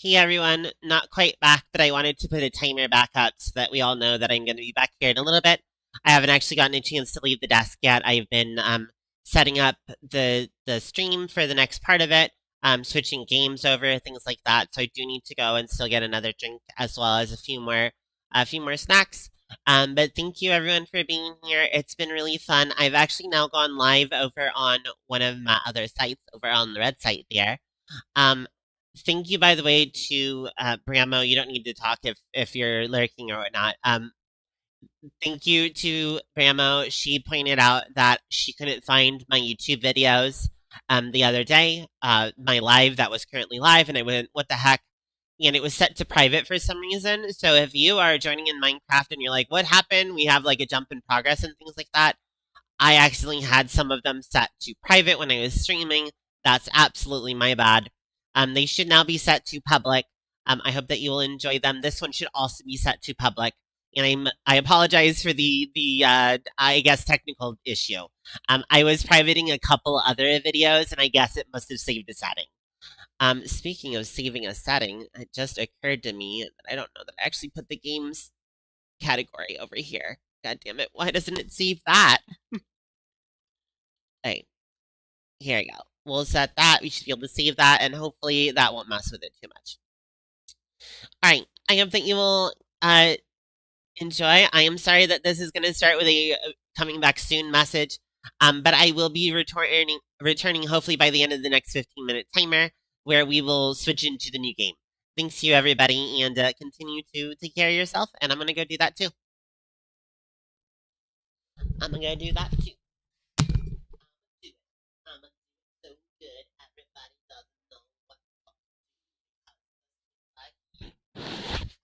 Hey everyone, not quite back, but I wanted to put a timer back up so that we all know that I'm going to be back here in a little bit. I haven't actually gotten a chance to leave the desk yet. I've been setting up the stream for the next part of it, switching games over, things like that. So I do need to go and still get another drink as well as a few more snacks. But thank you everyone for being here. It's been really fun. I've actually now gone live over on one of my other sites over on the red site there. Um, Thank you, by the way, to Bramo. You don't need to talk if you're lurking or whatnot. Thank you to Bramo. She pointed out that she couldn't find my YouTube videos the other day, my live that was currently live, and I went, what the heck? And it was set to private for some reason. So if you are joining in Minecraft and you're like, what happened? We have like a jump in progress and things like that. I accidentally had some of them set to private when I was streaming. That's absolutely my bad. They should now be set to public. I hope that you will enjoy them. This one should also be set to public. And I apologize for the I guess technical issue. I was privating a couple other videos, and I guess it must have saved a setting. Speaking of saving a setting, it just occurred to me that I don't know that I actually put the games category over here. God damn it! Why doesn't it save that? Hey, here we go. We'll set that. We should be able to save that, and hopefully that won't mess with it too much. All right. I hope that you will enjoy. I am sorry that this is going to start with a coming back soon message, but I will be returning hopefully by the end of the next 15-minute timer, where we will switch into the new game. Thanks to you, everybody, and continue to take care of yourself. And I'm going to go do that too. I'm going to go do that too. I'm so good. Everybody doesn't know what to like.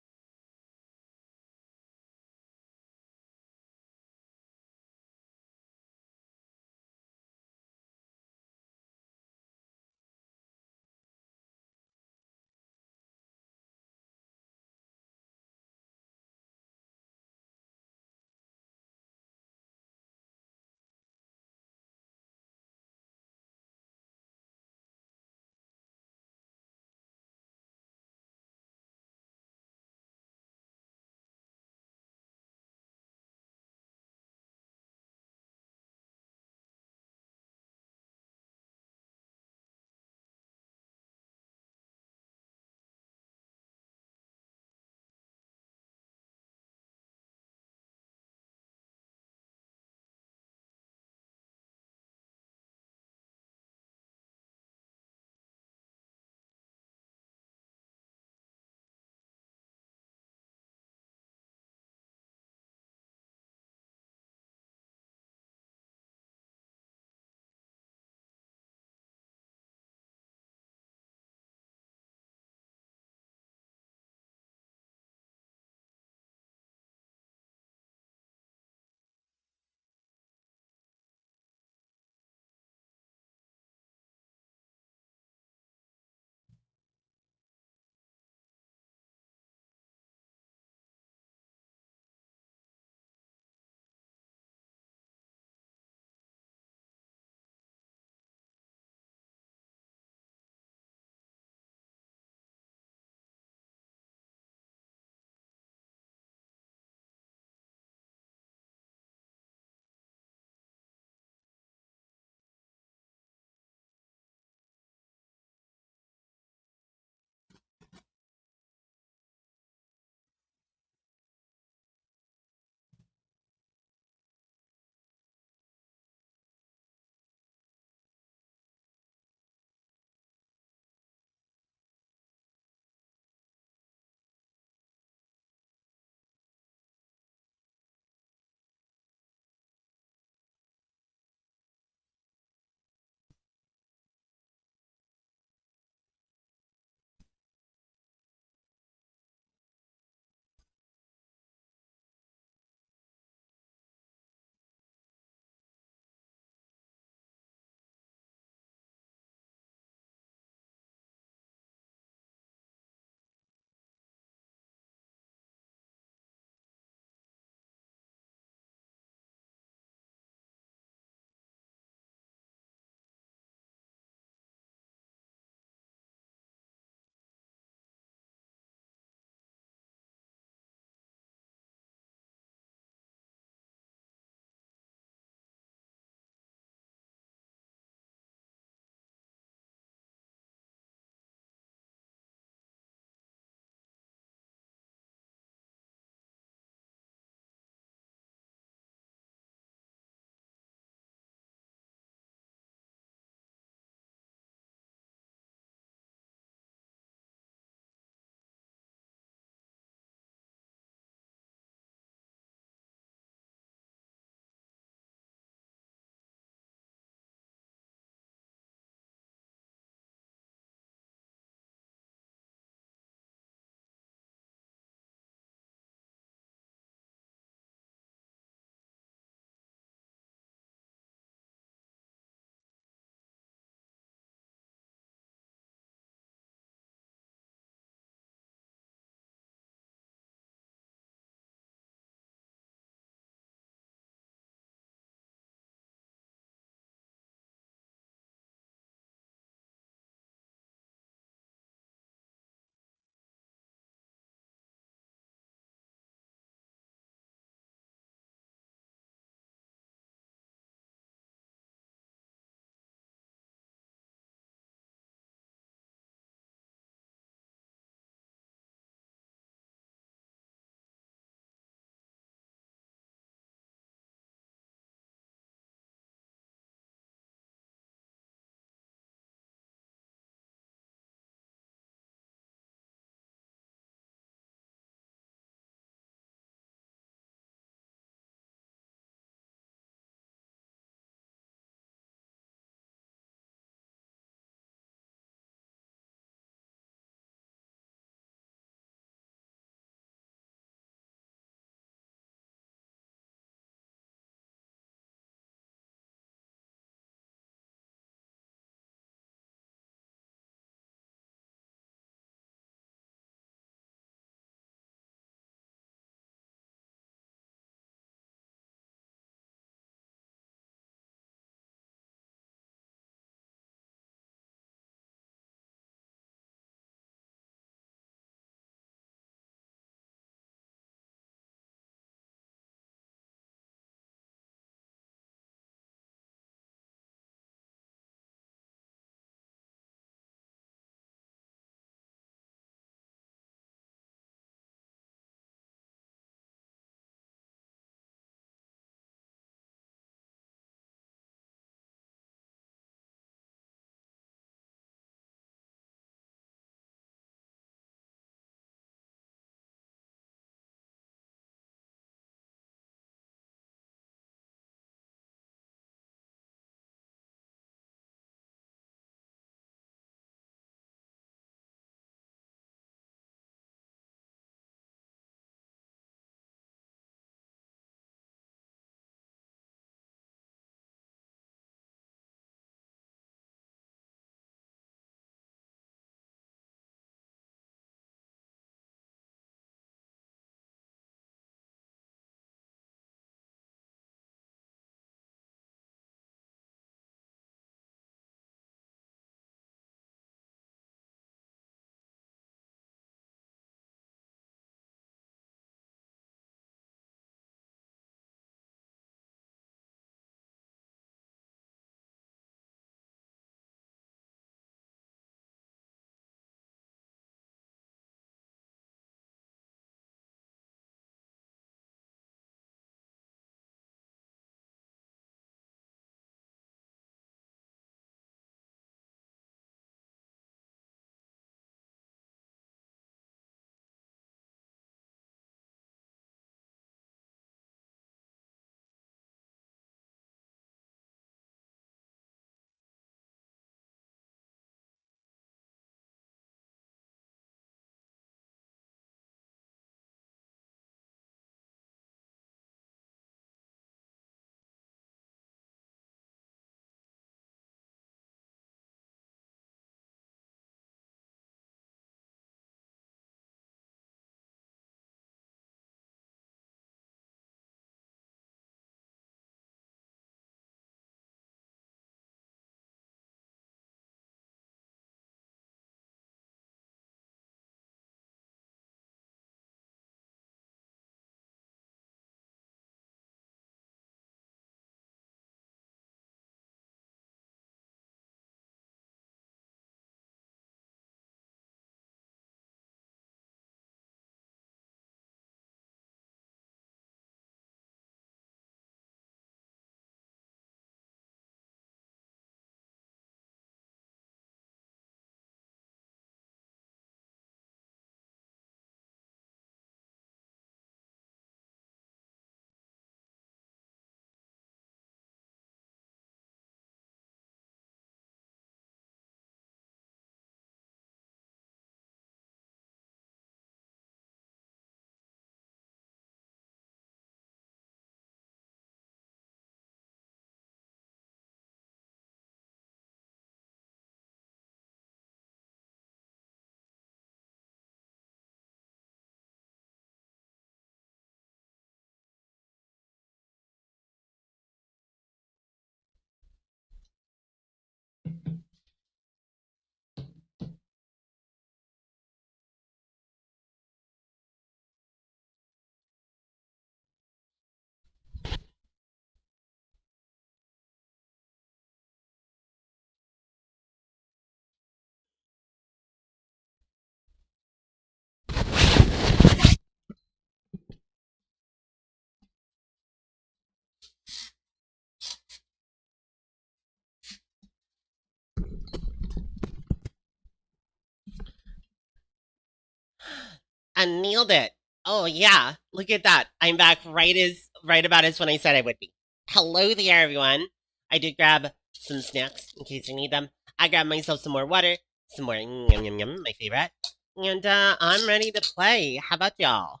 I nailed it. Oh yeah, look at that. I'm back right about as when I said I would be. Hello there, everyone. I did grab some snacks in case you need them. I grabbed myself some more water, some more yum yum yum, my favorite. And I'm ready to play. How about y'all?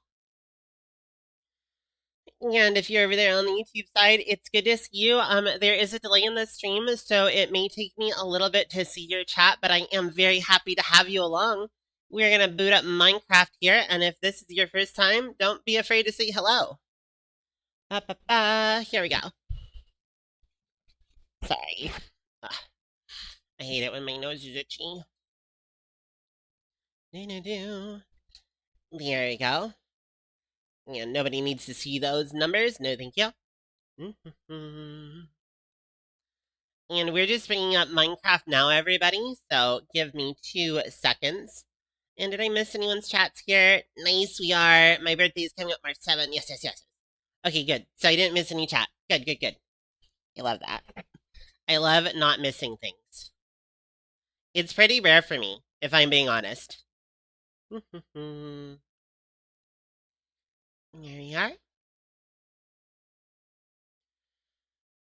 And if you're over there on the YouTube side, it's good to see you. There is a delay in the stream, so it may take me a little bit to see your chat, but I am very happy to have you along. We're gonna boot up Minecraft here, and if this is your first time, don't be afraid to say hello. Here we go. Sorry. Ugh, I hate it when my nose is itchy. There we go. Yeah, nobody needs to see those numbers. No, thank you. And we're just bringing up Minecraft now, everybody, so give me 2 seconds. And did I miss anyone's chats here? Nice, we are. My birthday is coming up March 7th. Yes, yes, yes. Okay, good. So I didn't miss any chat. Good, good, good. I love that. I love not missing things. It's pretty rare for me, if I'm being honest. There we are.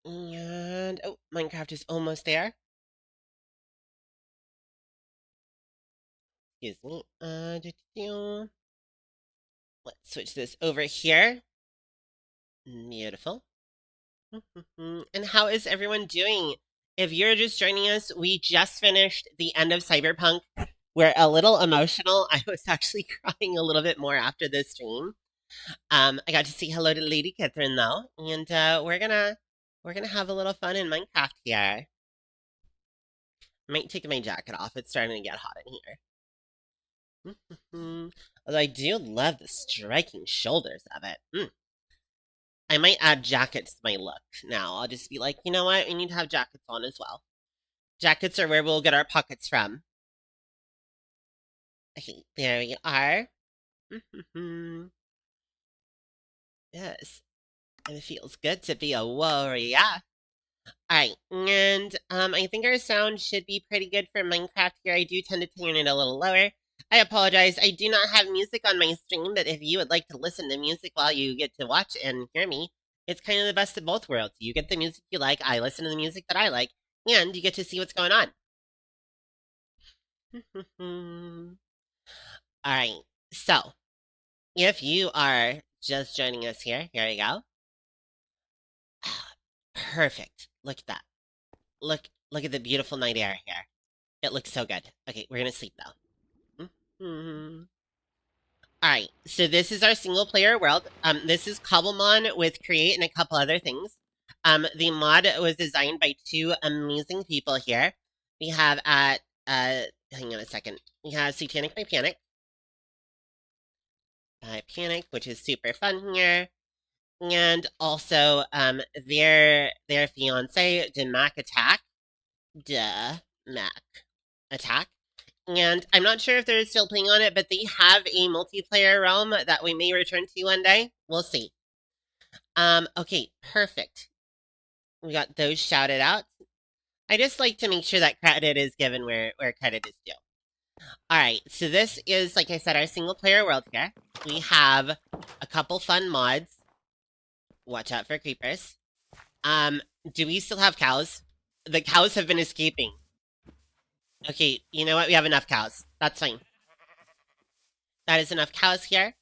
And, oh, Minecraft is almost there. Excuse me. Let's switch this over here. Beautiful. And how is everyone doing? If you're just joining us, we just finished the end of Cyberpunk. We're a little emotional. I was actually crying a little bit more after this stream. I got to say hello to Lady Catherine though, and we're gonna have a little fun in Minecraft here. Might take my jacket off. It's starting to get hot in here. Although I do love the striking shoulders of it. I might add jackets to my look now. I'll just be like, you know what? We need to have jackets on as well. Jackets are where we'll get our pockets from. Okay, there we are. Yes. And it feels good to be a warrior. Alright, and I think our sound should be pretty good for Minecraft here. I do tend to turn it a little lower. I apologize, I do not have music on my stream, but if you would like to listen to music while you get to watch and hear me, it's kind of the best of both worlds. You get the music you like, I listen to the music that I like, and you get to see what's going on. Alright, so, if you are just joining us here, here we go. Perfect. Look at that. Look at the beautiful night air here. It looks so good. Okay, we're gonna sleep though. Alright, so this is our single player world. This is Cobblemon with Create and a couple other things. The mod was designed by 2 amazing people here. We have hang on a second. We have Satanic by Panic. Panic, which is super fun here. And also, their fiance, Mac Attack. Mac Attack. And I'm not sure if they're still playing on it, but they have a multiplayer realm that we may return to one day. We'll see. Okay, perfect. We got those shouted out. I just like to make sure that credit is given where credit is due. Alright, so this is, like I said, our single player world here. We have a couple fun mods. Watch out for creepers. Do we still have cows? The cows have been escaping. Okay, you know what? We have enough cows. That's fine. That is enough cows here.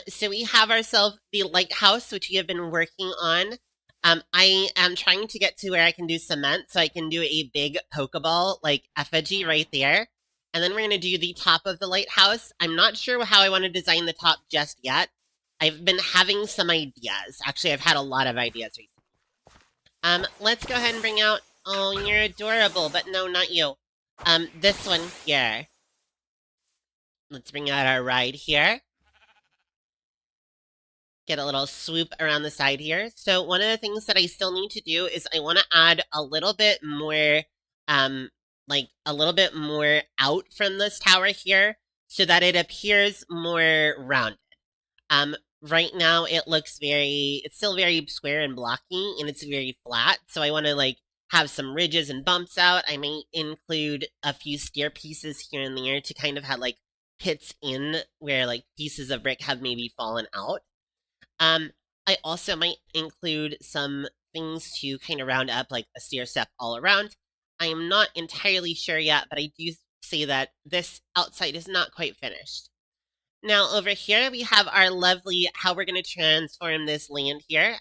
So we have ourselves the lighthouse, which we have been working on. I am trying to get to where I can do cement, so I can do a big Pokeball, like, effigy right there. And then we're going to do the top of the lighthouse. I'm not sure how I want to design the top just yet. I've been having some ideas. Actually, I've had a lot of ideas recently. Let's go ahead and bring out... Oh, you're adorable, but no, not you. This one here. Let's bring out our ride here. Get a little swoop around the side here. So one of the things that I still need to do is I want to add a little bit more, like a little bit more out from this tower here so that it appears more rounded. Right now it looks it's still very square and blocky and it's very flat. So I want to like have some ridges and bumps out. I may include a few stair pieces here and there to kind of have like hits in where like pieces of brick have maybe fallen out. Um, I also might include some things to kind of round up like a stair step all around. I am not entirely sure yet, but I do say that this outside is not quite finished. Now over here we have our lovely how we're going to transform this land here.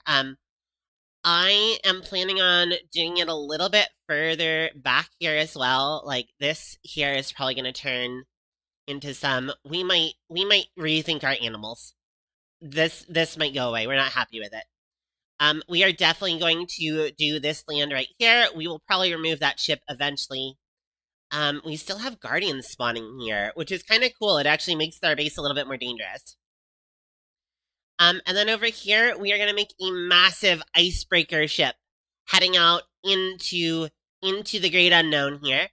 I am planning on doing it a little bit further back here as well. Like this here is probably going to turn into some. We might rethink our animals. This might go away. We're not happy with it. We are definitely going to do this land right here. We will probably remove that ship eventually. We still have guardians spawning here, which is kind of cool. It actually makes our base a little bit more dangerous. And then over here, we are going to make a massive icebreaker ship heading out into the great unknown here.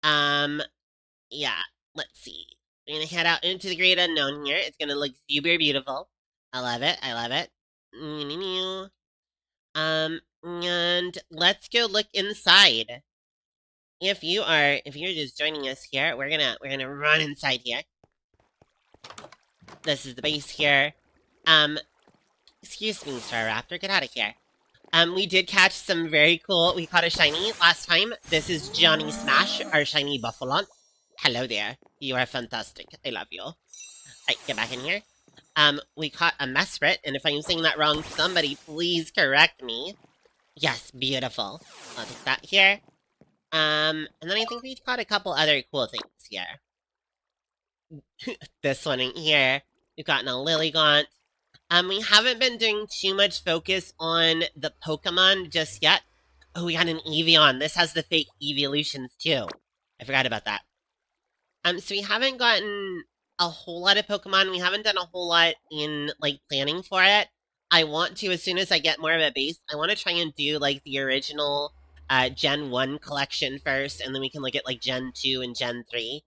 Yeah, let's see. We're going to head out into the great unknown here. It's going to look super beautiful. I love it. I love it. And let's go look inside. If you're just joining us here, we're gonna run inside here. This is the base here. Excuse me, Star Raptor, get out of here. We did catch some very cool. We caught a shiny last time. This is Johnny Smash, our shiny Buffalon. Hello there. You are fantastic. I love you. Alright, get back in here. We caught a Mesprit, and if I'm saying that wrong, somebody please correct me. Yes, beautiful. I'll take that here. And then I think we caught a couple other cool things here. This one in here. We've gotten a Lilligaunt. We haven't been doing too much focus on the Pokémon just yet. Oh, we got an Eevee. This has the fake evolutions too. I forgot about that. So we haven't gotten a whole lot of Pokemon. We haven't done a whole lot in, like, planning for it. I want to, as soon as I get more of a base, I want to try and do, like, the original Gen 1 collection first, and then we can look at, like, Gen 2 and Gen 3.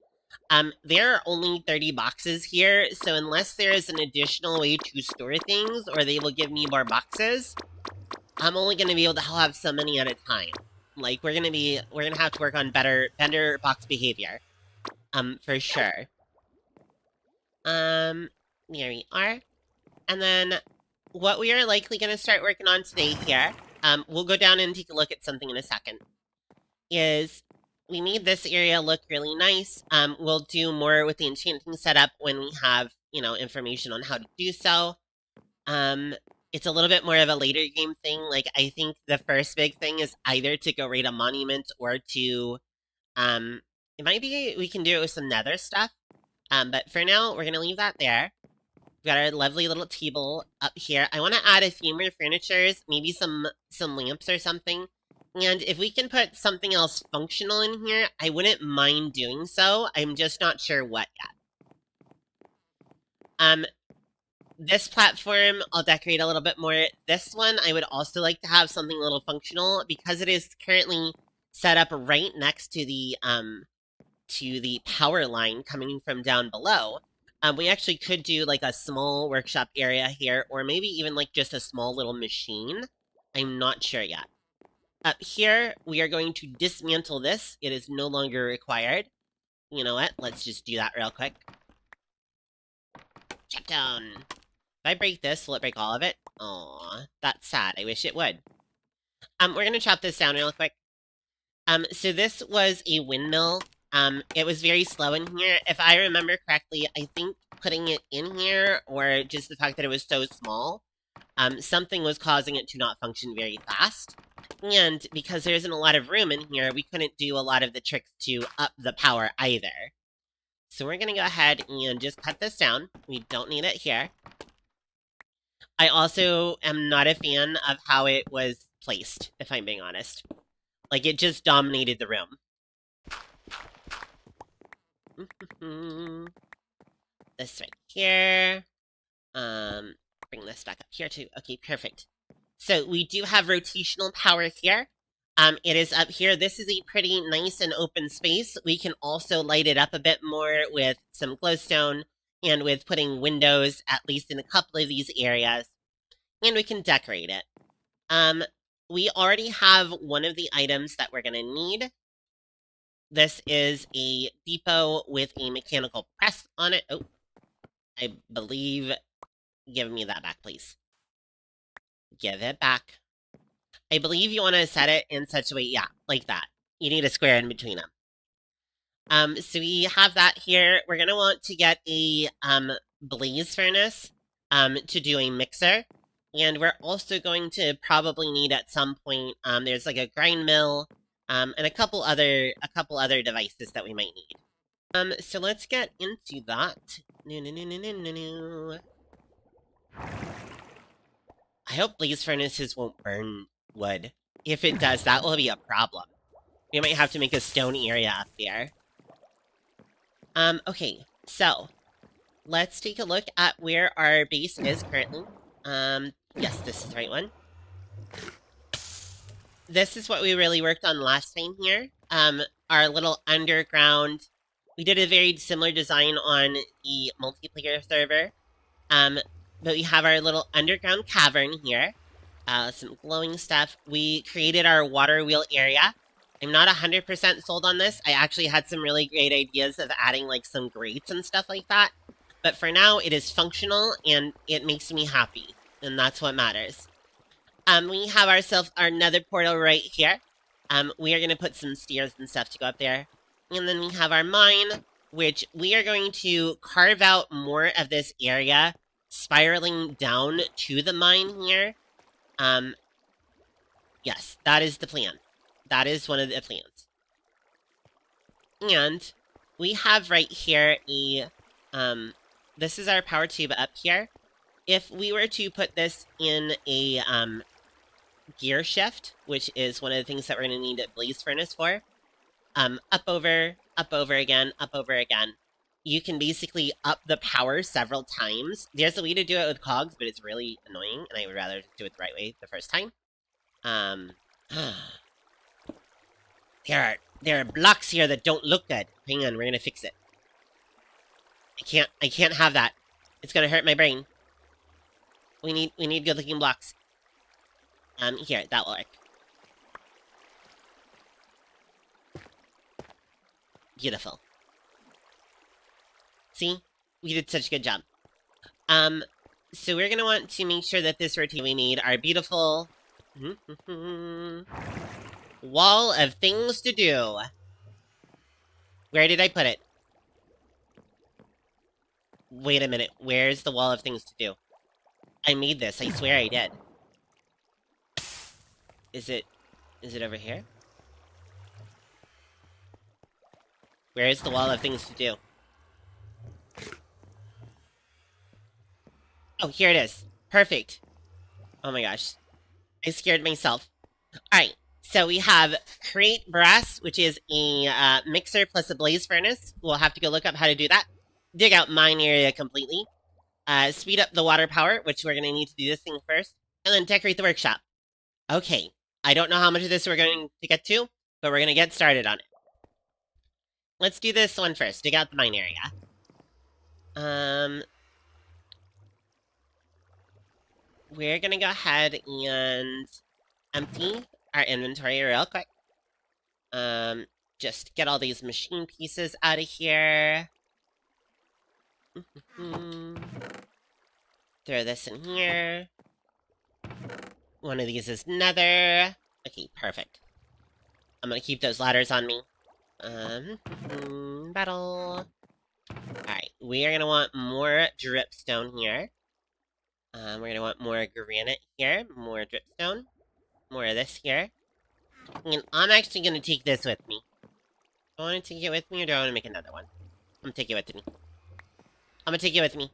There are only 30 boxes here, so unless there is an additional way to store things, or they will give me more boxes, I'm only going to be able to have so many at a time. Like, we're gonna have to work on better box behavior. For sure. There we are. And then, what we are likely going to start working on today here, we'll go down and take a look at something in a second, is we made this area look really nice. We'll do more with the enchanting setup when we have, you know, information on how to do so. It's a little bit more of a later game thing. Like, I think the first big thing is either to go raid a monument or to, it might be we can do it with some nether stuff. But for now, we're going to leave that there. We've got our lovely little table up here. I want to add a few more furnitures, maybe some lamps or something. And if we can put something else functional in here, I wouldn't mind doing so. I'm just not sure what yet. This platform, I'll decorate a little bit more. This one, I would also like to have something a little functional because it is currently set up right next to the power line coming from down below. We actually could do like a small workshop area here, or maybe even like just a small little machine. I'm not sure yet. Up here, we are going to dismantle this. It is no longer required. You know what? Let's just do that real quick. Chop down. If I break this, will it break all of it? Aw, that's sad. I wish it would. We're gonna chop this down real quick. So this was a windmill. It was very slow in here. If I remember correctly, I think putting it in here, or just the fact that it was so small, something was causing it to not function very fast. And because there isn't a lot of room in here, we couldn't do a lot of the tricks to up the power either. So we're gonna go ahead and just cut this down. We don't need it here. I also am not a fan of how it was placed, if I'm being honest. Like, it just dominated the room. This right here. Bring this back up here too. Okay, perfect. So we do have rotational power here. It is up here. This is a pretty nice and open space. We can also light it up a bit more with some glowstone and with putting windows, at least in a couple of these areas. And we can decorate it. We already have one of the items that we're going to need. This is a depot with a mechanical press on it. Oh, I believe... Give me that back, please. Give it back. I believe you want to set it in such a way, yeah, like that. You need a square in between them. So we have that here. We're gonna want to get a blaze furnace to do a mixer, and we're also going to probably need at some point there's like a grind mill and a couple other devices that we might need. So let's get into that. No. I hope blaze furnaces won't burn wood. If it does, that will be a problem. We might have to make a stone area up there. Okay, so let's take a look at where our base is currently. Yes, this is the right one. This is what we really worked on last time here. Our little underground. We did a very similar design on the multiplayer server. But we have our little underground cavern here. Some glowing stuff. We created our water wheel area. I'm not 100% sold on this. I actually had some really great ideas of adding like some grates and stuff like that. But for now, it is functional and it makes me happy. And that's what matters. We have ourselves our nether portal right here. We are going to put some stairs and stuff to go up there. And then we have our mine, which we are going to carve out more of this area, spiraling down to the mine here. Yes, that is the plan. That is one of the plans. And we have right here a, this is our power tube up here. If we were to put this in a, gear shift, which is one of the things that we're going to need a blaze furnace for, up over again, up over again. You can basically up the power several times. There's a way to do it with cogs, but it's really annoying, and I would rather do it the right way the first time. There are blocks here that don't look good. Hang on, we're gonna fix it. I can't have that. It's gonna hurt my brain. We need good looking blocks. Here, that will work. Beautiful. See? We did such a good job. So we're gonna want to make sure that this rotation we need our beautiful wall of things to do. Where did I put it? Wait a minute, where's the wall of things to do? I made this, I swear I did. Is it over here? Where is the wall of things to do? Oh, here it is. Perfect. Oh my gosh. I scared myself. Alright, so we have create brass, which is a mixer plus a blaze furnace. We'll have to go look up how to do that. Dig out mine area completely. Speed up the water power, which we're going to need to do this thing first. And then decorate the workshop. Okay, I don't know how much of this we're going to get to, but we're going to get started on it. Let's do this one first. Dig out the mine area. We're gonna go ahead and empty our inventory real quick. Just get all these machine pieces out of here. Throw this in here. One of these is nether. Okay, perfect. I'm gonna keep those ladders on me. Battle. Alright, we are gonna want more dripstone here. We're gonna want more granite here, more dripstone, more of this here. And I'm actually gonna take this with me. Do I want to take it with me, or do I want to make another one? I'm gonna take it with me. I'm gonna take it with me.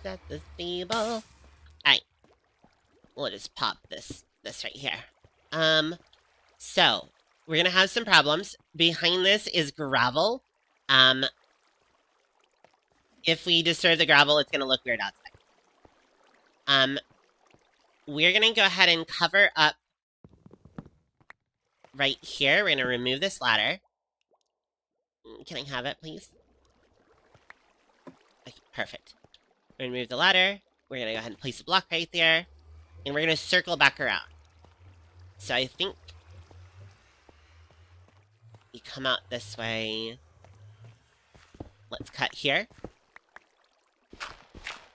At the stable. Alright. We'll just pop this right here. So, we're gonna have some problems. Behind this is gravel. If we disturb the gravel, it's gonna look weird outside. We're gonna go ahead and cover up right here. We're gonna remove this ladder. Can I have it, please? Okay, perfect. We're gonna remove the ladder. We're gonna go ahead and place a block right there. And we're gonna circle back around. So I think we come out this way. Let's cut here.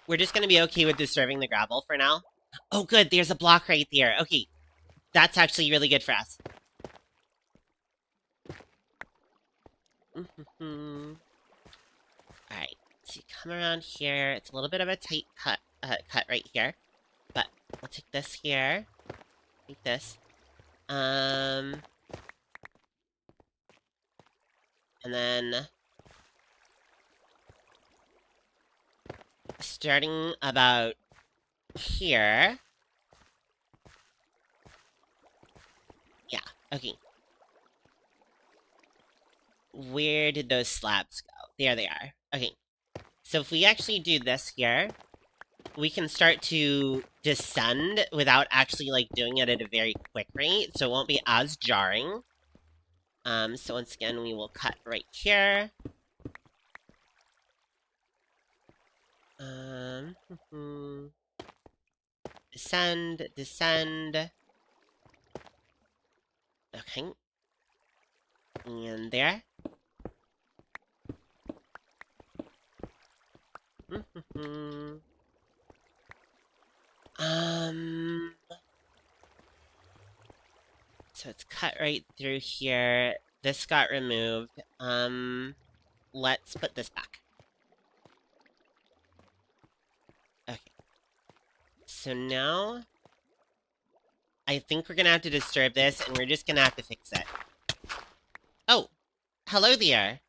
We're just gonna be okay with disturbing the gravel for now. Oh, good. There's a block right there. Okay. That's actually really good for us. Alright. So you come around here. It's a little bit of a tight cut right here. But we'll take this here. Like this. And then starting about here. Yeah, okay. Where did those slabs go? There they are. Okay. So if we actually do this here, we can start to descend without actually, like, doing it at a very quick rate, so it won't be as jarring. So once again, we will cut right here. Descend, descend. Okay. And there. So it's cut right through here. This got removed. Let's put this back. Okay. So now, I think we're gonna have to disturb this, and we're just gonna have to fix it. Oh! Hello there!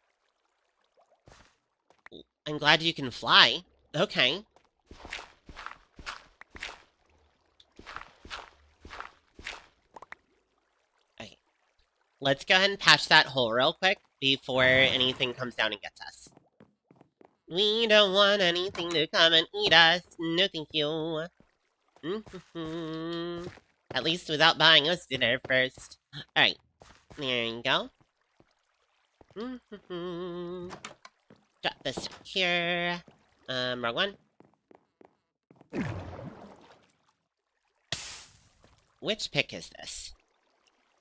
I'm glad you can fly. Okay. Okay. Let's go ahead and patch that hole real quick before anything comes down and gets us. We don't want anything to come and eat us. No thank you. At least without buying us dinner first. Alright. There you go. Drop this here. Wrong one. Which pick is this?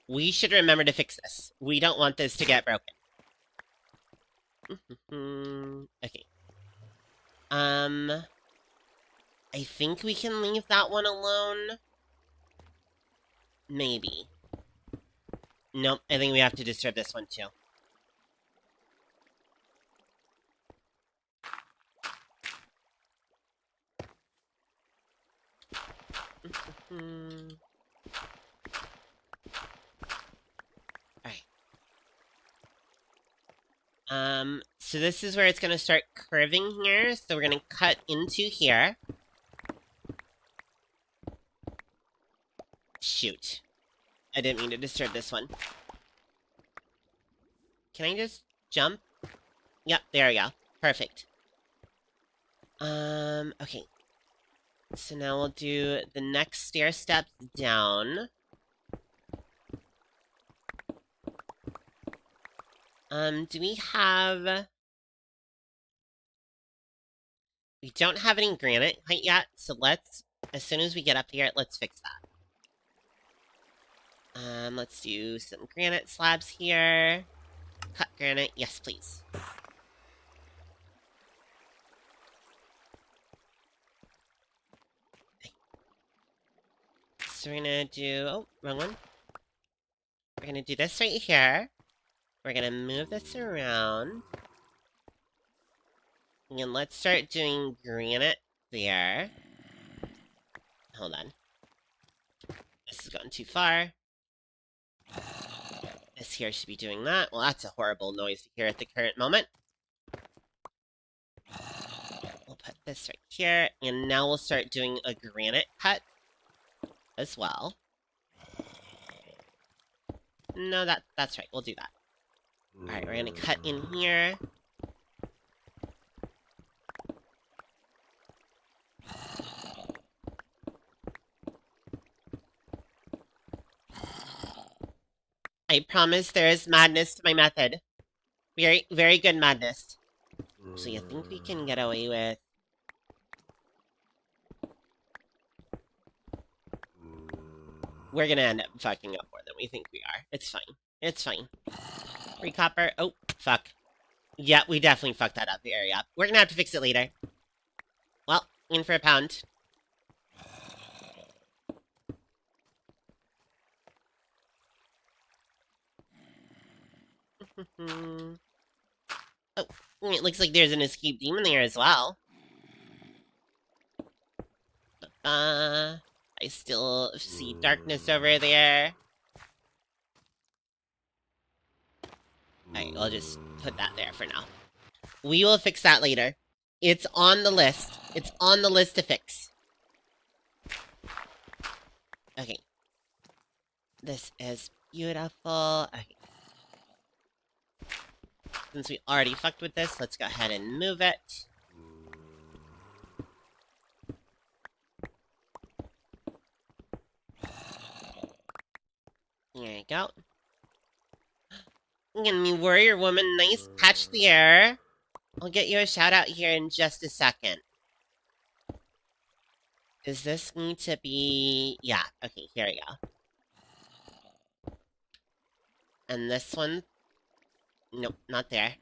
We should remember to fix this. We don't want this to get broken. Okay. I think we can leave that one alone. Maybe. Nope, I think we have to disturb this one too. Alright. So this is where it's gonna start curving here, so we're gonna cut into here. Shoot. I didn't mean to disturb this one. Can I just jump? Yep, there we go. Perfect. Okay. So now we'll do the next stair steps down. Do we have... We don't have any granite quite yet, so let's, as soon as we get up here, let's fix that. Let's do some granite slabs here. Cut granite, yes please. So we're gonna do, oh, wrong one. We're gonna do this right here. We're gonna move this around. And let's start doing granite there. Hold on. This is going too far. This here should be doing that. Well, that's a horrible noise to hear at the current moment. We'll put this right here, and now we'll start doing a granite cut as well. No, that's right. We'll do that. Alright, we're gonna cut in here. I promise there is madness to my method. Very, very good madness. Actually, I think we can get away with... We're gonna end up fucking up more than we think we are. It's fine. It's fine. Free copper. Oh, fuck. Yeah, we definitely fucked that up area up. We're gonna have to fix it later. Well, in for a pound. Oh, it looks like there's an escape demon there as well. I still see darkness over there. Alright, I'll just put that there for now. We will fix that later. It's on the list. It's on the list to fix. Okay. This is beautiful. Okay. Since we already fucked with this, let's go ahead and move it. There you go. Give me warrior woman, nice patch there. I'll get you a shout out here in just a second. Does this need to be... Yeah, okay, here we go. And this one... Nope, not there.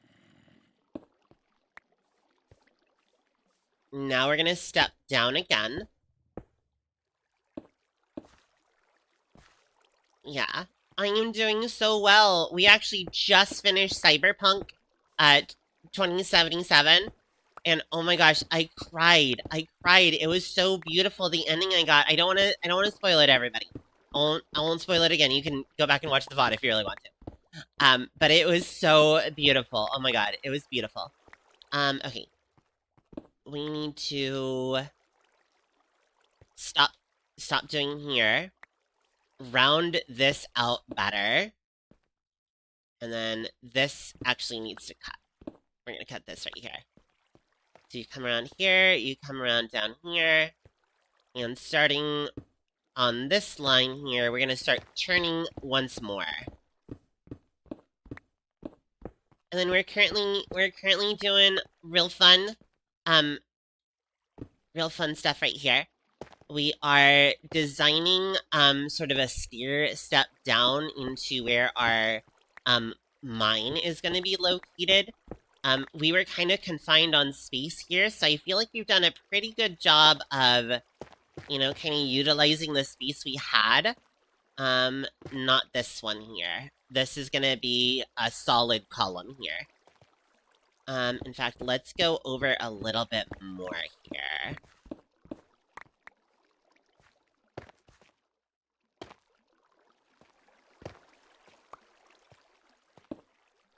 Now we're gonna step down again. Yeah, I am doing so well. We actually just finished Cyberpunk 2077. And oh my gosh, I cried. It was so beautiful, the ending I got. I don't wanna spoil it, everybody. I won't spoil it again. You can go back and watch the VOD if you really want to. But it was so beautiful. Oh my god, it was beautiful. Okay. We need to stop doing here. Round this out better. And then this actually needs to cut. We're gonna cut this right here. So you come around here, you come around down here, and starting on this line here, we're gonna start turning once more. And then we're currently doing real fun stuff right here. We are designing sort of a steer step down into where our mine is going to be located. We were kind of confined on space here, so I feel like we've done a pretty good job of, you know, kind of utilizing the space we had. Not this one here. This is going to be a solid column here. In fact, let's go over a little bit more here.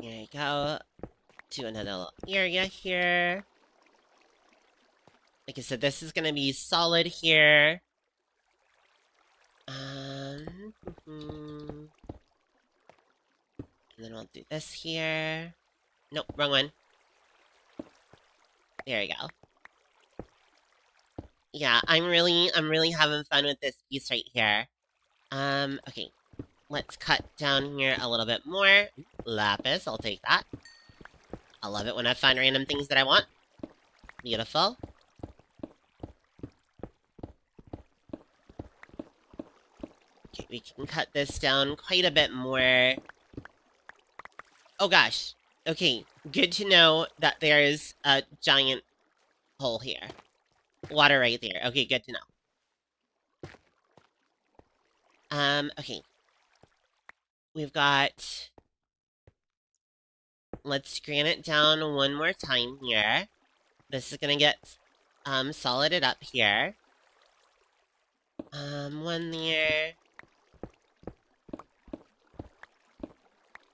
There you go. Do another little area here. Like I said, this is gonna be solid here. And then we'll do this here. Nope, wrong one. There we go. Yeah, I'm really having fun with this piece right here. Okay. Let's cut down here a little bit more. Lapis, I'll take that. I love it when I find random things that I want. Beautiful. Okay, we can cut this down quite a bit more. Oh gosh. Okay, good to know that there's a giant hole here. Water right there. Okay, good to know. Okay. We've got... Let's granite down one more time here. This is gonna get, solided up here. One there.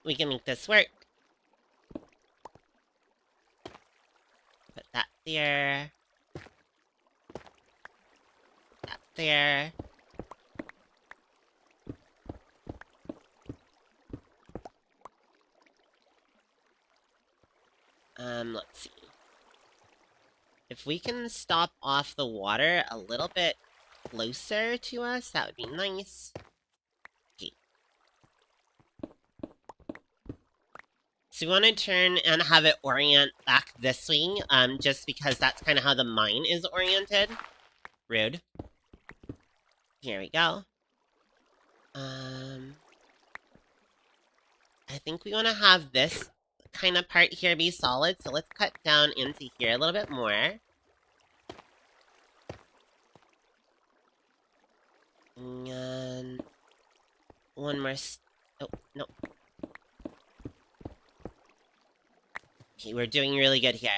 We can make this work. Put that there. That there. Let's see. If we can stop off the water a little bit closer to us, that would be nice. Okay. So we want to turn and have it orient back this way, just because that's kind of how the mine is oriented. Rude. Here we go. I think we want to have this kind of part here be solid, so let's cut down into here a little bit more. And one more. Oh, no. Okay, we're doing really good here.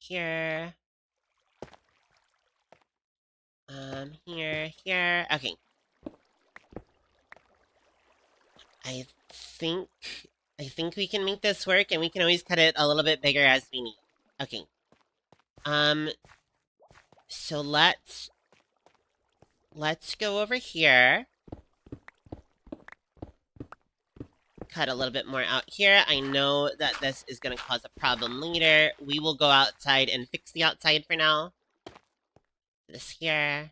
Here. Here. Okay. I think we can make this work, and we can always cut it a little bit bigger as we need. Okay. So let's go over here. Cut a little bit more out here. I know that this is going to cause a problem later. We will go outside and fix the outside for now. This here.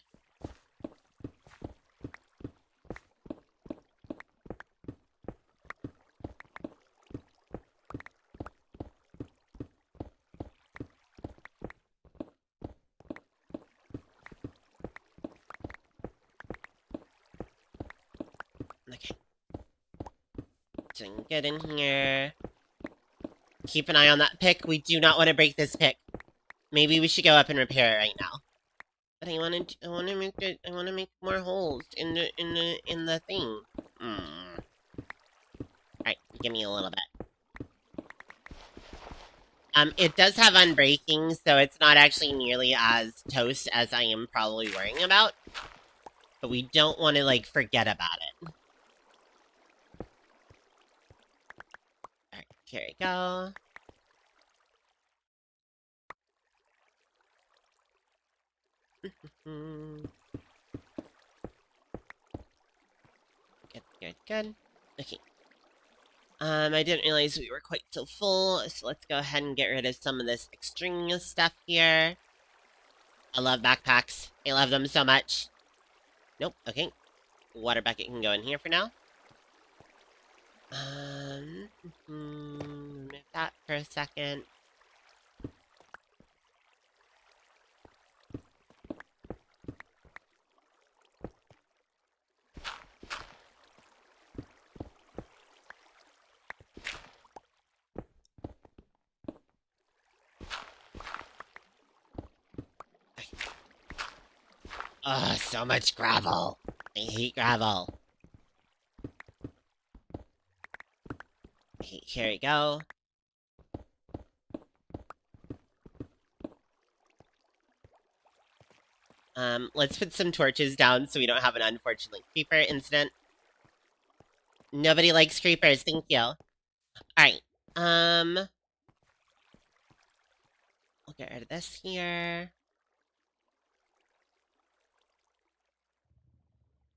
Okay. Doing good in here. Keep an eye on that pick. We do not want to break this pick. Maybe we should go up and repair it right now. But I want to make more holes in the thing. Alright, give me a little bit. It does have unbreaking, so it's not actually nearly as toast as I am probably worrying about. But we don't want to, like, forget about it. Alright, here we go. Good. Okay. I didn't realize we were quite so full, so let's go ahead and get rid of some of this extraneous stuff here. I love backpacks. I love them so much. Nope, okay. Water bucket can go in here for now. Remove that for a second. Oh, so much gravel. I hate gravel. Okay, here we go. Let's put some torches down so we don't have an unfortunate creeper incident. Nobody likes creepers, thank you. Alright, we'll get rid of this here.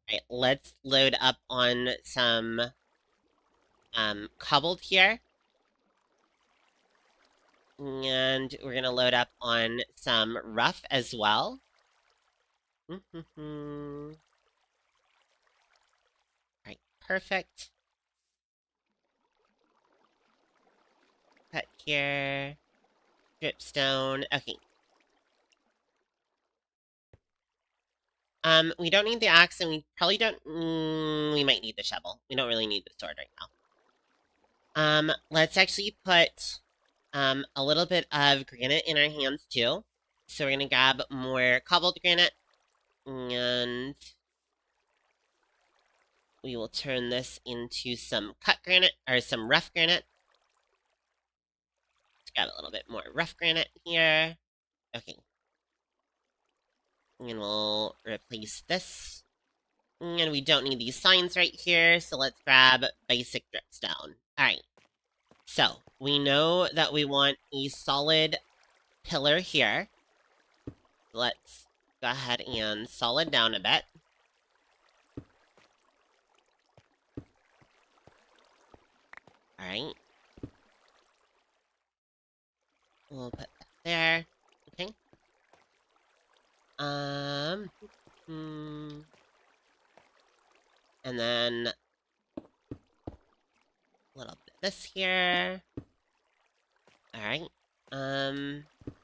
Alright, let's load up on some, cobbled here. And we're gonna load up on some rough as well. Alright, perfect. Cut here. Dripstone. Okay. We don't need the axe, and we probably don't... we might need the shovel. We don't really need the sword right now. Let's actually put, a little bit of granite in our hands, too. So we're gonna grab more cobbled granite, and we will turn this into some cut granite, or some rough granite. Let's grab a little bit more rough granite here. Okay. And we'll replace this. And we don't need these signs right here, so let's grab basic dripstone. Alright. So, we know that we want a solid pillar here. Let's go ahead and solid down a bit. Alright. We'll put that there. Okay. Um, hmm. And then a little bit of this here. Alright.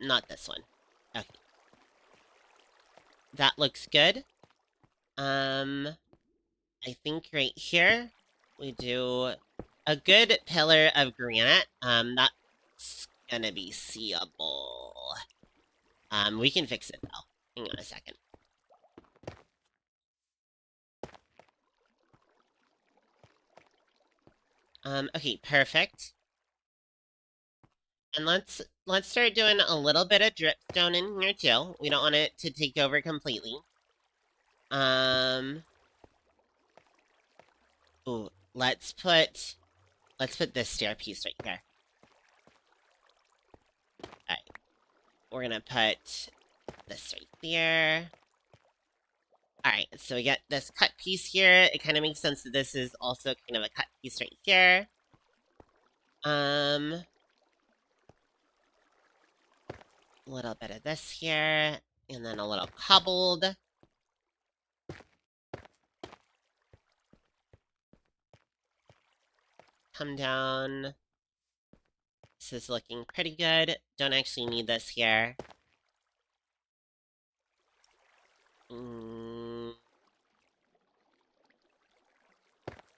Not this one. Okay. That looks good. I think right here we do a good pillar of granite. That's gonna be seeable. We can fix it though. Hang on a second. Okay, perfect. And let's start doing a little bit of dripstone in here too. We don't want it to take over completely. Ooh, let's put this stairpiece right here. Alright. We're gonna put this right there. Alright, so we get this cut piece here. It kind of makes sense that this is also kind of a cut piece right here. A little bit of this here, and then a little cobbled. Come down. This is looking pretty good. Don't actually need this here.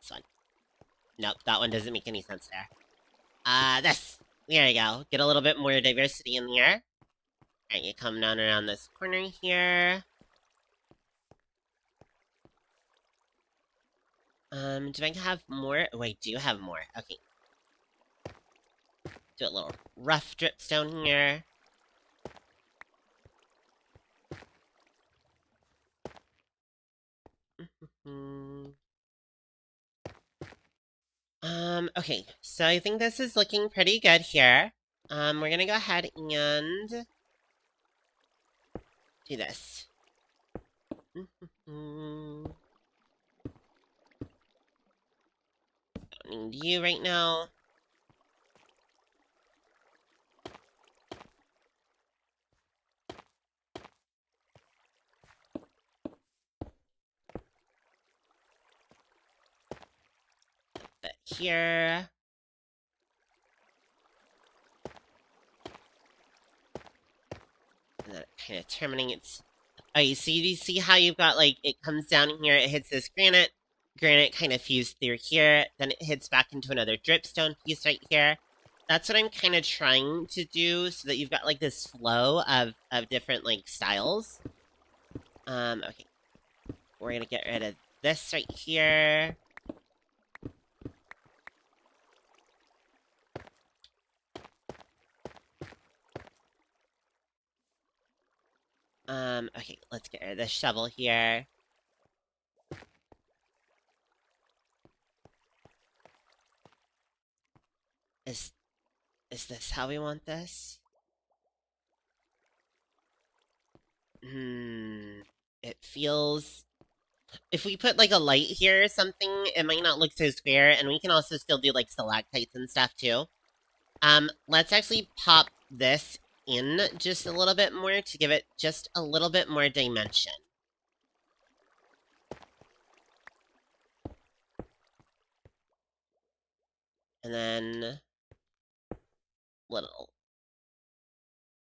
This one. Nope, that one doesn't make any sense there. This. There you go. Get a little bit more diversity in there. Alright, you come down around this corner here. Do I have more? Oh, I do have more. Okay. Do a little rough dripstone here. Okay, so I think this is looking pretty good here. We're gonna go ahead and do this. Don't need you right now. But here. And then it kind of terminates. Oh, you see how you've got, like, it comes down here, it hits this granite kind of fused through here, then it hits back into another dripstone piece right here. That's what I'm kind of trying to do, so that you've got, like, this flow of different, like, styles. Okay. We're gonna get rid of this right here. Okay, let's get rid of this shovel here. Is this how we want this? It feels... If we put, like, a light here or something, it might not look so square, and we can also still do, like, stalactites and stuff, too. Let's actually pop this in just a little bit more to give it just a little bit more dimension. And then...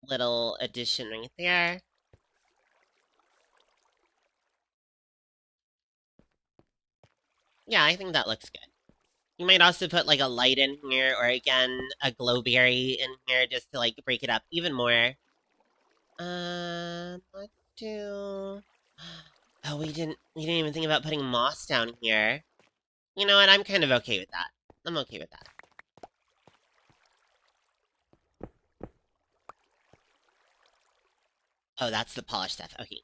Little addition right there. Yeah, I think that looks good. You might also put, like, a light in here, or again, a glowberry in here, just to, like, break it up even more. Let's do... Oh, we didn't even think about putting moss down here. You know what, I'm kind of okay with that. I'm okay with that. Oh, that's the polished stuff. Okay.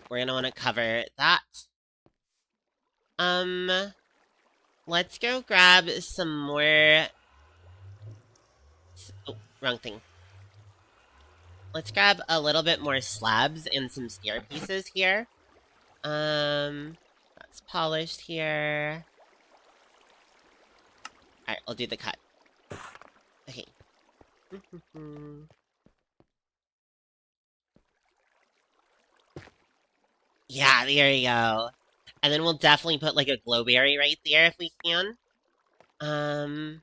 We're gonna want to cover that. Let's go grab some more... Oh, wrong thing. Let's grab a little bit more slabs and some stair pieces here. That's polished here. Alright, I'll do the cut. Okay. Yeah, there you go. And then we'll definitely put like a glowberry right there if we can. Um,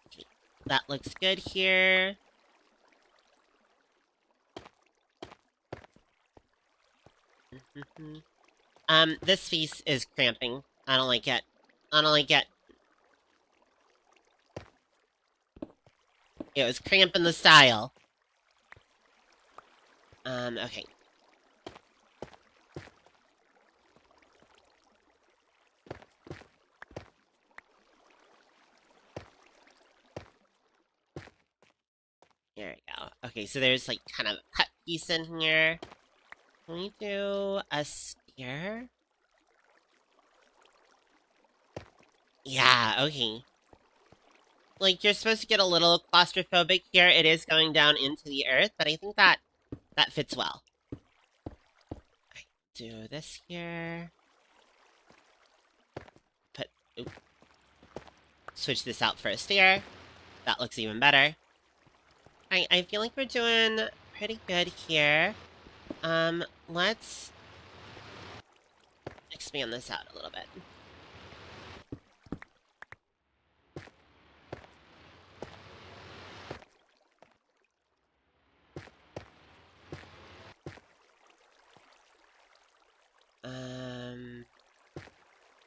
okay, that looks good here. This piece is cramping. I don't like it. I don't like it. It was cramping the style. Okay. There we go. Okay, so there's like kind of a cut piece in here. Can we do a stair? Yeah, okay. Like, you're supposed to get a little claustrophobic here. It is going down into the earth, but I think that fits well. Do this here. Put, oop. Switch this out for a stair. That looks even better. I feel like we're doing pretty good here. Let's expand this out a little bit.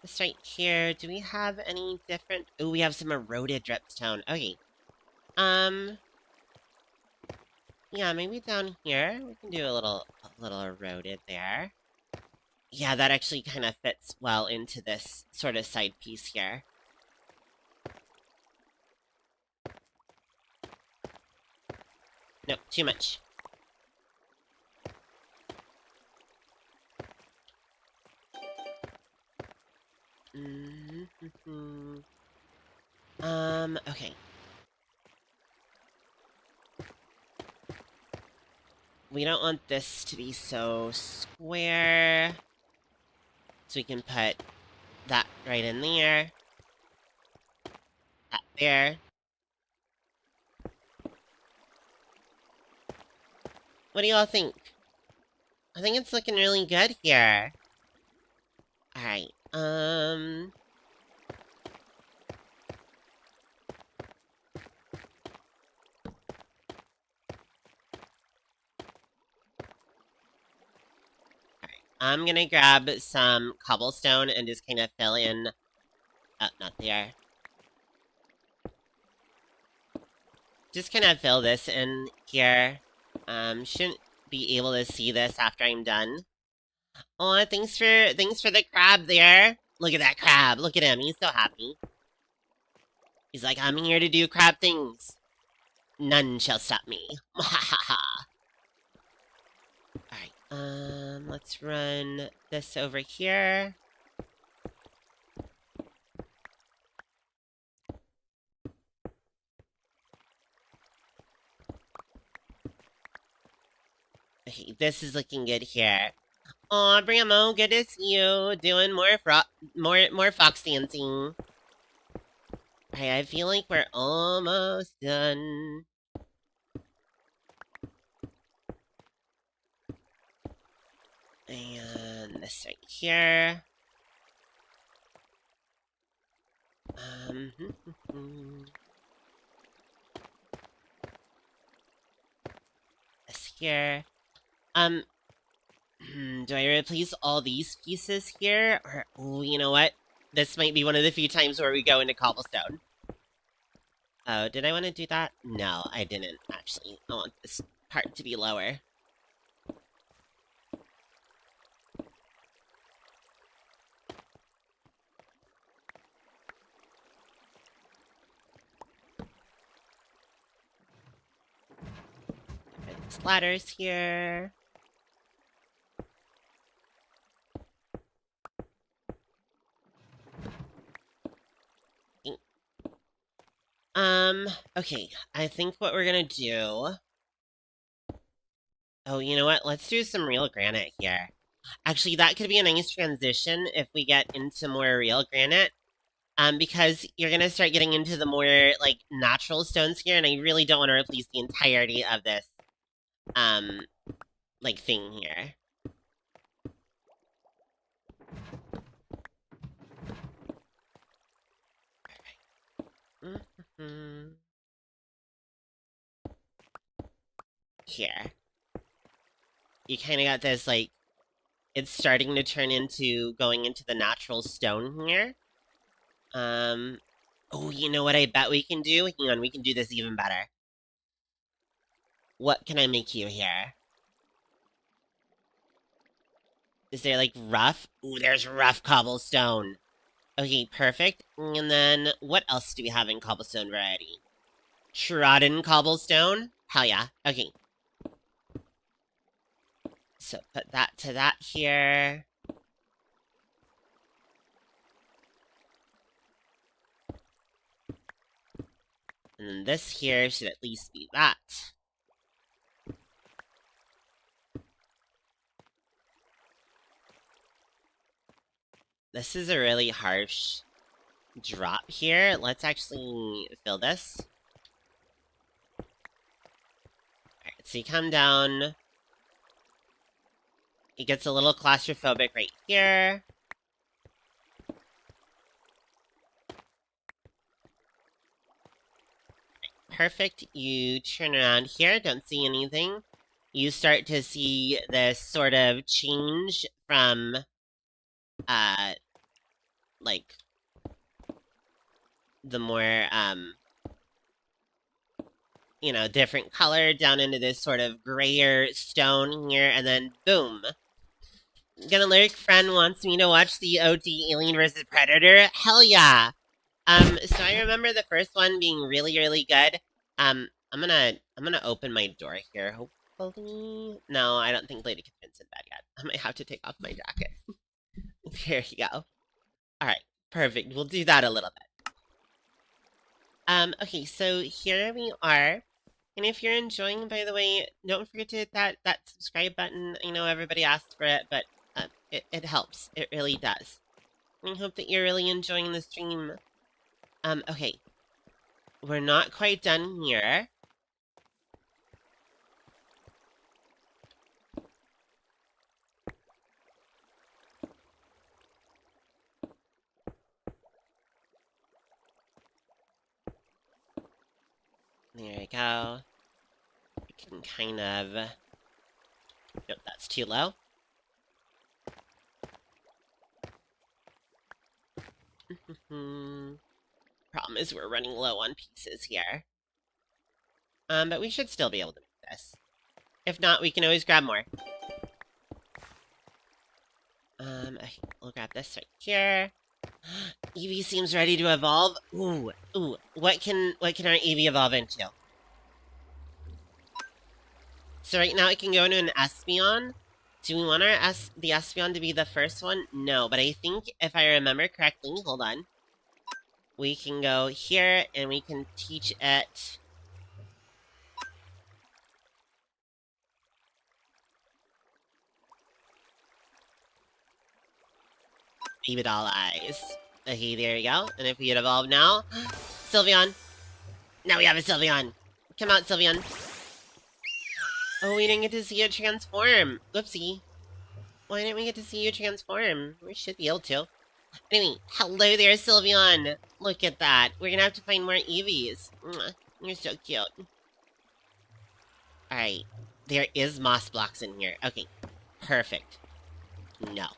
This right here, do we have any different... Oh, we have some eroded dripstone. Okay. Yeah, maybe down here, we can do a little eroded there. Yeah, that actually kind of fits well into this sort of side piece here. Nope, too much. Okay. We don't want this to be so square. So we can put that right in there. That there. What do y'all think? I think it's looking really good here. Alright, I'm gonna grab some cobblestone and just kind of fill in... Oh, not there. Just kind of fill this in here. Shouldn't be able to see this after I'm done. Oh, thanks for the crab there. Look at that crab. Look at him. He's so happy. He's like, I'm here to do crab things. None shall stop me. Alright, let's run this over here. Okay, this is looking good here. Aw, Bramo, good to see you. Doing more fox dancing. Alright, I feel like we're almost done. And this right here. This here. Do I replace all these pieces here? Or, oh, you know what? This might be one of the few times where we go into cobblestone. Oh, did I want to do that? No, I didn't, actually. I want this part to be lower. Put these ladders here. Okay, I think what we're gonna do... Oh, you know what? Let's do some real granite here. Actually, that could be a nice transition if we get into more real granite. Because you're gonna start getting into the more, like, natural stones here, and I really don't want to replace the entirety of this, um, like, thing here. Alright. Here. You kind of got this, like, it's starting to turn into going into the natural stone here. Oh, you know what I bet we can do? Hang on, we can do this even better. What can I make you here? Is there, like, rough? Ooh, there's rough cobblestone. Okay, perfect. And then, what else do we have in cobblestone variety? Trodden cobblestone? Hell yeah. Okay. So, put that to that here. And then this here should at least be that. This is a really harsh drop here. Let's actually fill this. Alright, so you come down. It gets a little claustrophobic right here. Perfect. You turn around here, don't see anything. You start to see this sort of change from, like, the more, you know, different color down into this sort of grayer stone here, and then boom. Gonna lyric friend wants me to watch the OD Alien vs. Predator? Hell yeah! So I remember the first one being really, really good. I'm gonna open my door here, hopefully. No, I don't think Lady Kitchen's in bed yet. I might have to take off my jacket. Here you go. Alright, perfect. We'll do that a little bit. Okay, so here we are. And if you're enjoying, by the way, don't forget to hit that subscribe button. I know everybody asked for it, but it helps. It really does. I hope that you're really enjoying the stream. Okay. We're not quite done here. There we go. We can kind of... Nope, that's too low. Problem is we're running low on pieces here. But we should still be able to make this. If not, we can always grab more. Okay, we'll grab this right here. Eevee seems ready to evolve. Ooh, what can our Eevee evolve into? So right now it can go into an Espeon. Do we want the Espeon to be the first one? No, but I think if I remember correctly, hold on. We can go here and we can teach it... Baby doll eyes. Okay, there you go. And if we hit evolve now... Sylveon! Now we have a Sylveon! Come out, Sylveon! Oh, we didn't get to see it transform! Whoopsie. Why didn't we get to see you transform? We should be able to. Anyway, hello there, Sylveon! Look at that. We're gonna have to find more Eevees. Mwah, you're so cute. Alright. There is moss blocks in here. Okay. Perfect. No.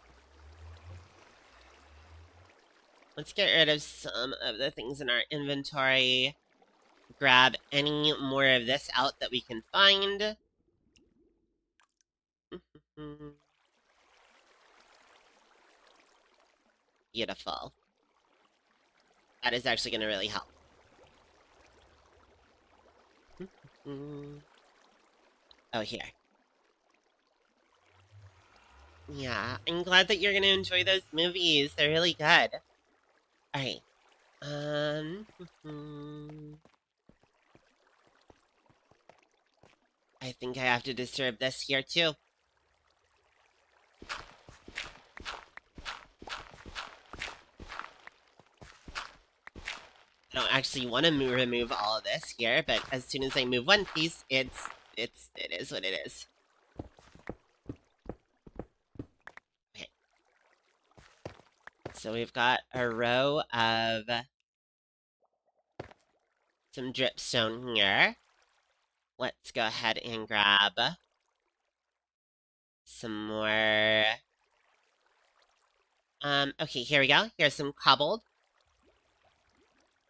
Let's get rid of some of the things in our inventory. Grab any more of this out that we can find. Beautiful. That is actually going to really help. Oh, here. Yeah, I'm glad that you're going to enjoy those movies. They're really good. Alright. I think I have to disturb this here too. I don't actually want to remove all of this here, but as soon as I move one piece, it is what it is. Okay. So we've got a row of some dripstone here. Let's go ahead and grab some more. Okay, here we go. Here's some cobbled.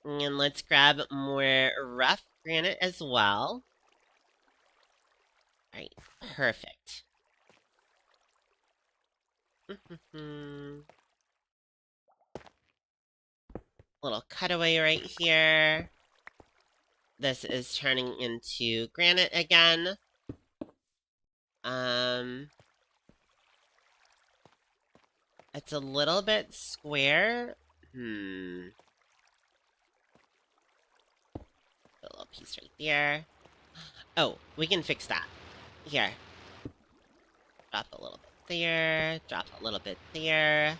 And let's grab more rough granite as well. Alright, perfect. Little cutaway right here. This is turning into granite again. It's a little bit square. A little piece right there. Oh, we can fix that. Here. Drop a little bit there. Drop a little bit there.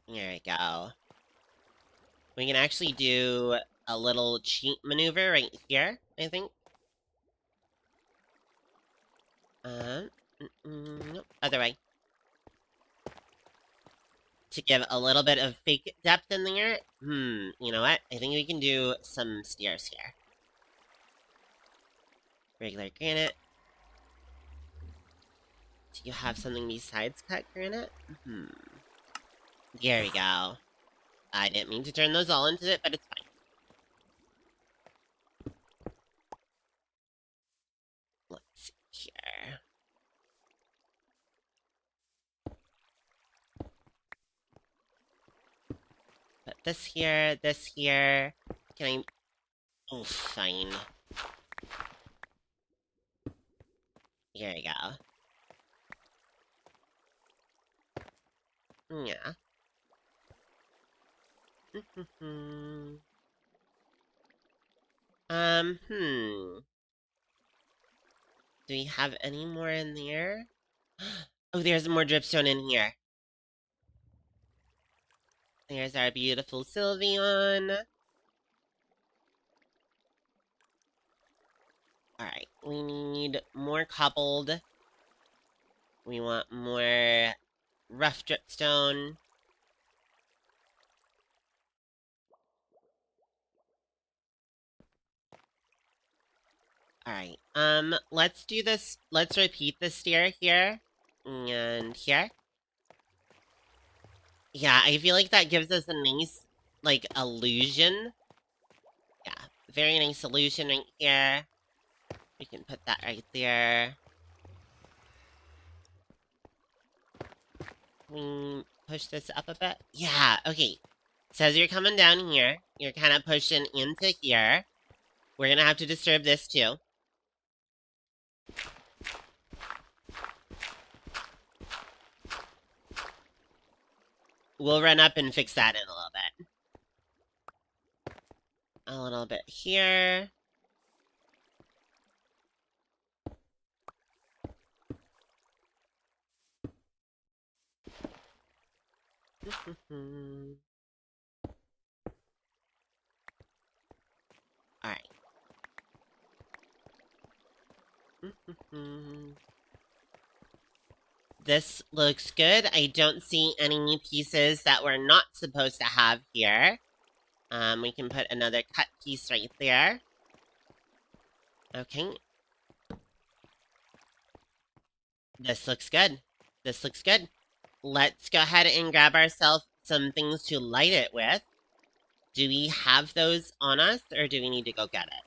There we go. We can actually do a little cheat maneuver right here, I think. Nope, other way. To give a little bit of fake depth in there. You know what? I think we can do some stairs here. Regular granite. Do you have something besides cut granite? There we go. I didn't mean to turn those all into it, but it's fine. Let's see here. Put this here, this here. Can I... Oh, fine. Here we go. Yeah. Do we have any more in there? Oh, there's more dripstone in here. There's our beautiful Sylveon. Alright, we need more cobbled. We want more rough dripstone. Alright, let's do this. Let's repeat the stair here. And here. Yeah, I feel like that gives us a nice, like, illusion. Yeah, very nice illusion right here. We can put that right there. We push this up a bit. Yeah, okay. So as you're coming down here, you're kind of pushing into here. We're gonna have to disturb this too. We'll run up and fix that in a little bit. A little bit here. Alright. This looks good. I don't see any pieces that we're not supposed to have here. We can put another cut piece right there. Okay. This looks good. This looks good. Let's go ahead and grab ourselves some things to light it with. Do we have those on us, or do we need to go get it?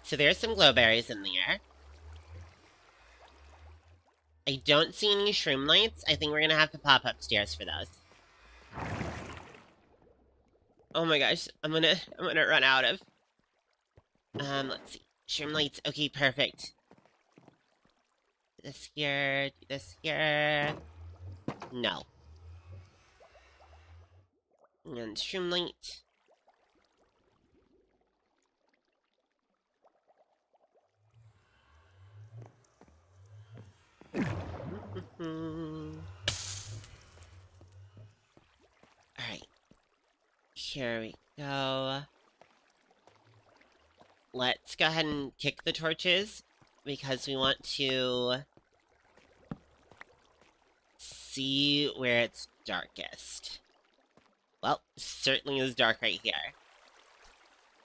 So there's some glowberries in there. I don't see any shroom lights. I think we're gonna have to pop upstairs for those. Oh my gosh, I'm gonna run out of. Let's see. Shroom lights. Okay, perfect. This here, this here. No. And shroom light. Alright. Here we go. Let's go ahead and kick the torches, because we want to see where it's darkest. Well, certainly is dark right here.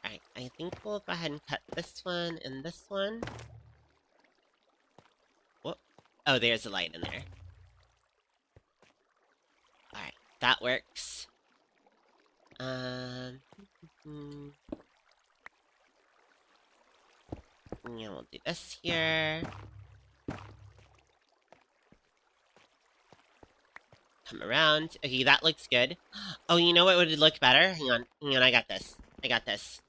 Alright, I think we'll go ahead and cut this one and this one. Whoop. Oh, there's a light in there. Alright, that works. Yeah, we'll do this here. Come around. Okay, that looks good. Oh, you know what would look better? Hang on, I got this. I got this.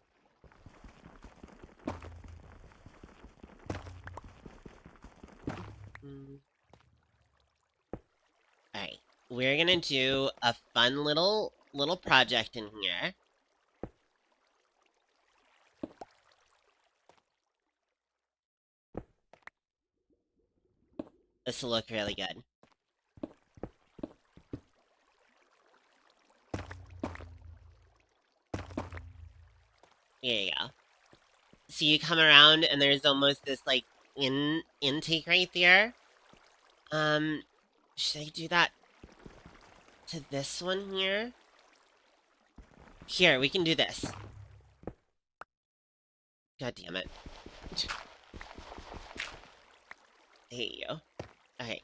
Alright, we're gonna do a fun little project in here. This will look really good. There you go. So you come around and there's almost this, like, intake right there. Should I do that to this one here? Here, we can do this. God damn it. I hate you. Okay.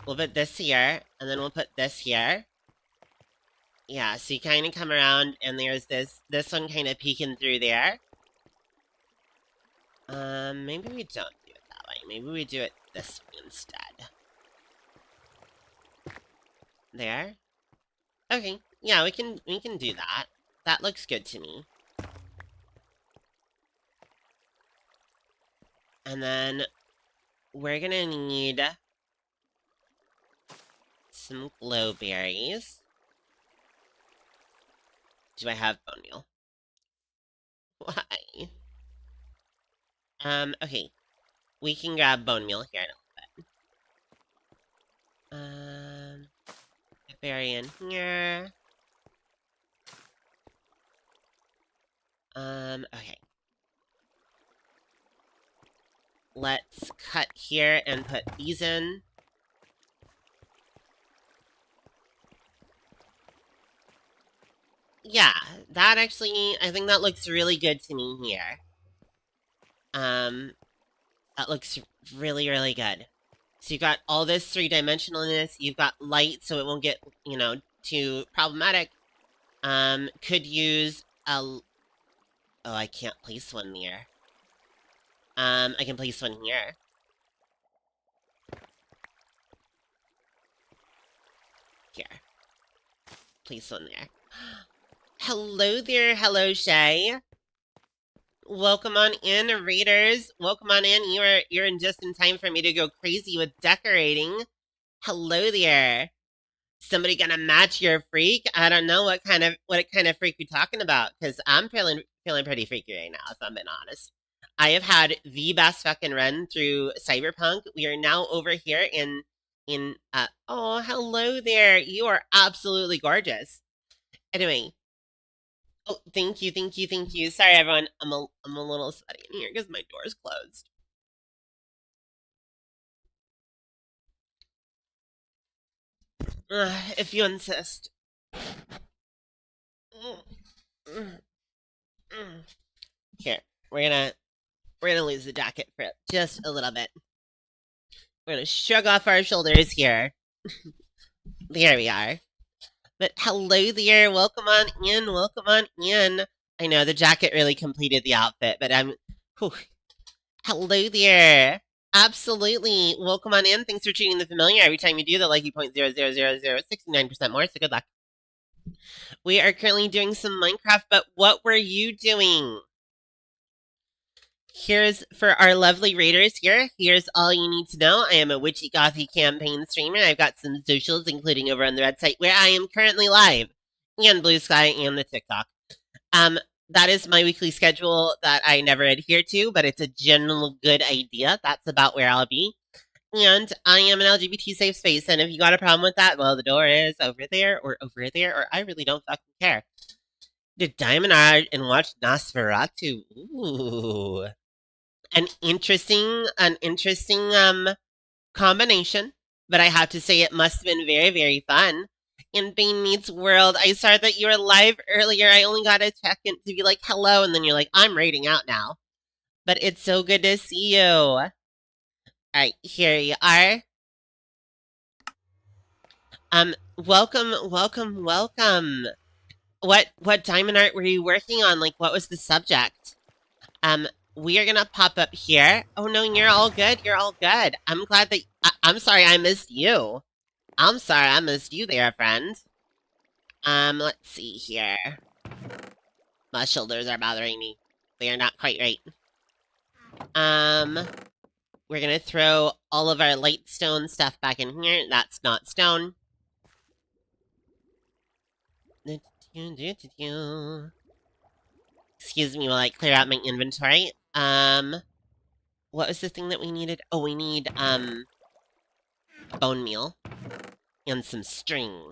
We'll put this here, and then we'll put this here. Yeah, so you kind of come around, and there's this one kind of peeking through there. Maybe we don't do it that way. Maybe we do it this way instead. There. Okay, yeah, we can do that. That looks good to me. And then we're gonna need some glow berries. Do I have bone meal? Why? Okay. We can grab bone meal here in a little bit. A berry in here. Okay. Let's cut here and put these in. Yeah, that actually, I think that looks really good to me here. That looks really, really good. So you've got all this three-dimensionalness, you've got light so it won't get, you know, too problematic. Could use a... Oh, I can't place one there. I can place one here. Here. Place one there. Hello there, hello Shay. Welcome on in, raiders. Welcome on in. You're in just in time for me to go crazy with decorating. Hello there. Somebody gonna match your freak? I don't know what kind of freak you're talking about, because I'm feeling pretty freaky right now, if I'm being honest. I have had the best fucking run through Cyberpunk. We are now over here in oh, hello there. You are absolutely gorgeous. Anyway. Oh, thank you. Sorry, everyone. I'm a little sweaty in here because my door's closed. If you insist. Here, we're gonna lose the jacket for just a little bit. We're gonna shrug off our shoulders here. There we are. But hello there, welcome on in. I know, the jacket really completed the outfit, but whew. Hello there. Absolutely. Welcome on in. Thanks for treating the familiar. Every time you do, the likey point 0.000069% more, so good luck. We are currently doing some Minecraft, but what were you doing? Here's for our lovely raiders here. Here's all you need to know. I am a witchy gothy campaign streamer. I've got some socials, including over on the red site, where I am currently live. and Blue Sky and the TikTok. Um, that is my weekly schedule that I never adhere to, but it's a general good idea. That's about where I'll be. And I am an LGBT safe space, and if you got a problem with that, well, the door is over there, or I really don't fucking care. Did Diamond Eye and watch Nosferatu? Ooh, an interesting combination. But I have to say, it must have been very, very fun. In Bane Meets World, I saw that you were live earlier. I only got a second to be like, hello, and then you're like, I'm raiding out now. But it's so good to see you. Alright, here you are. Welcome, welcome, welcome. What diamond art were you working on? Like, what was the subject? We are gonna pop up here. Oh no, you're all good. You're all good. I'm glad that I'm sorry I missed you. I'm sorry I missed you there, friend. Let's see here. My shoulders are bothering me. They are not quite right. We're gonna throw all of our light stone stuff back in here. That's not stone. Excuse me while I clear out my inventory. What was the thing that we needed? Oh, we need, bone meal. And some string.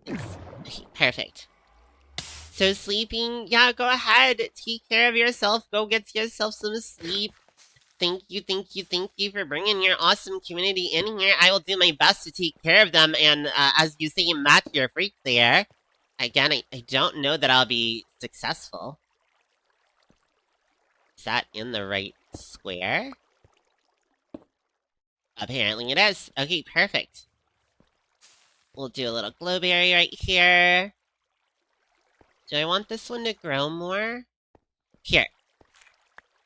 Okay, perfect. So sleeping, yeah, go ahead. Take care of yourself. Go get yourself some sleep. Thank you for bringing your awesome community in here. I will do my best to take care of them, and as you say, match your freak there. Again, I don't know that I'll be successful. Is that in the right square? Apparently it is. Okay, perfect. We'll do a little glowberry right here. Do I want this one to grow more? Here.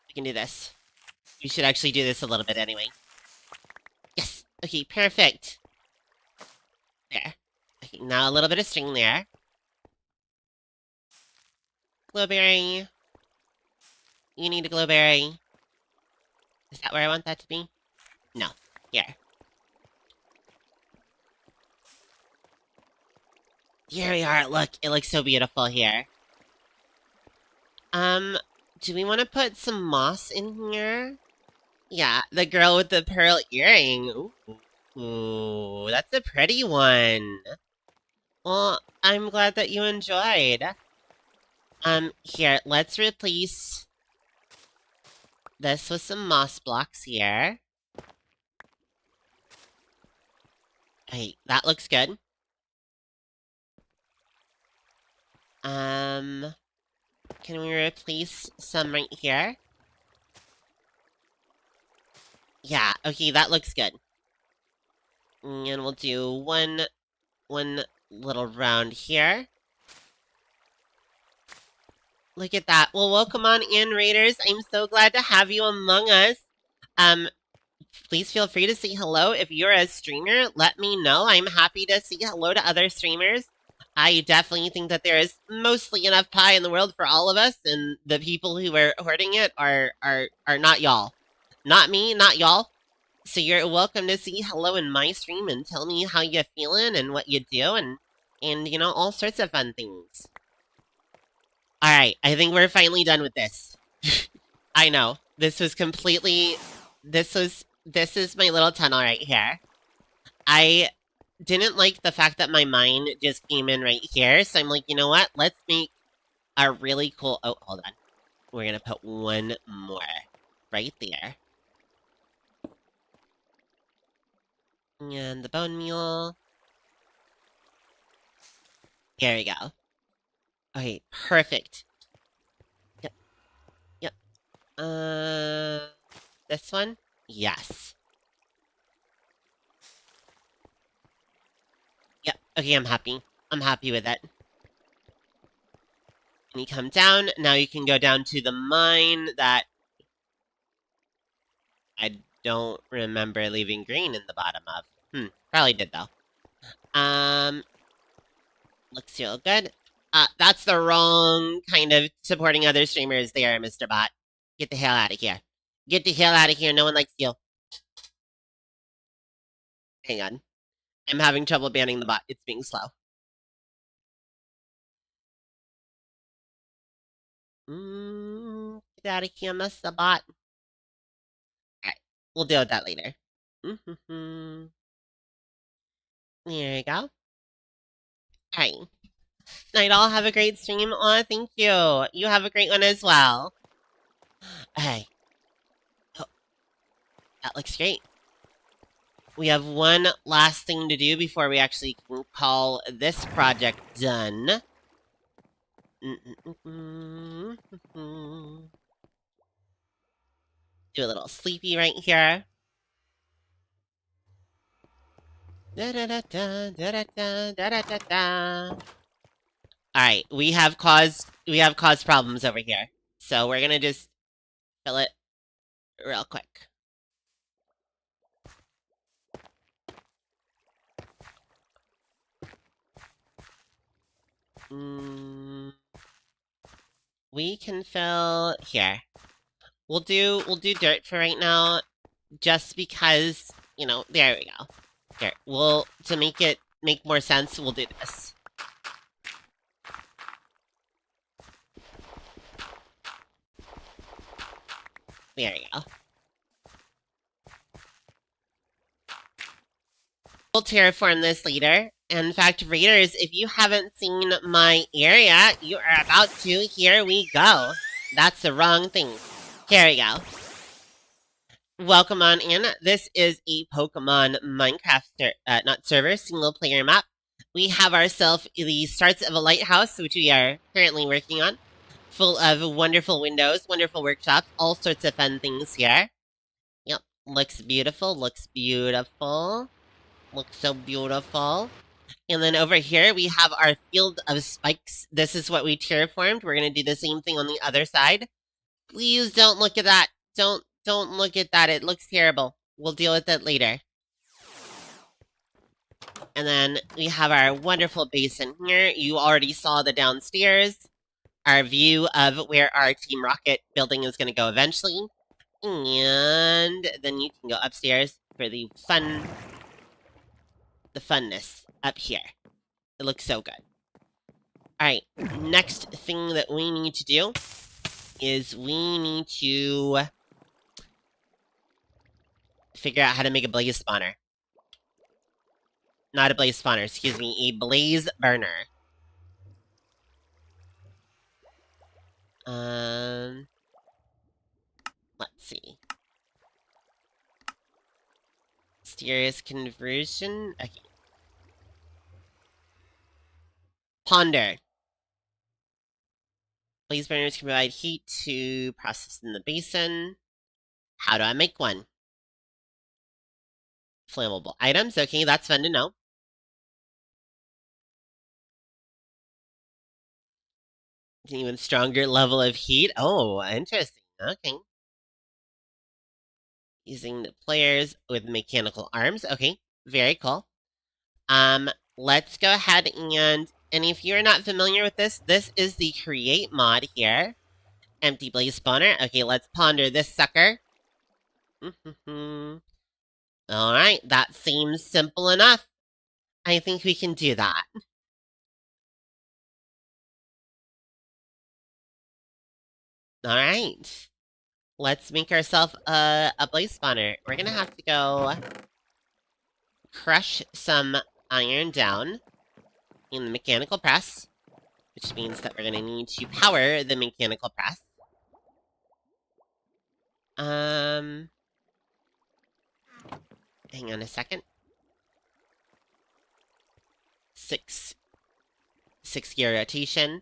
We can do this. We should actually do this a little bit anyway. Yes! Okay, perfect. There. Okay, now a little bit of string there. Glowberry. You need a glowberry. Is that where I want that to be? No. Here. Here we are. Look, it looks so beautiful here. Do we want to put some moss in here? Yeah, the girl with the pearl earring. Ooh, that's a pretty one. Well, I'm glad that you enjoyed. Here, let's replace this with some moss blocks here. Hey, that looks good. Can we replace some right here? Yeah, okay, that looks good. And we'll do one little round here. Look at that. Well, welcome on in, Raiders. I'm so glad to have you among us. Please feel free to say hello. If you're a streamer, let me know. I'm happy to say hello to other streamers. I definitely think that there is mostly enough pie in the world for all of us, and the people who are hoarding it are not y'all. Not me, not y'all. So you're welcome to say hello in my stream and tell me how you're feeling and what you do and you know, all sorts of fun things. Alright, I think we're finally done with this. I know. This is my little tunnel right here. I didn't like the fact that my mine just came in right here, so I'm like, you know what? Let's make a really cool... Oh, hold on. We're gonna put one more right there. And the bone meal. Here we go. Okay, perfect. Yep. Yep. This one? Yes. Yep. Okay, I'm happy. I'm happy with it. And you come down. Now you can go down to the mine that I don't remember leaving green in the bottom of. Probably did though. Looks real good. That's the wrong kind of supporting other streamers there, Mr. Bot. Get the hell out of here. Get the hell out of here. No one likes you. Hang on. I'm having trouble banning the bot. It's being slow. Get out of here, Mr. Bot. Alright, we'll deal with that later. There you go. Alright. Night all, have a great stream. Aw, thank you. You have a great one as well. Hey. Oh, that looks great. We have one last thing to do before we actually can call this project done. Do a little sleepy right here. Da da da da da da da da da da. All right, we have caused problems over here, so we're gonna just fill it real quick. We can fill here. We'll do dirt for right now, just because, you know, there we go. Here, to make it make more sense, we'll do this. There you go. We'll terraform this later. In fact, Raiders, if you haven't seen my area, you are about to. Here we go. That's the wrong thing. Here we go. Welcome on in. This is a Pokemon Minecraft, not server, single player map. We have ourselves the starts of a lighthouse, which we are currently working on. Full of wonderful windows, wonderful workshops, all sorts of fun things here. Yep, looks beautiful, looks beautiful. Looks so beautiful. And then over here, we have our field of spikes. This is what we terraformed. We're going to do the same thing on the other side. Please don't look at that. Don't look at that. It looks terrible. We'll deal with it later. And then we have our wonderful basin here. You already saw the downstairs. Our view of where our Team Rocket building is going to go eventually. And then you can go upstairs for the funness up here. It looks so good. Alright, next thing that we need to do is we need to figure out how to make a blaze spawner. Not a blaze spawner, excuse me, a blaze burner. Let's see. Mysterious conversion? Okay. Ponder. Blaze burners can provide heat to process in the basin. How do I make one? Flammable items. Okay, that's fun to know. An even stronger level of heat. Oh, interesting. Okay. Using the players with mechanical arms. Okay, very cool. Let's go ahead and if you're not familiar with this is the create mod here. Empty blaze spawner. Okay, let's ponder this sucker. Alright, that seems simple enough. I think we can do that. Alright. Let's make ourselves a blaze spawner. We're gonna have to go crush some iron down in the mechanical press, which means that we're gonna need to power the mechanical press. Hang on a second. 6 gear rotation.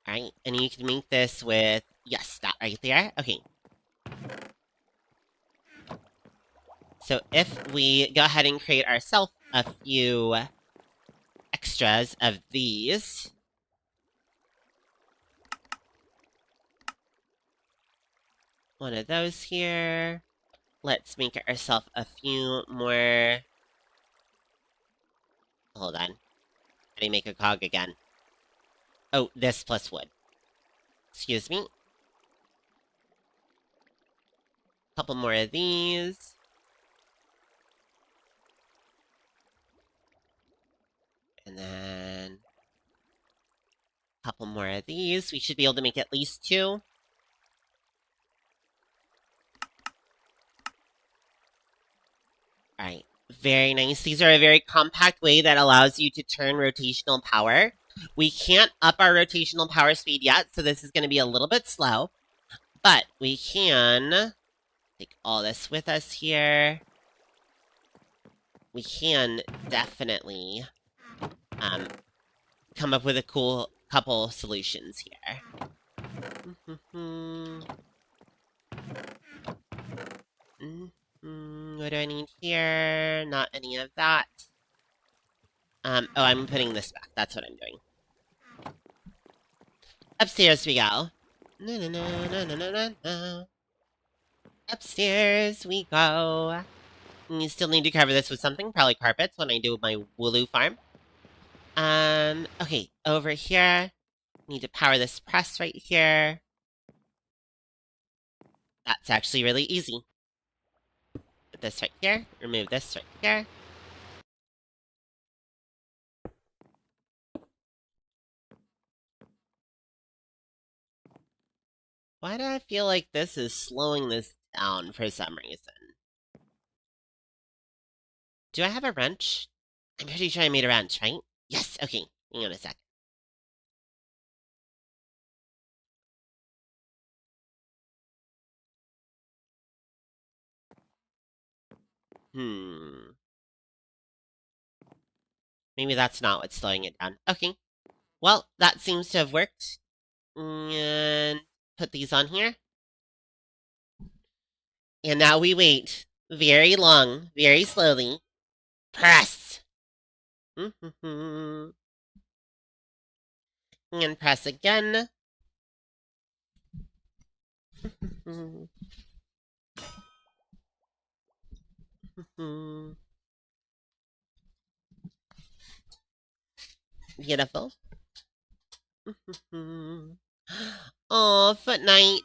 Alright, and you can make this with, yes, that right there. Okay. So if we go ahead and create ourselves a few extras of these. One of those here. Let's make ourselves a few more. Hold on. How do you make a cog again? Oh, this plus wood. Excuse me. Couple more of these. And then a couple more of these. We should be able to make at least 2. Alright, very nice. These are a very compact way that allows you to turn rotational power. We can't up our rotational power speed yet, so this is going to be a little bit slow. But we can take all this with us here. We can definitely come up with a cool couple solutions here. What do I need here? Not any of that. Oh, I'm putting this back. That's what I'm doing. Upstairs we go. No, no, no, no, no, no, no, no. Upstairs we go. You still need to cover this with something, probably carpets, when I do my Wooloo farm. Okay, over here. Need to power this press right here. That's actually really easy. Put this right here, remove this right here. Why do I feel like this is slowing this down for some reason? Do I have a wrench? I'm pretty sure I made a wrench, right? Yes, okay. Hang on a sec. Maybe that's not what's slowing it down. Okay. Well, that seems to have worked. And put these on here. And now we wait. Very long, very slowly. Press! And press again. Beautiful. Oh, Foot Knight.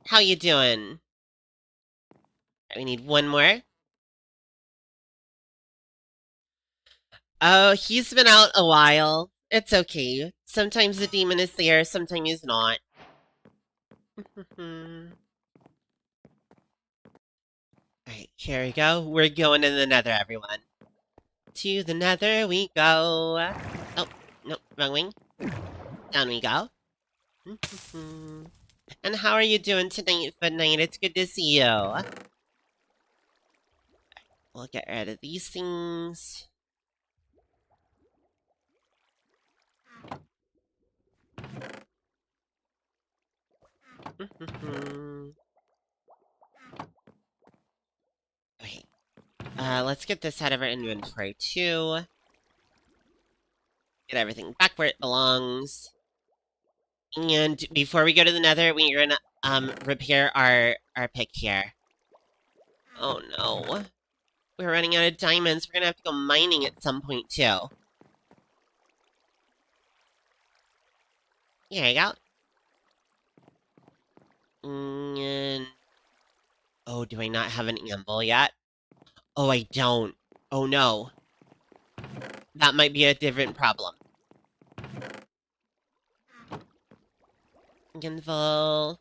How you doing? We need one more. Oh, he's been out a while. It's okay. Sometimes the demon is there, sometimes he's not. Alright, here we go. We're going to the nether, everyone. To the nether we go. Oh, no, wrong wing. Down we go. And how are you doing tonight, Foot Knight? It's good to see you. We'll get rid of these things. Okay. Let's get this out of our inventory, too. Get everything back where it belongs. And before we go to the nether, we're gonna, repair our pick here. Oh, no. We're running out of diamonds. We're gonna have to go mining at some point, too. Here you go. And... oh, do I not have an anvil yet? Oh, I don't. Oh, no. That might be a different problem. Anvil.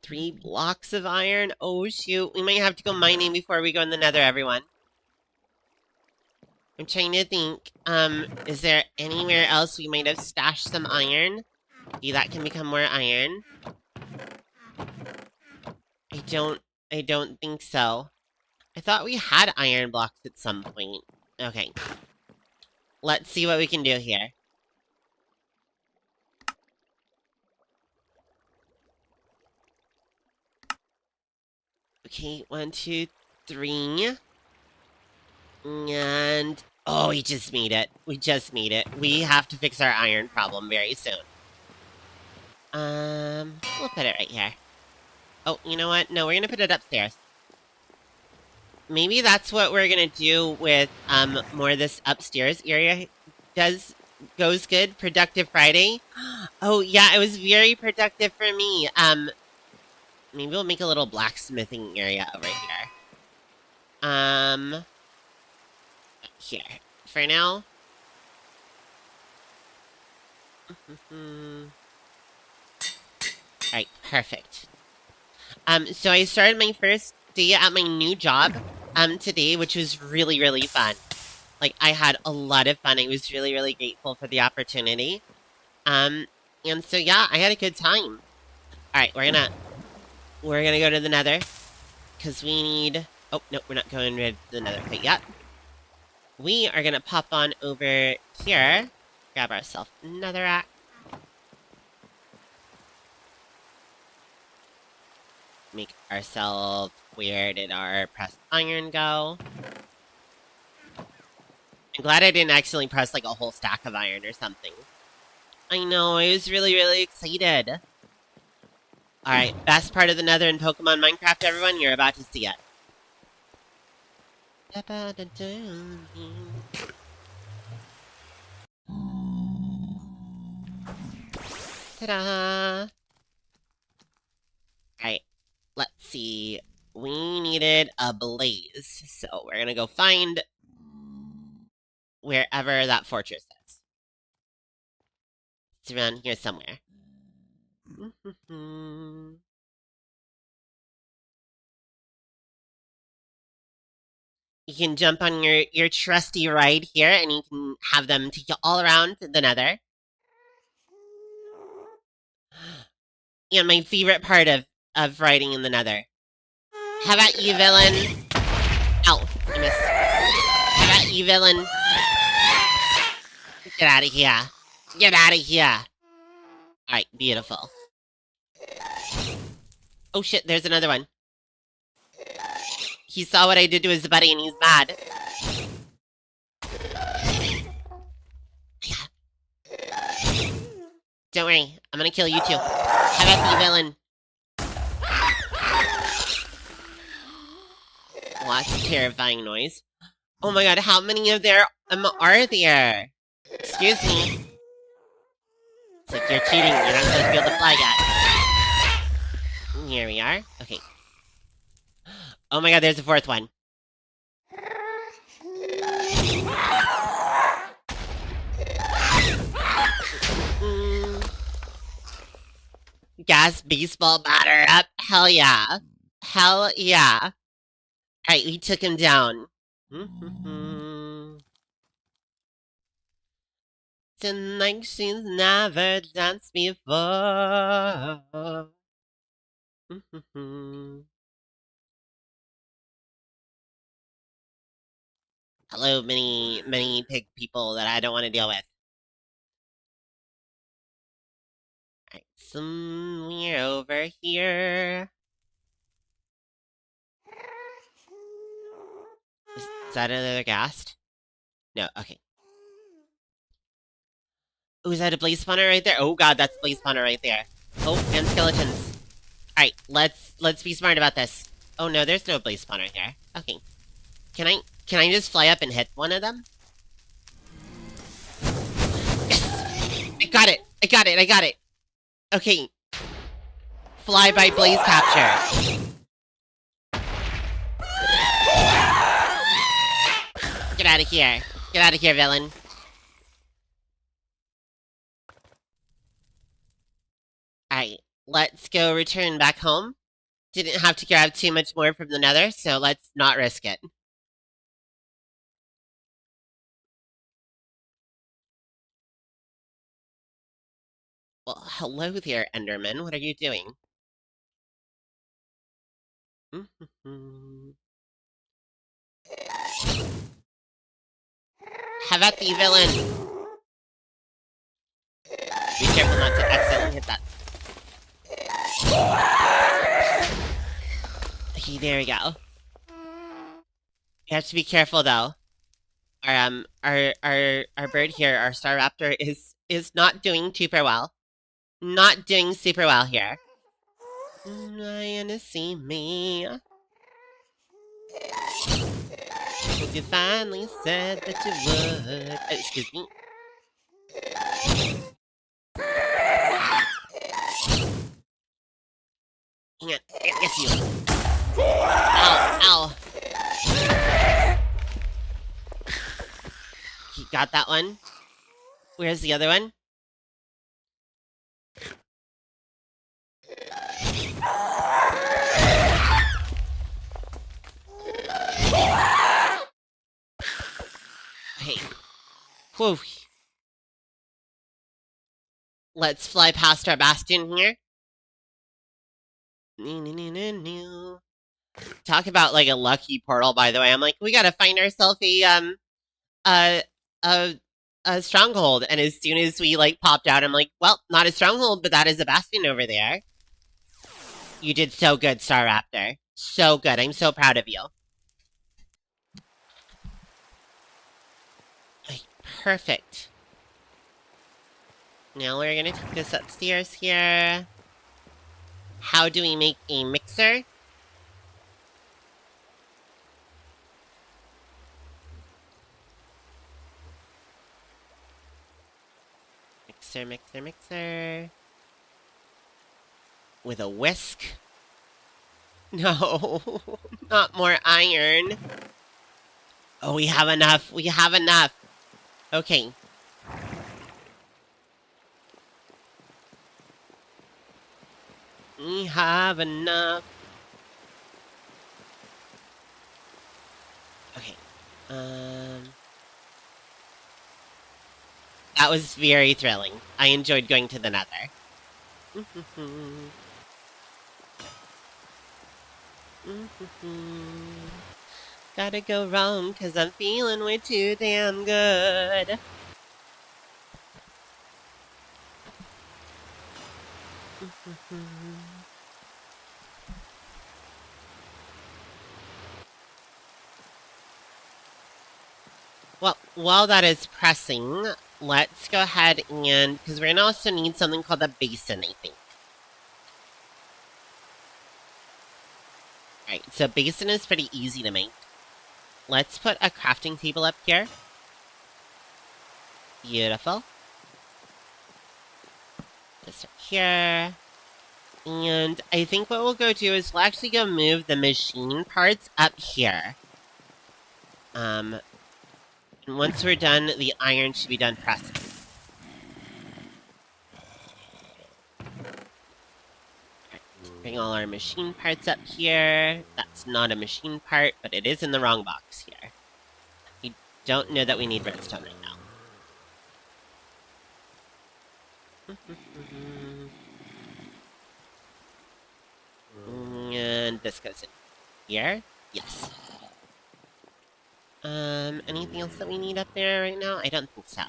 3 blocks of iron? Oh, shoot. We might have to go mining before we go in the nether, everyone. I'm trying to think, is there anywhere else we might have stashed some iron? Maybe that can become more iron. I don't think so. I thought we had iron blocks at some point. Okay. Let's see what we can do here. Okay, 1, 2, 3. And... oh, we just made it. We just made it. We have to fix our iron problem very soon. We'll put it right here. Oh, you know what? No, we're gonna put it upstairs. Maybe that's what we're gonna do with, more of this upstairs area goes good. Productive Friday. Oh, yeah, it was very productive for me. Maybe we'll make a little blacksmithing area over here. Here. For now. Alright, perfect. So I started my first day at my new job, today, which was really, really fun. Like, I had a lot of fun. I was really, really grateful for the opportunity. And so, yeah, I had a good time. Alright, we're gonna go to the nether. Because we need... Oh, no, we're not going to the nether quite yet. We are gonna pop on over here. Grab ourselves another axe. Make ourselves... Where did our pressed iron go? I'm glad I didn't accidentally press, like, a whole stack of iron or something. I know, I was really, really excited. Alright, best part of the nether in Pokemon Minecraft, everyone, you're about to see it. Ta-da! Alright, let's see. We needed a blaze, so we're gonna go find wherever that fortress is. It's around here somewhere. You can jump on your trusty ride here, and you can have them take you all around the nether. And my favorite part of riding in the nether. How about you, villain? Ow, I missed. How about you, villain? Get out of here. Get out of here. Alright, beautiful. Oh shit, there's another one. He saw what I did to his buddy and he's mad. Don't worry, I'm gonna kill you too. How about you, villain? Well, that's a terrifying noise. Oh my god, how many of there are there? Excuse me. It's like you're cheating, you're not supposed to be able to fly yet. Here we are. Okay. Oh my god, there's a fourth one. Gas baseball batter up. Hell yeah. Hell yeah. Alright, we took him down. Tonight she's never danced before. Hello, many pig people that I don't want to deal with. Alright, somewhere over here. Is that another ghast? No, okay. Oh, is that a blaze spawner right there? Oh god, that's a blaze spawner right there. Oh, and skeletons. Alright, let's be smart about this. Oh no, there's no blaze spawner here. Okay. Can I just fly up and hit one of them? Yes! I got it! I got it! I got it! Okay. Fly by blaze capture. Get out of here. Get out of here, villain. Alright, let's go return back home. Didn't have to grab too much more from the nether, so let's not risk it. Well, hello there, Enderman. What are you doing? How about the villain? Be careful not to accidentally hit that. Okay, there we go. You have to be careful though. Our bird here, our star raptor, is not doing super well. Not doing super well here. You're gonna see me. You finally said that you would. Oh, excuse me. Hang on, get you. Ow, ow. Got that one. Where's the other one? Hey. Whew. Let's fly past our bastion here. Talk about like a lucky portal, by the way. I'm like, we gotta find ourselves a a a stronghold, and as soon as we like popped out, I'm like, well, not a stronghold, but that is a bastion over there. You did so good, Star Raptor. So good. I'm so proud of you. Like, perfect. Now we're gonna take this upstairs here. How do we make a mixer? Mixer, mixer, mixer. With a whisk? No, not more iron. Oh, we have enough. We have enough. Okay. We have enough. Okay. That was very thrilling. I enjoyed going to the Nether. Gotta go wrong, 'cause I'm feeling way too damn good. Well, while that is pressing, let's go ahead and... because we're gonna also need something called a basin, I think. Alright, so basin is pretty easy to make. Let's put a crafting table up here. Beautiful. This right here. And I think what we'll go do is we'll actually go move the machine parts up here. And once we're done, the iron should be done pressing. Bring all our machine parts up here. That's not a machine part, but it is in the wrong box here. We don't know that we need redstone right now. And this goes in here. Yes. Anything else that we need up there right now? I don't think so.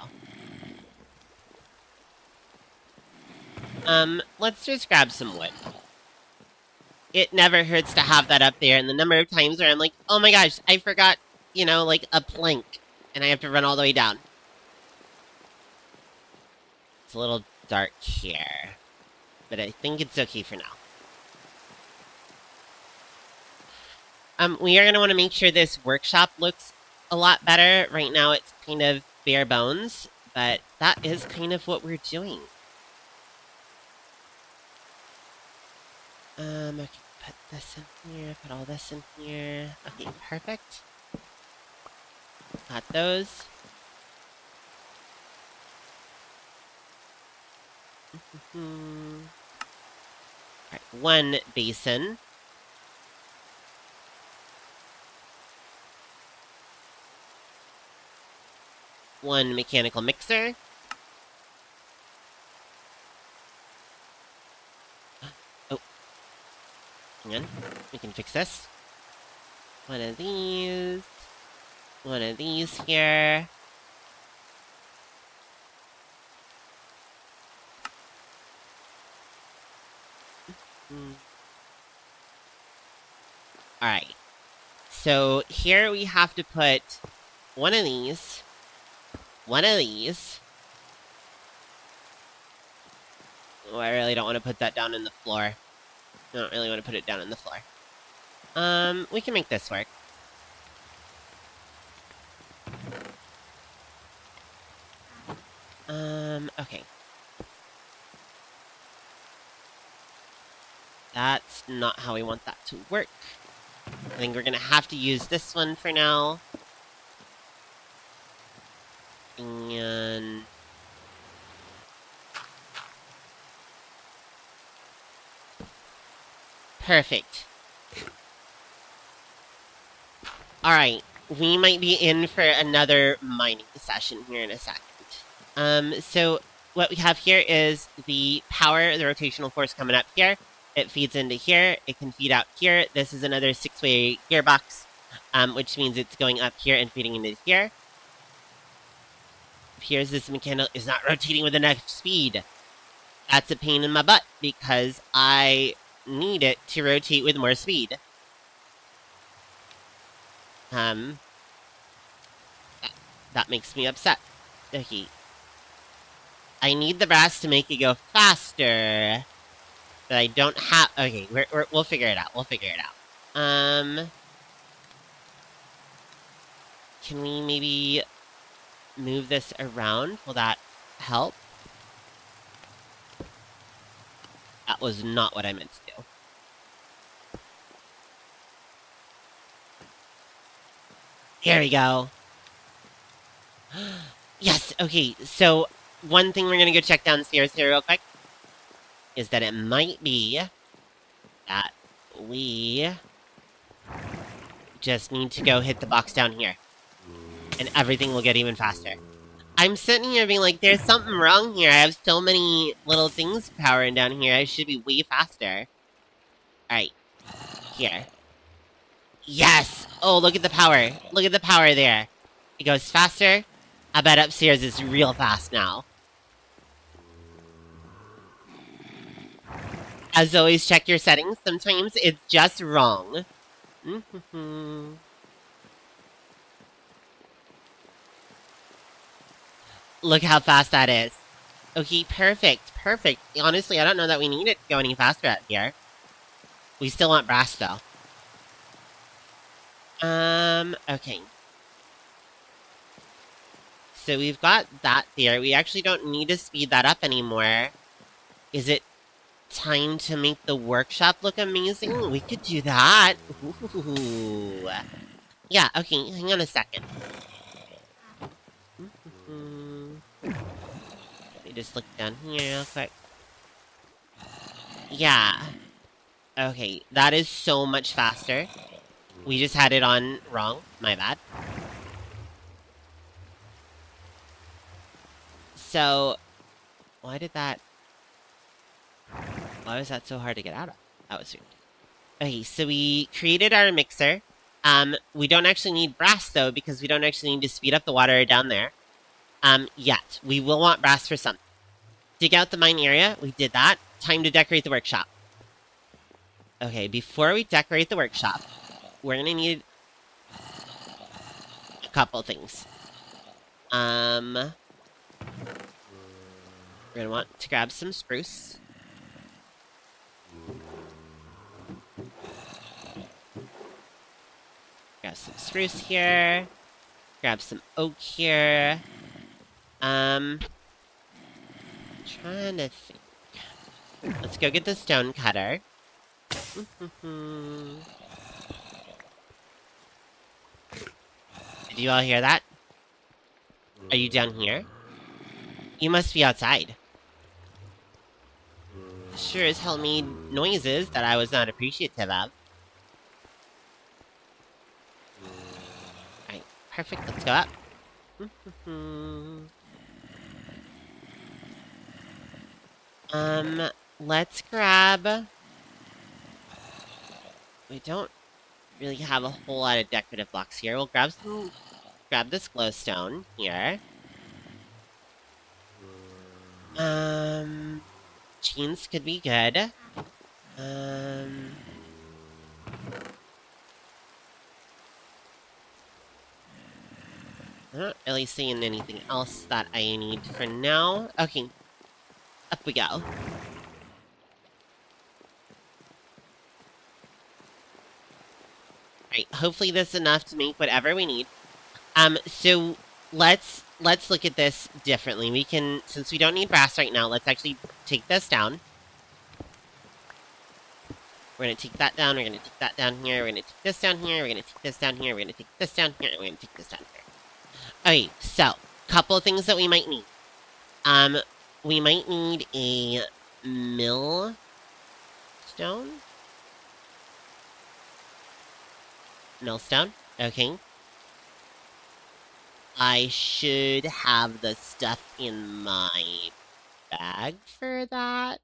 Let's just grab some wood. It never hurts to have that up there, and the number of times where I'm like, oh my gosh, I forgot, you know, like, a plank, and I have to run all the way down. It's a little dark here, but I think it's okay for now. We are going to want to make sure this workshop looks a lot better. Right now it's kind of bare bones, but that is kind of what we're doing. Okay, put this in here, put all this in here. Okay, perfect. Got those. Alright, one basin. One mechanical mixer. Oh. Hang on. We can fix this. One of these. One of these here. Alright. So here we have to put one of these. One of these. Oh, I really don't want to put that down in the floor. I don't really want to put it down in the floor. We can make this work. Okay. That's not how we want that to work. I think we're gonna have to use this one for now. Perfect. Alright, we might be in for another mining session here in a second. So what we have here is the power, the rotational force coming up here. It feeds into here. It can feed out here. This is another 6-way gearbox, which means it's going up here and feeding into here. Here's this mechanical is not rotating with enough speed. That's a pain in my butt because I need it to rotate with more speed. That makes me upset. Okay. I need the brass to make it go faster. But I don't have... Okay, we'll figure it out. We'll figure it out. Can we maybe move this around? Will that help? That was not what I meant to do. Here we go. Yes, okay, so one thing we're gonna go check downstairs here real quick is that it might be that we just need to go hit the box down here. And everything will get even faster. I'm sitting here being like, there's something wrong here. I have so many little things powering down here. I should be way faster. Alright. Here. Yes! Oh, look at the power. Look at the power there. It goes faster. I bet upstairs is real fast now. As always, check your settings. Sometimes it's just wrong. Look how fast that is. Okay, perfect, perfect. Honestly, I don't know that we need it to go any faster out here. We still want brass, though. Okay. So we've got that there. We actually don't need to speed that up anymore. Is it time to make the workshop look amazing? We could do that. Ooh. Yeah, okay, hang on a second. Let me just look down here real quick. Yeah. Okay, that is so much faster. We just had it on wrong. My bad. So, why was that so hard to get out of? That was weird. Okay, so we created our mixer. We don't actually need brass, though, because we don't actually need to speed up the water down there. Yet. We will want brass for something. Dig out the mine area. We did that. Time to decorate the workshop. Okay, before we decorate the workshop, we're gonna need a couple things. We're gonna want to grab some spruce. Grab some spruce here. Grab some oak here. Trying to think. Let's go get the stone cutter. Did you all hear that? Are you down here? You must be outside. Sure as hell made noises that I was not appreciative of. Alright, perfect, let's go up. Let's grab... We don't really have a whole lot of decorative blocks here. We'll grab this glowstone here. Jeans could be good. I'm not really seeing anything else that I need for now. Okay. Up we go. Alright, hopefully this is enough to make whatever we need. So let's look at this differently. We can, since we don't need brass right now, let's actually take this down. We're gonna take that down, we're gonna take that down here, we're gonna take this down here, we're gonna take this down here, we're gonna take this down here, and we're gonna take this down here. Okay, so, couple of things that we might need. We might need a mill stone. Millstone. Okay. I should have the stuff in my bag for that.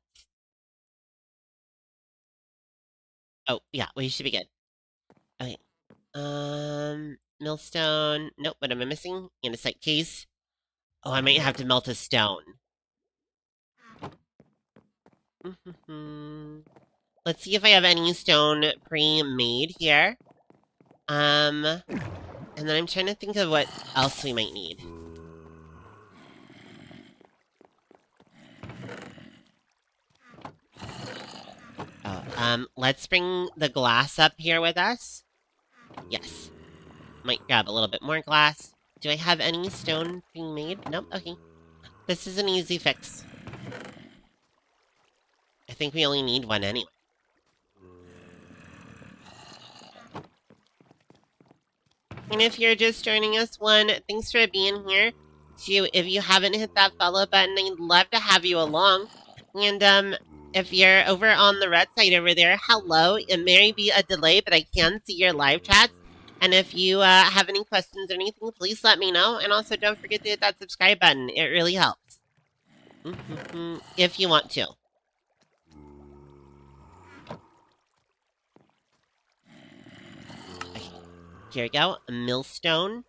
Oh, yeah, we should be good. Okay. Millstone. Nope, what am I missing? Andesite case. Oh, I might have to melt a stone. Let's see if I have any stone pre-made here. And then I'm trying to think of what else we might need. Oh, let's bring the glass up here with us. Yes. Might grab a little bit more glass. Do I have any stone being made? Nope, okay. This is an easy fix. I think we only need one anyway. And if you're just joining us, thanks for being here. Two, if you haven't hit that follow button, I'd love to have you along. And, if you're over on the red side over there, hello. It may be a delay, but I can see your live chats. And if you have any questions or anything, please let me know. And also, don't forget to hit that subscribe button. It really helps. If you want to. Okay. Here we go. A millstone.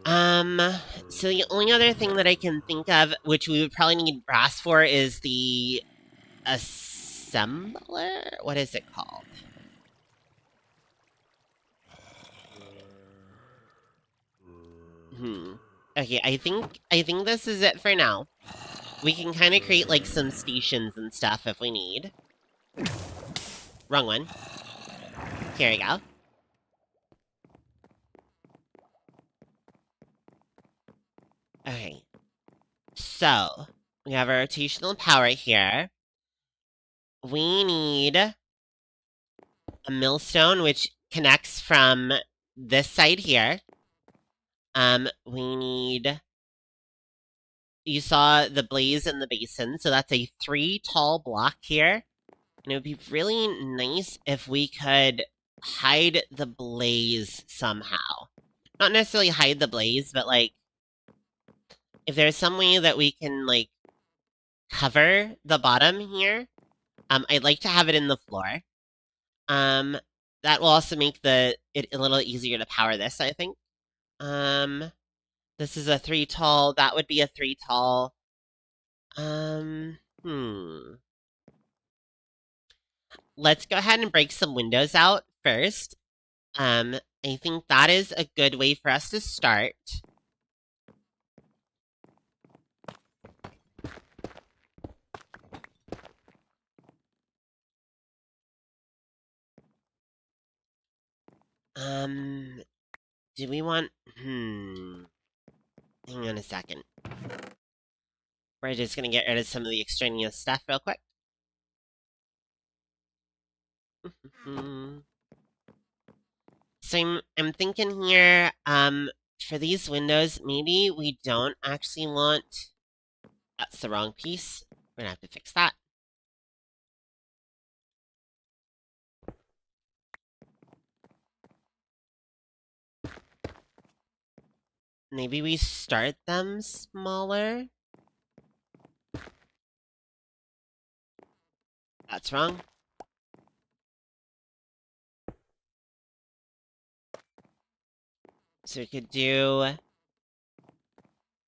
So the only other thing that I can think of, which we would probably need brass for, is the assembler? What is it called? Okay, I think this is it for now. We can kind of create, like, some stations and stuff if we need. Wrong one. Here we go. Okay. So, we have our rotational power here. We need a millstone, which connects from this side here. We need... You saw the blaze in the basin, so that's a 3 tall block here. And it would be really nice if we could hide the blaze somehow. Not necessarily hide the blaze, but, like, if there's some way that we can, like, cover the bottom here, I'd like to have it in the floor. That will also make it a little easier to power this, I think. This is a 3 tall, that would be a 3 tall. Let's go ahead and break some windows out first. I think that is a good way for us to start. Do we want... Hang on a second. We're just gonna get rid of some of the extraneous stuff real quick. So I'm thinking here, for these windows, maybe we don't actually want... That's the wrong piece. We're gonna have to fix that. Maybe we start them smaller? That's wrong. So we could do...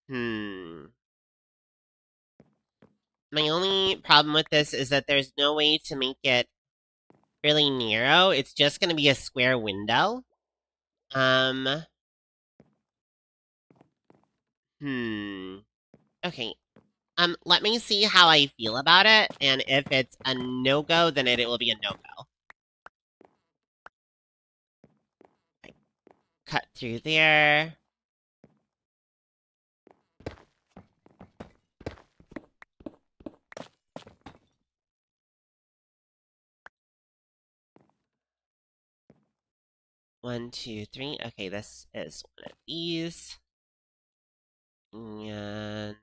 My only problem with this is that there's no way to make it really narrow. It's just gonna be a square window. Okay. Let me see how I feel about it, and if it's a no-go, then it will be a no-go. Cut through there. One, two, three. Okay, this is one of these. And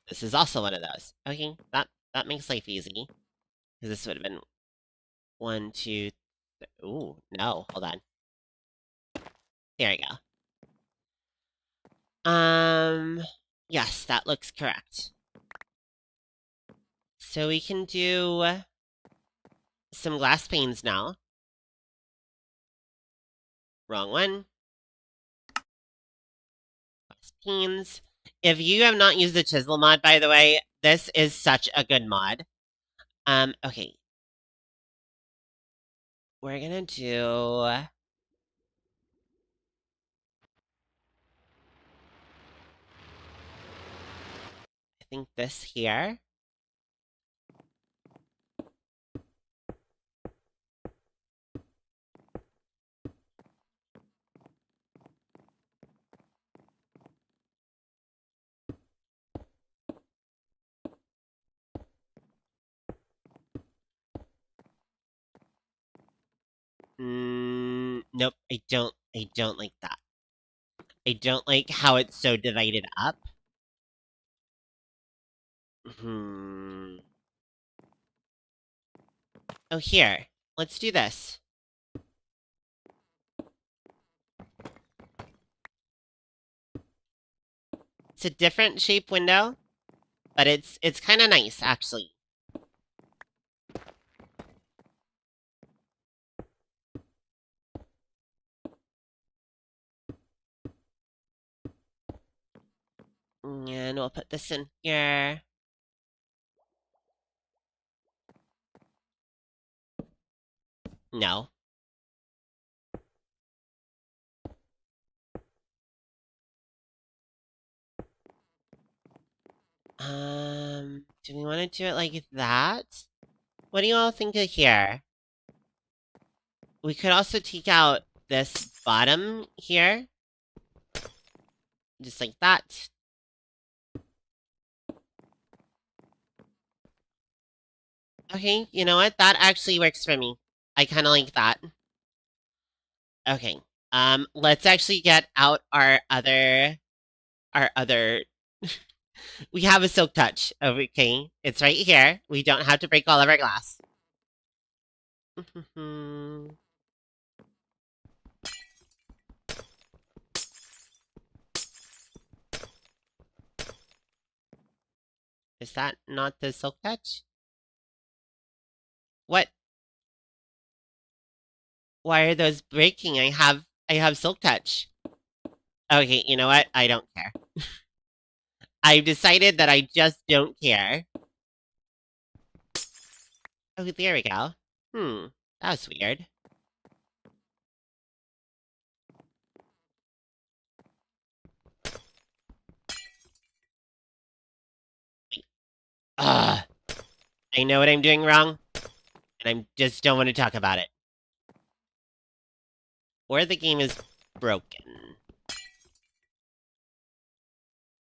this is also one of those. Okay, that makes life easy. Because this would have been 1, 2, Ooh, no, hold on. There we go. Yes, that looks correct. So we can do some glass panes now. Wrong one. Glass panes. If you have not used the chisel mod, by the way, this is such a good mod. Okay. We're gonna do... I think this here. Nope, I don't like that. I don't like how it's so divided up. Hmm. Oh, here. Let's do this. It's a different shape window, but it's kind of nice, actually. And we'll put this in here. No. Do we want to do it like that? What do you all think of here? We could also take out this bottom here. Just like that. Okay, you know what? That actually works for me. I kind of like that. Okay. Let's actually get out our other... We have a silk touch. Okay, it's right here. We don't have to break all of our glass. Is that not the silk touch? What? Why are those breaking? I have silk touch. Okay, you know what? I don't care. I've decided that I just don't care. Oh, there we go. That was weird. Ugh. I know what I'm doing wrong, and I just don't want to talk about it. Or the game is broken.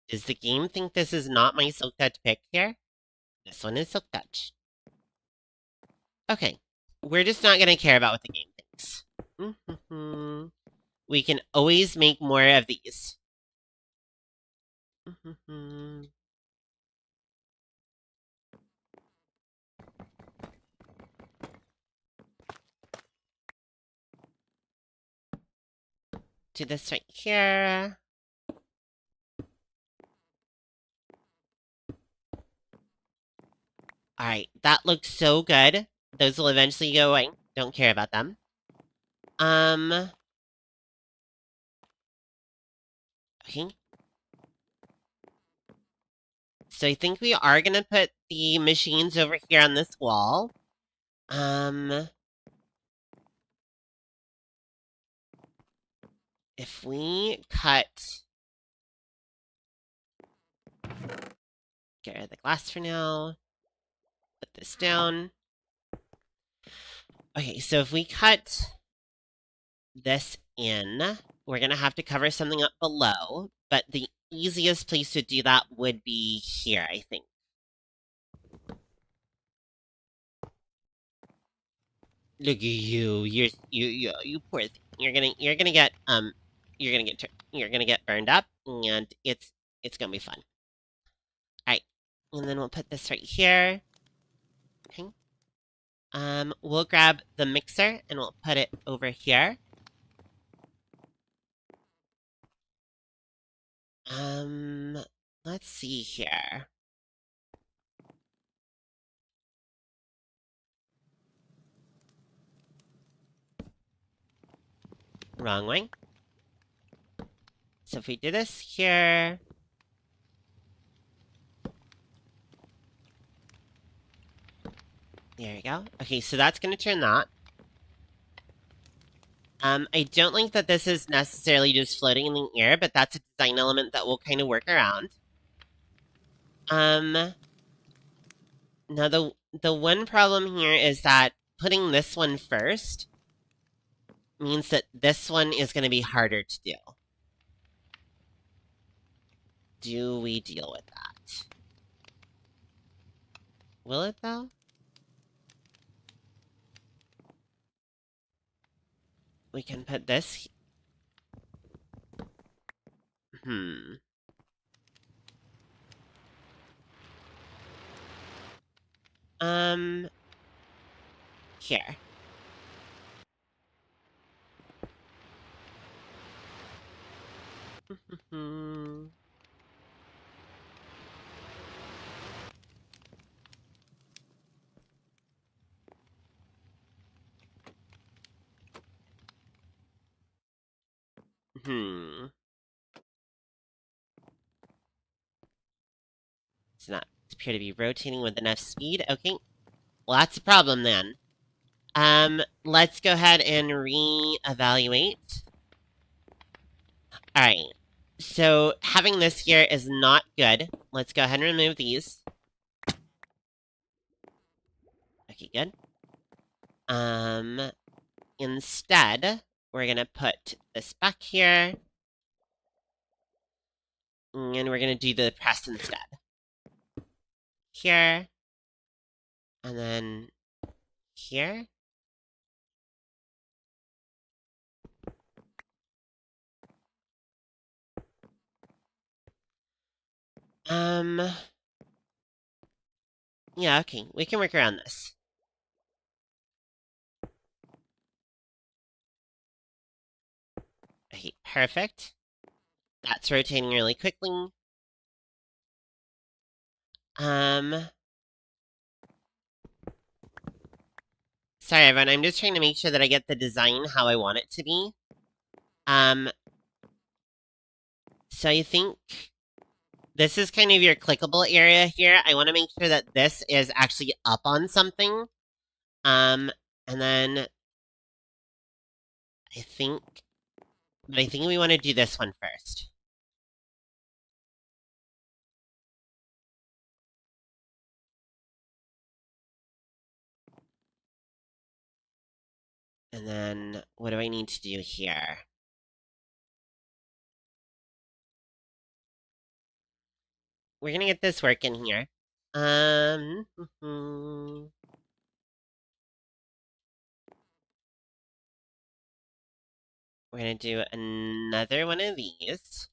Does the game think this is not my Silk Touch pick here? This one is Silk Touch. Okay. We're just not gonna care about what the game thinks. We can always make more of these. Do this right here. Alright, that looks so good. Those will eventually go away. Don't care about them. Okay. So I think we are gonna put the machines over here on this wall. If we cut... Get rid of the glass for now. Put this down. Okay, so if we cut this in, we're gonna have to cover something up below, but the easiest place to do that would be here, I think. Look at you, you poor thing. You're gonna get burned up, and it's gonna be fun. Alright, and then we'll put this right here. Okay. We'll grab the mixer and we'll put it over here. Let's see here. Wrong way. So if we do this here... There we go. Okay, so that's going to turn that. I don't think that this is necessarily just floating in the air, but that's a design element that we'll kind of work around. Now the one problem here is that putting this one first means that this one is going to be harder to do. Do we deal with that? Will it, though? We can put this... Here. Does not appear to be rotating with enough speed. Okay. Well, that's a problem then. Let's go ahead and re-evaluate. Alright. So, having this here is not good. Let's go ahead and remove these. Okay, good. Instead, we're gonna put this back here. And we're gonna do the press instead. Here. And then here. Yeah, okay. We can work around this. Okay, perfect. That's rotating really quickly. Sorry, everyone. I'm just trying to make sure that I get the design how I want it to be. So I think this is kind of your clickable area here. I want to make sure that this is actually up on something. And then I think we want to do this one first. And then what do I need to do here? We're gonna get this working here. We're gonna do another one of these.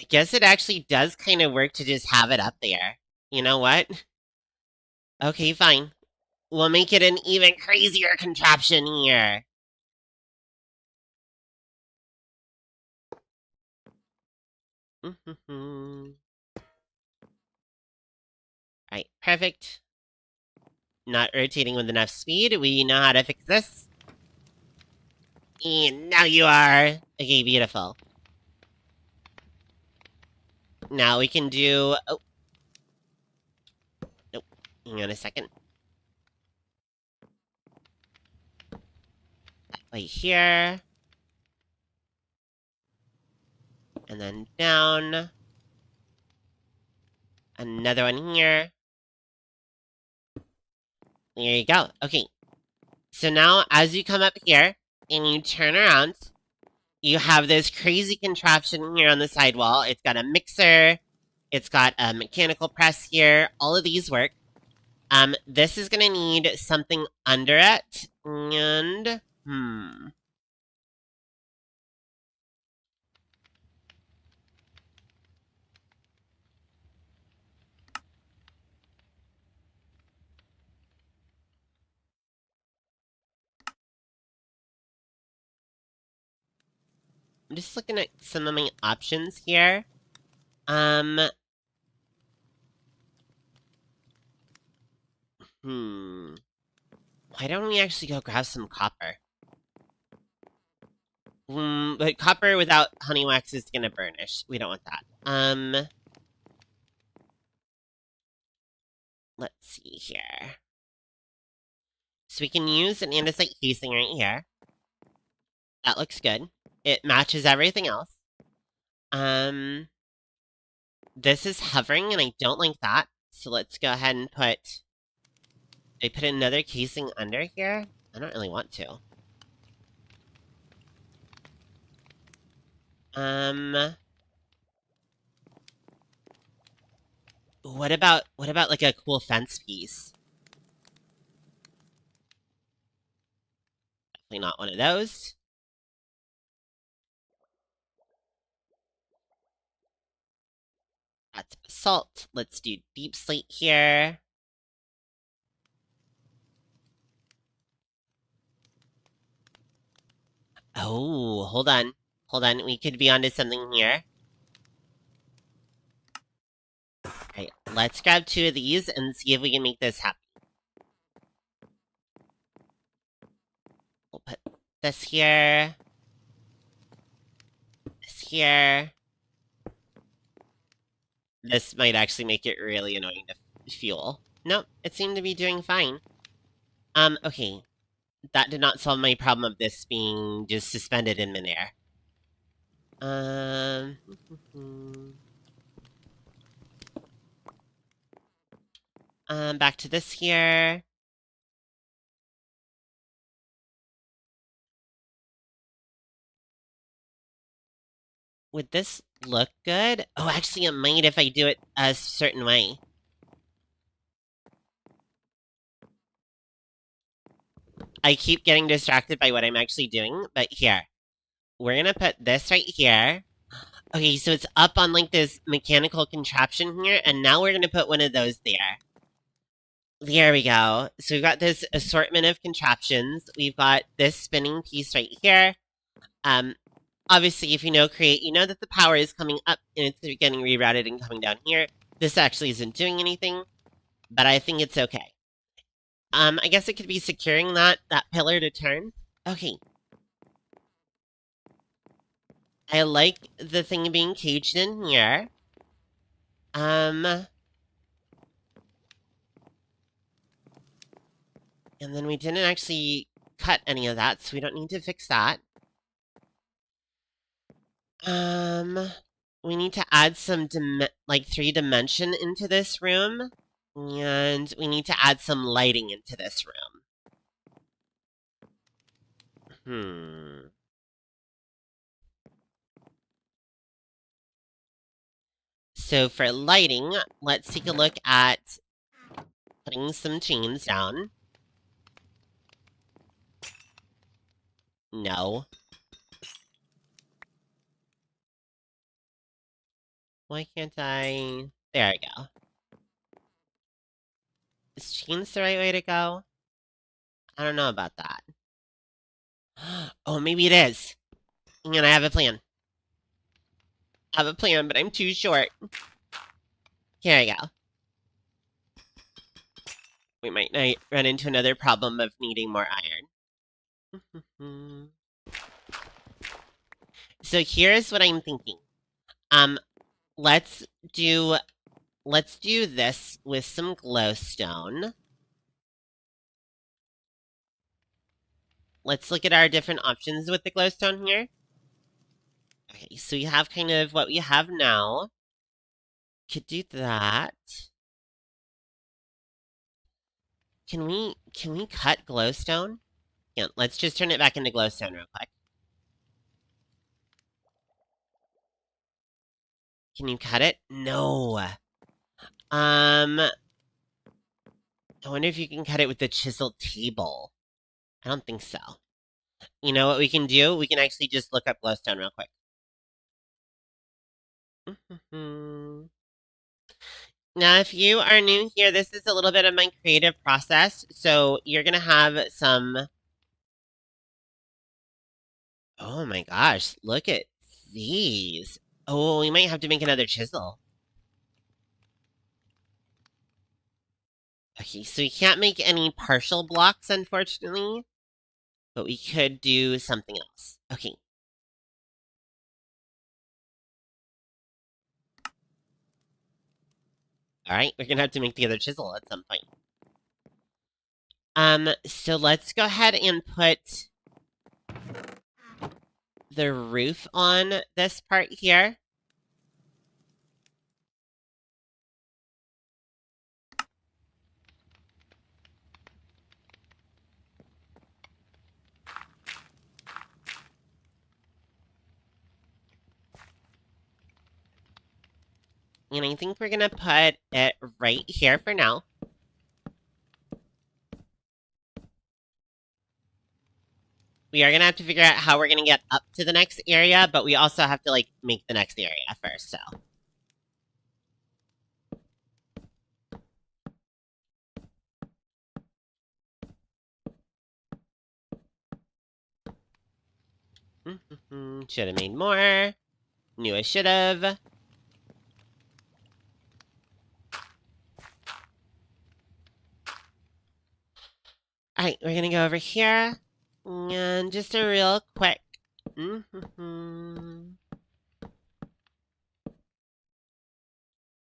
I guess it actually does kind of work to just have it up there. You know what? Okay, fine. We'll make it an even crazier contraption here. Alright, perfect. Not rotating with enough speed. We know how to fix this. And now you are. Okay, beautiful. Now we can do... Oh. Nope. Hang on a second. Right here. And then down. Another one here. There you go. Okay. So now, as you come up here, and you turn around, you have this crazy contraption here on the sidewall. It's got a mixer. It's got a mechanical press here. All of these work. This is gonna need something under it. And, I'm just looking at some of my options here. Why don't we actually go grab some copper? But copper without honey wax is gonna burnish. We don't want that. Let's see here. So we can use an andesite casing right here. That looks good. It matches everything else. This is hovering, and I don't like that. So let's go ahead and put... I put another casing under here? I don't really want to. What about like a cool fence piece? Definitely not one of those. That's basalt. Let's do deep slate here. Oh, hold on. Hold on, we could be onto something here. Alright, let's grab 2 of these and see if we can make this happen. We'll put this here. This here. This might actually make it really annoying to fuel. Nope, it seemed to be doing fine. Okay. That did not solve my problem of this being just suspended in midair. Back to this here. Would this look good? Oh, actually it might if I do it a certain way. I keep getting distracted by what I'm actually doing, but here. We're gonna put this right here. Okay, so it's up on like this mechanical contraption here, and now we're gonna put one of those there. There we go. So we've got this assortment of contraptions. We've got this spinning piece right here. Obviously, if you know Create, you know that the power is coming up and it's getting rerouted and coming down here. This actually isn't doing anything, but I think it's okay. I guess it could be securing that pillar to turn. Okay. I like the thing being caged in here. And then we didn't actually cut any of that, so we don't need to fix that. We need to add some, like, 3-dimension into this room. And we need to add some lighting into this room. So for lighting, let's take a look at putting some chains down. No. Why can't I... There we go. Is chains the right way to go? I don't know about that. Oh, maybe it is. And I have a plan. I have a plan, but I'm too short. Here we go. We might run into another problem of needing more iron. So here's what I'm thinking. Let's do this with some glowstone. Let's look at our different options with the glowstone here. Okay, so we have kind of what we have now. Could do that. Can we cut glowstone? Yeah, let's just turn it back into glowstone real quick. Can you cut it? No. I wonder if you can cut it with the chisel table. I don't think so. You know what we can do? We can actually just look up glowstone real quick. Now, if you are new here, this is a little bit of my creative process. So you're gonna have some... Oh my gosh, look at these? Oh, we might have to make another chisel. Okay, so we can't make any partial blocks, unfortunately. But we could do something else. Okay. Alright, we're gonna have to make the other chisel at some point. So let's go ahead and put the roof on this part here. And I think we're gonna put it right here for now. We are gonna have to figure out how we're gonna get up to the next area, but we also have to, like, make the next area first, so. Should have made more. Knew I should have. Alright, we're gonna go over here. And just a real quick.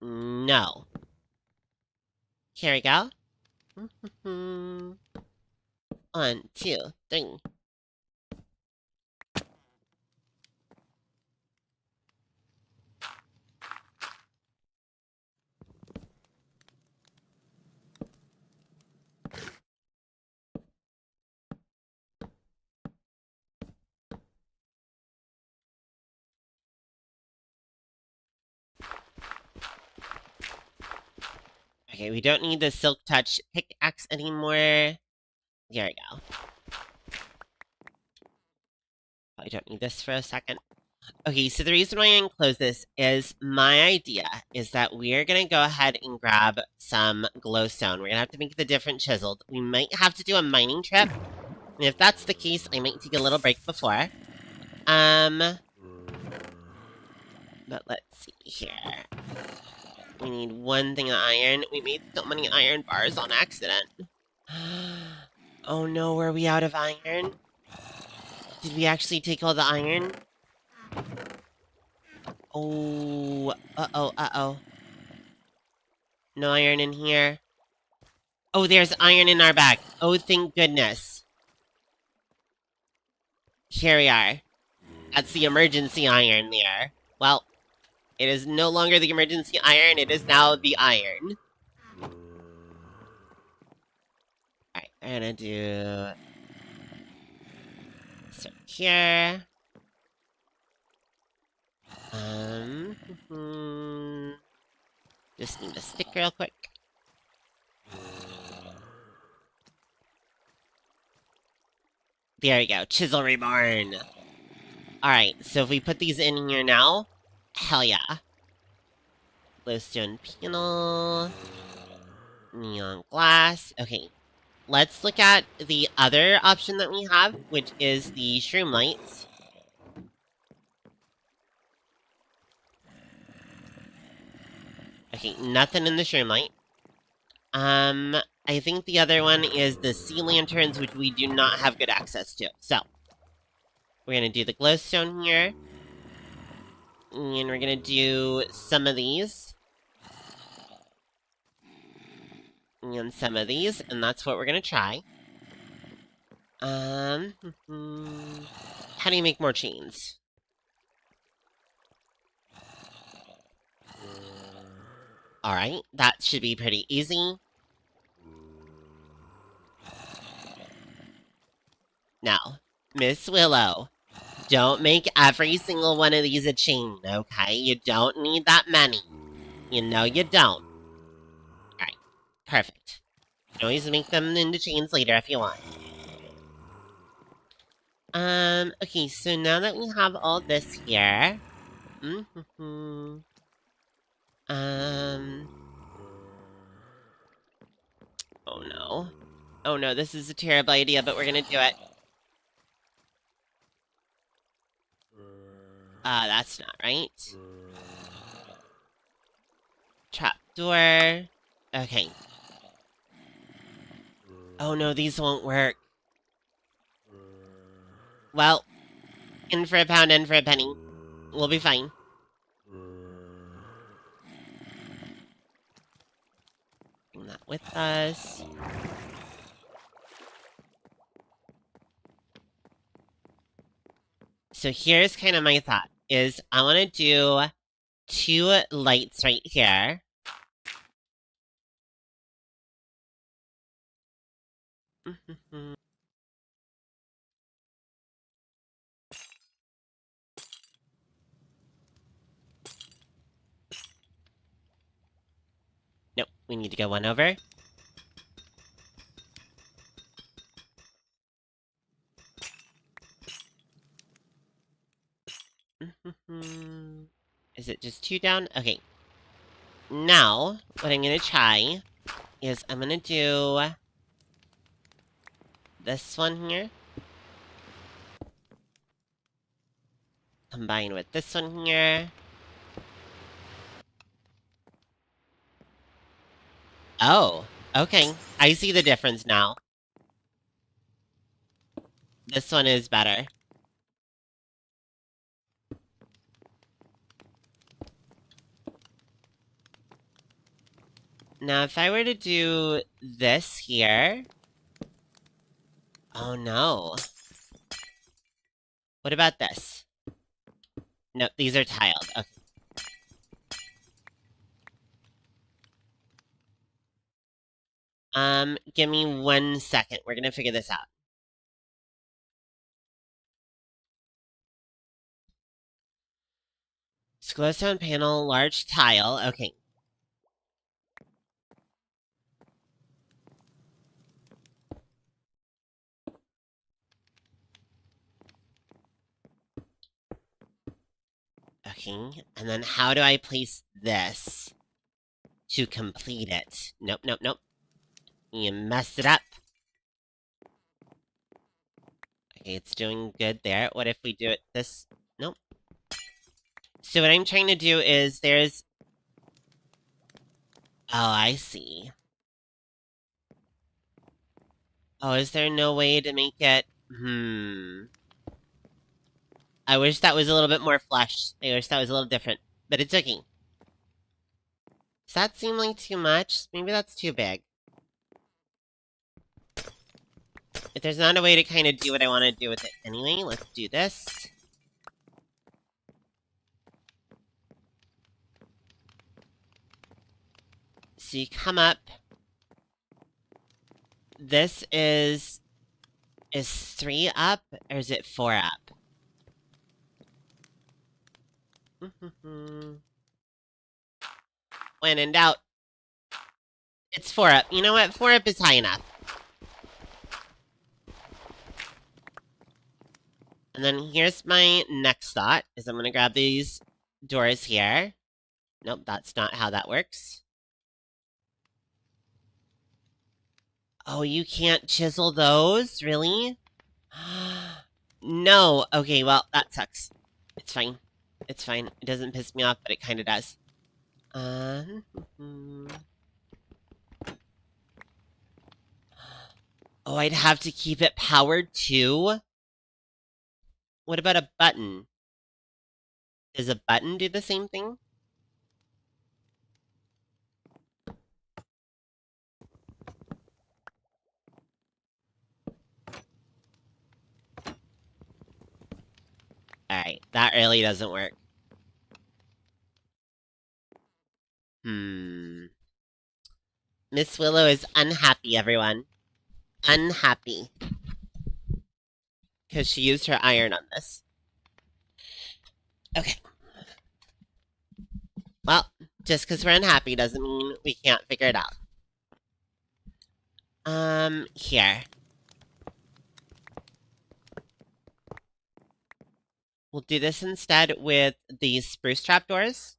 No. Here we go. 1, 2, 3. Okay, we don't need the Silk Touch pickaxe anymore. There we go. I don't need this for a second. Okay, so the reason why I enclose this is my idea is that we're gonna go ahead and grab some glowstone. We're gonna have to make the different chiseled. We might have to do a mining trip. And if that's the case, I might take a little break before. But let's see here. We need one thing of iron. We made so many iron bars on accident. Oh no, were we out of iron? Did we actually take all the iron? Oh, uh-oh. No iron in here. Oh, there's iron in our bag. Oh, thank goodness. Here we are. That's the emergency iron there. Well, it is no longer the emergency iron, it is now the iron. Alright, we're gonna do... so here... just need a stick real quick. There we go, Chisel Reborn! Alright, so if we put these in here now, hell yeah. Glowstone panel. Neon glass. Okay, let's look at the other option that we have, which is the shroom lights. Okay, nothing in the shroom light. I think the other one is the sea lanterns, which we do not have good access to. So, we're gonna do the glowstone here. And we're gonna do some of these. And some of these, and that's what we're gonna try. How do you make more chains? Alright, that should be pretty easy. Now, Miss Willow, don't make every single one of these a chain, okay? You don't need that many. You know you don't. Alright, perfect. You can always make them into chains later if you want. Okay, so now that we have all this here... oh no. Oh no, this is a terrible idea, but we're gonna do it. That's not right. Trapdoor. Okay. Oh no, these won't work. Well, in for a pound, in for a penny. We'll be fine. Bring that with us. So here's kind of my thought, is I want to do 2 lights right here. Nope, we need to go 1 over. Is it just 2 down? Okay. Now, what I'm gonna try is I'm gonna do this one here. Combine with this one here. Oh, okay. I see the difference now. This one is better. Now, if I were to do this here... Oh, no. What about this? Nope, these are tiled. Okay. Give me 1 second. We're gonna figure this out. Glowstone panel, large tile. Okay. Okay, and then how do I place this to complete it? Nope, nope, nope. You messed it up. Okay, it's doing good there. What if we do it this... Nope. So what I'm trying to do is there's... Oh, I see. Oh, is there no way to make it... I wish that was a little bit more flush. I wish that was a little different. But it's okay. Does that seem like too much? Maybe that's too big. If there's not a way to kind of do what I want to do with it anyway, let's do this. So you come up. This is 3 up, or is it 4 up? When in doubt, it's 4 up. You know what? 4 up is high enough. And then here's my next thought, is I'm gonna grab these doors here. Nope, that's not how that works. Oh, you can't chisel those? Really? No. Okay, well, that sucks. It's fine. It's fine. It doesn't piss me off, but it kind of does. Oh, I'd have to keep it powered too? What about a button? Does a button do the same thing? Alright, that really doesn't work. Miss Willow is unhappy, everyone. Unhappy. Because she used her iron on this. Okay. Well, just because we're unhappy doesn't mean we can't figure it out. Here. We'll do this instead with these spruce trapdoors.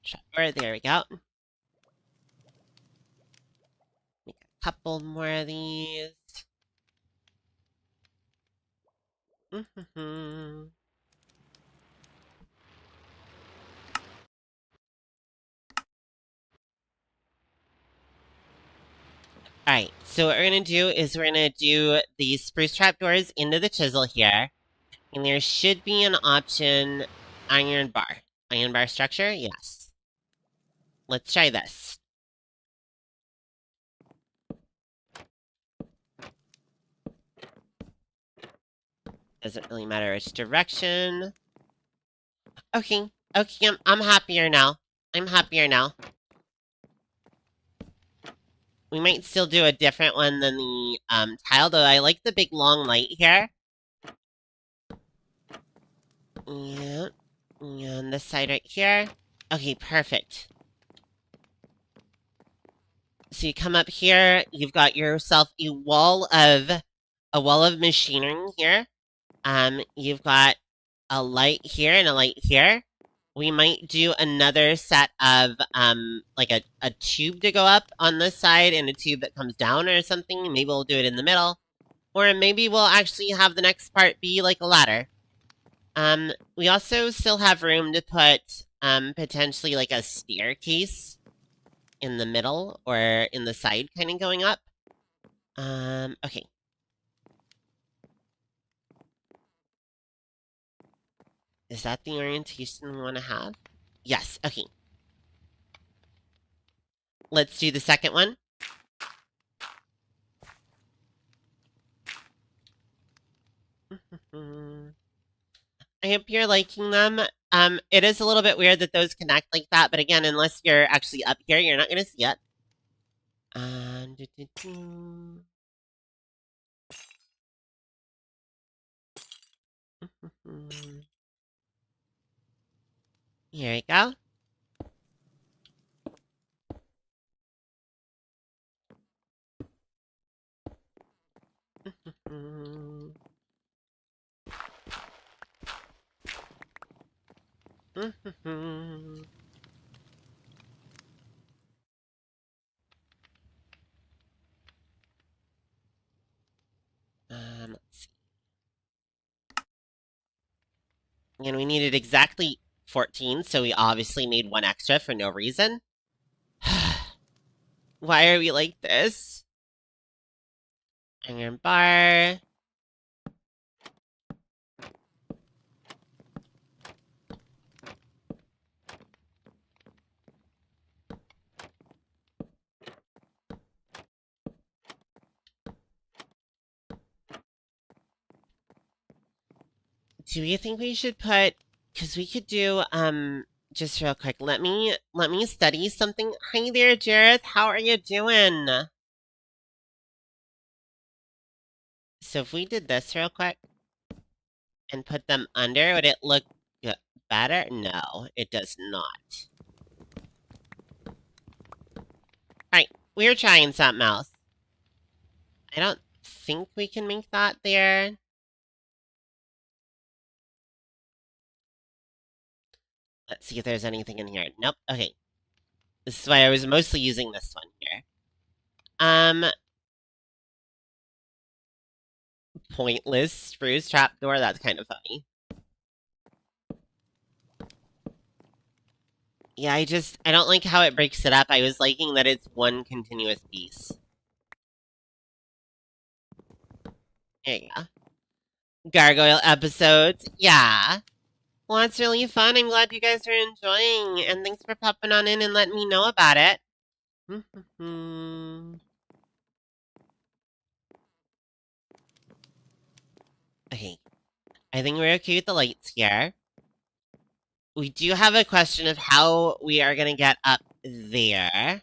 Trapdoor, there we go. Couple more of these. Alright, so what we're gonna do is we're gonna do the spruce trapdoors into the chisel here. And there should be an option iron bar. Iron bar structure? Yes. Let's try this. Doesn't really matter which direction. Okay, I'm happier now. I'm happier now. We might still do a different one than the tile, though I like the big long light here. Yeah. And this side right here. Okay, perfect. So you come up here, you've got yourself a wall of machinery here. You've got a light here and a light here. We might do another set of like a tube to go up on this side and a tube that comes down or something. Maybe we'll do it in the middle. Or maybe we'll actually have the next part be like a ladder. We also still have room to put potentially like a staircase in the middle or in the side kind of going up. Okay. Is that the orientation we want to have? Yes, okay. Let's do the second one. I hope you're liking them. It is a little bit weird that those connect like that, but again, unless you're actually up here, you're not going to see it. Here we go. Let's see. And we needed exactly 14, so we obviously made one extra for no reason. Why are we like this? Iron bar. Do you think we should put, because we could do, just real quick, let me study something. Hi there, Jareth, how are you doing? So if we did this real quick, and put them under, would it look better? No, it does not. Alright, we're trying something else. I don't think we can make that there. Let's see if there's anything in here. Nope. Okay. This is why I was mostly using this one here. Pointless spruce trapdoor. That's kind of funny. Yeah, I don't like how it breaks it up. I was liking that it's one continuous piece. There you go. Gargoyle episodes. Yeah. Well, that's really fun. I'm glad you guys are enjoying, and thanks for popping on in and letting me know about it. Okay. I think we're okay with the lights here. We do have a question of how we are going to get up there.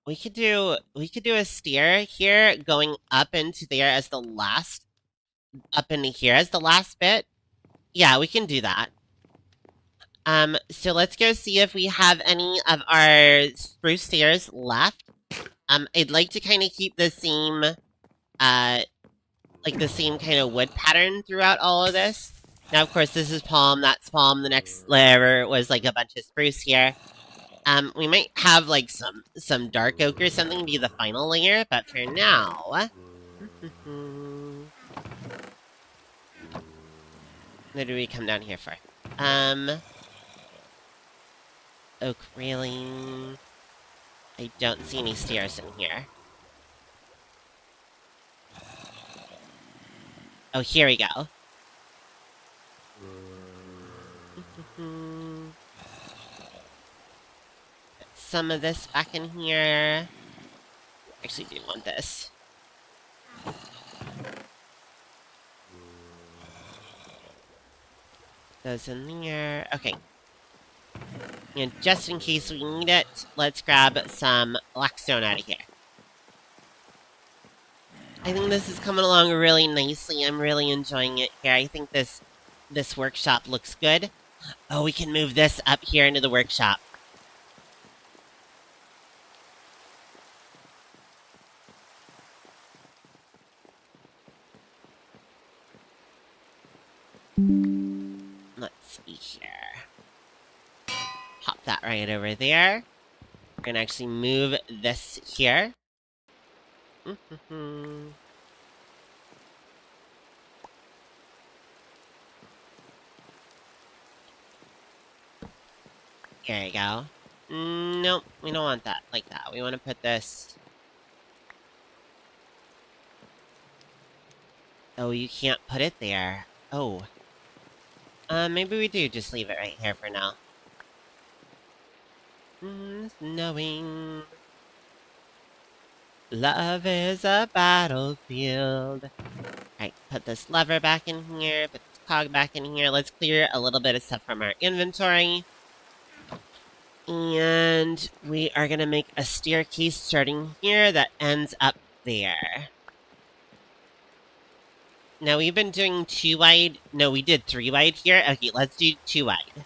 We could do a stair here going up into there as the last, up into here as the last bit. Yeah, we can do that. So let's go see if we have any of our spruce stairs left. I'd like to kind of keep the same, like the same kind of wood pattern throughout all of this. Now, of course, this is palm, that's palm, the next layer was like a bunch of spruce here. We might have like some dark oak or something be the final layer, but for now... What do we come down here for? Oak railing... I don't see any stairs in here. Oh, here we go. Put some of this back in here. Actually, do want this. Those in there. Okay. And just in case we need it, let's grab some blackstone out of here. I think this is coming along really nicely. I'm really enjoying it here. I think this workshop looks good. Oh, we can move this up here into the workshop. Let's see here. Pop that right over there. We're gonna actually move this here. There you go. Nope, we don't want that like that. We want to put this... Oh, you can't put it there. Oh. Maybe we do just leave it right here for now. Knowing love is a battlefield. Alright, put this lever back in here, put this cog back in here. Let's clear a little bit of stuff from our inventory. And we are gonna make a staircase starting here that ends up there. Now, we've been doing 2 wide. No, we did 3 wide here. Okay, let's do 2 wide.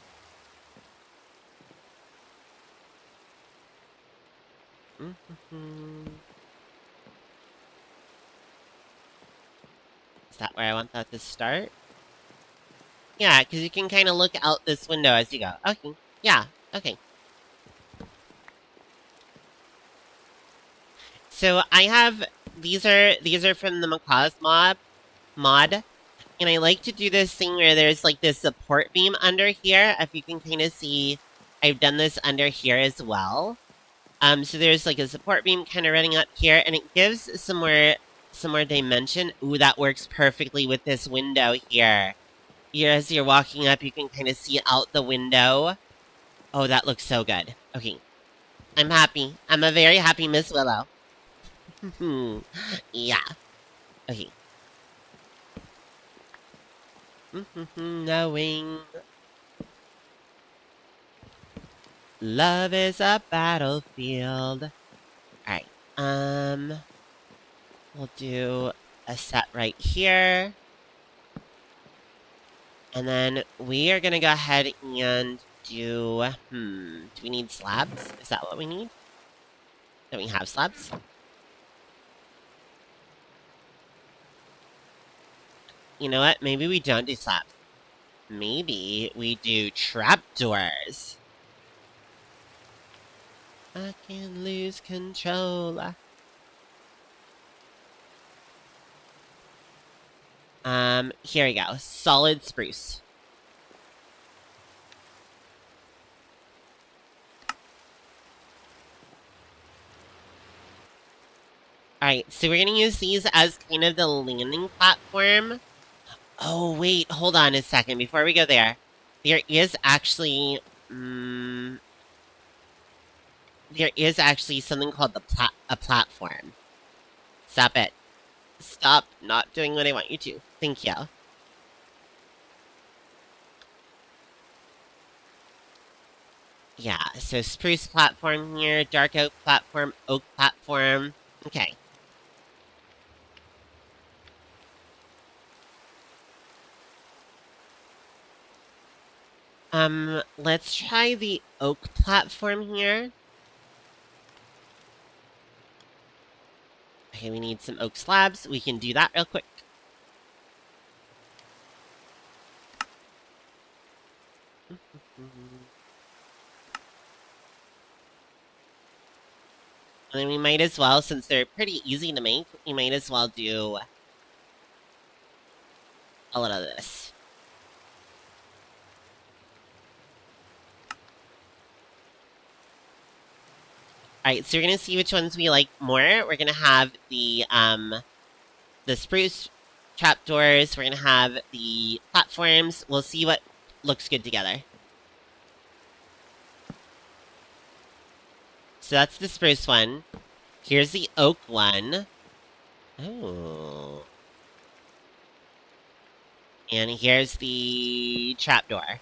Is that where I want that to start? Yeah, because you can kind of look out this window as you go. Okay, yeah, okay. So I have, these are from the Macaw's mod, and I like to do this thing where there's like this support beam under here. If you can kind of see, I've done this under here as well. So there's like a support beam kind of running up here, and it gives some more dimension. Ooh, that works perfectly with this window here. Here, as you're walking up, you can kind of see out the window. Oh, that looks so good. Okay, I'm happy. I'm a very happy Miss Willow. Yeah. Okay. Knowing love is a battlefield. Alright, we'll do a set right here. And then we are gonna go ahead and do, do we need slabs? Is that what we need? Don't we have slabs? You know what? Maybe we don't do slabs. Maybe we do trapdoors. I can lose control. Here we go. Solid spruce. Alright, so we're gonna use these as kind of the landing platform. Oh, wait, hold on a second before we go there. There is actually, there is actually something called a platform. Stop it. Stop not doing what I want you to. Thank you. Yeah, so spruce platform here, dark oak platform. Okay. Let's try the oak platform here. Okay, we need some oak slabs. We can do that real quick. And then we might as well, since they're pretty easy to make, we might as well do a lot of this. Alright, so we're gonna see which ones we like more. We're gonna have the spruce trapdoors, we're gonna have the platforms. We'll see what looks good together. So that's the spruce one. Here's the oak one. Oh. And here's the trapdoor.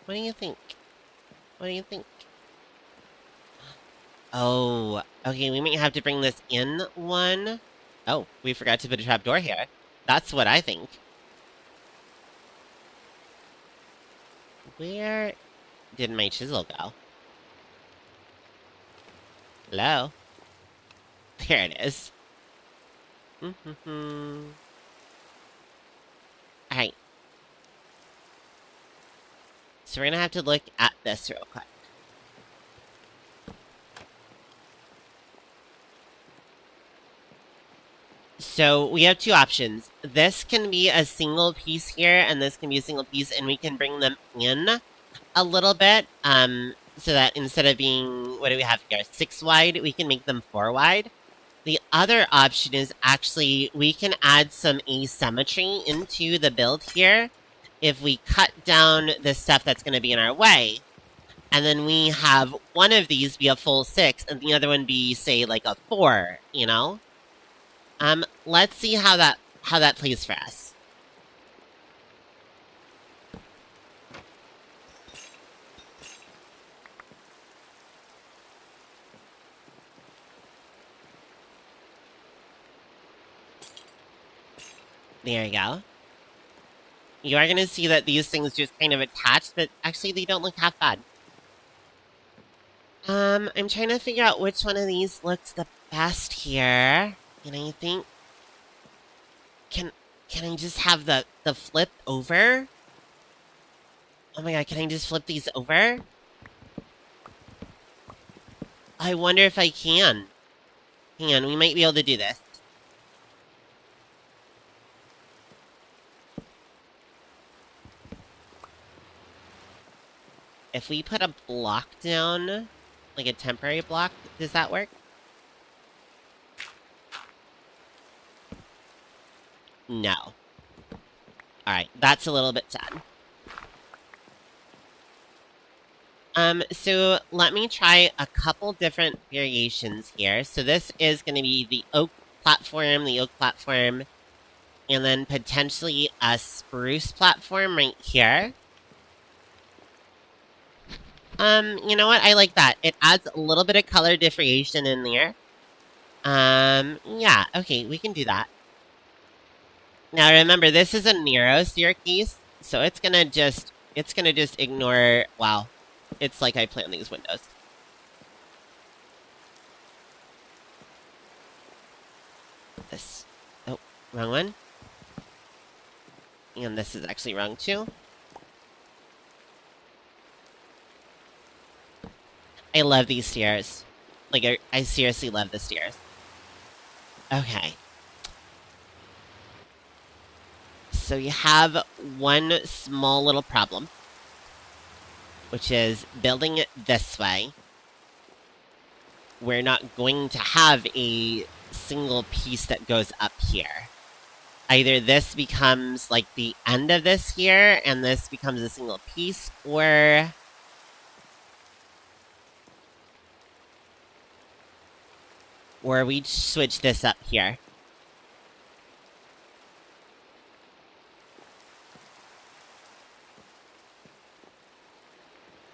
What do you think? What do you think? Oh, okay, we might have to bring this in one. Oh, we forgot to put a trapdoor here. That's what I think. Where did my chisel go? Hello? There it is. Alright. So we're gonna have to look at this real quick. So we have two options. This can be a single piece here, and this can be a single piece, and we can bring them in a little bit, so that instead of being, what do we have here, 6 wide, we can make them 4 wide. The other option is actually, we can add some asymmetry into the build here if we cut down the stuff that's going to be in our way. And then we have one of these be a full 6, and the other one be, say, like a 4, you know? Let's see how that plays for us. There you go. You are going to see that these things just kind of attach, but actually they don't look half bad. I'm trying to figure out which one of these looks the best here. And I think... Can I just have the flip over? Oh my god, can I just flip these over? I wonder if I can. Hang on, we might be able to do this. If we put a block down, like a temporary block, does that work? No. Alright, that's a little bit sad. So let me try a couple different variations here. So this is going to be the oak platform, and then potentially a spruce platform right here. You know what? I like that. It adds a little bit of color differentiation in there. Yeah, okay, we can do that. Now remember, this is a narrow staircase, so it's gonna just ignore, wow. It's like I planned these windows. This, oh, wrong one. And this is actually wrong too. I love these stairs. Like, I seriously love the stairs. Okay. So you have one small little problem, which is building it this way. We're not going to have a single piece that goes up here. Either this becomes like the end of this here, and this becomes a single piece, or... or we switch this up here.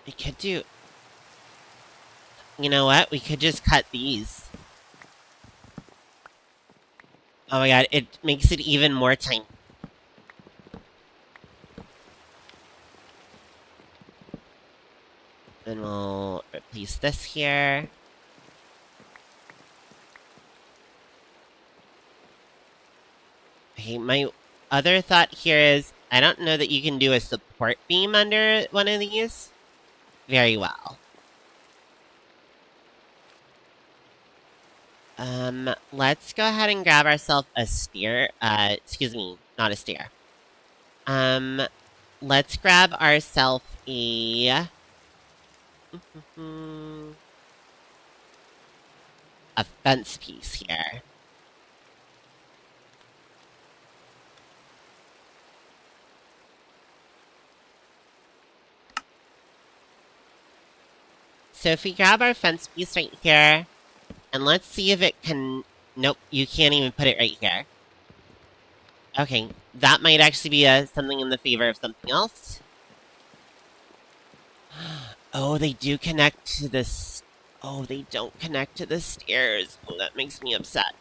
We could do... You know what? We could just cut these. Oh my god, it makes it even more tiny. Then we'll replace this here. Okay, my other thought here is, I don't know that you can do a support beam under one of these very well. Let's go ahead and grab ourselves a steer. Excuse me, not a steer. Let's grab ourselves a... a fence piece here. So if we grab our fence piece right here, and let's see if it can... Nope, you can't even put it right here. Okay, that might actually be something in the favor of something else. Oh, they do connect to this... Oh, they don't connect to the stairs. Oh, that makes me upset.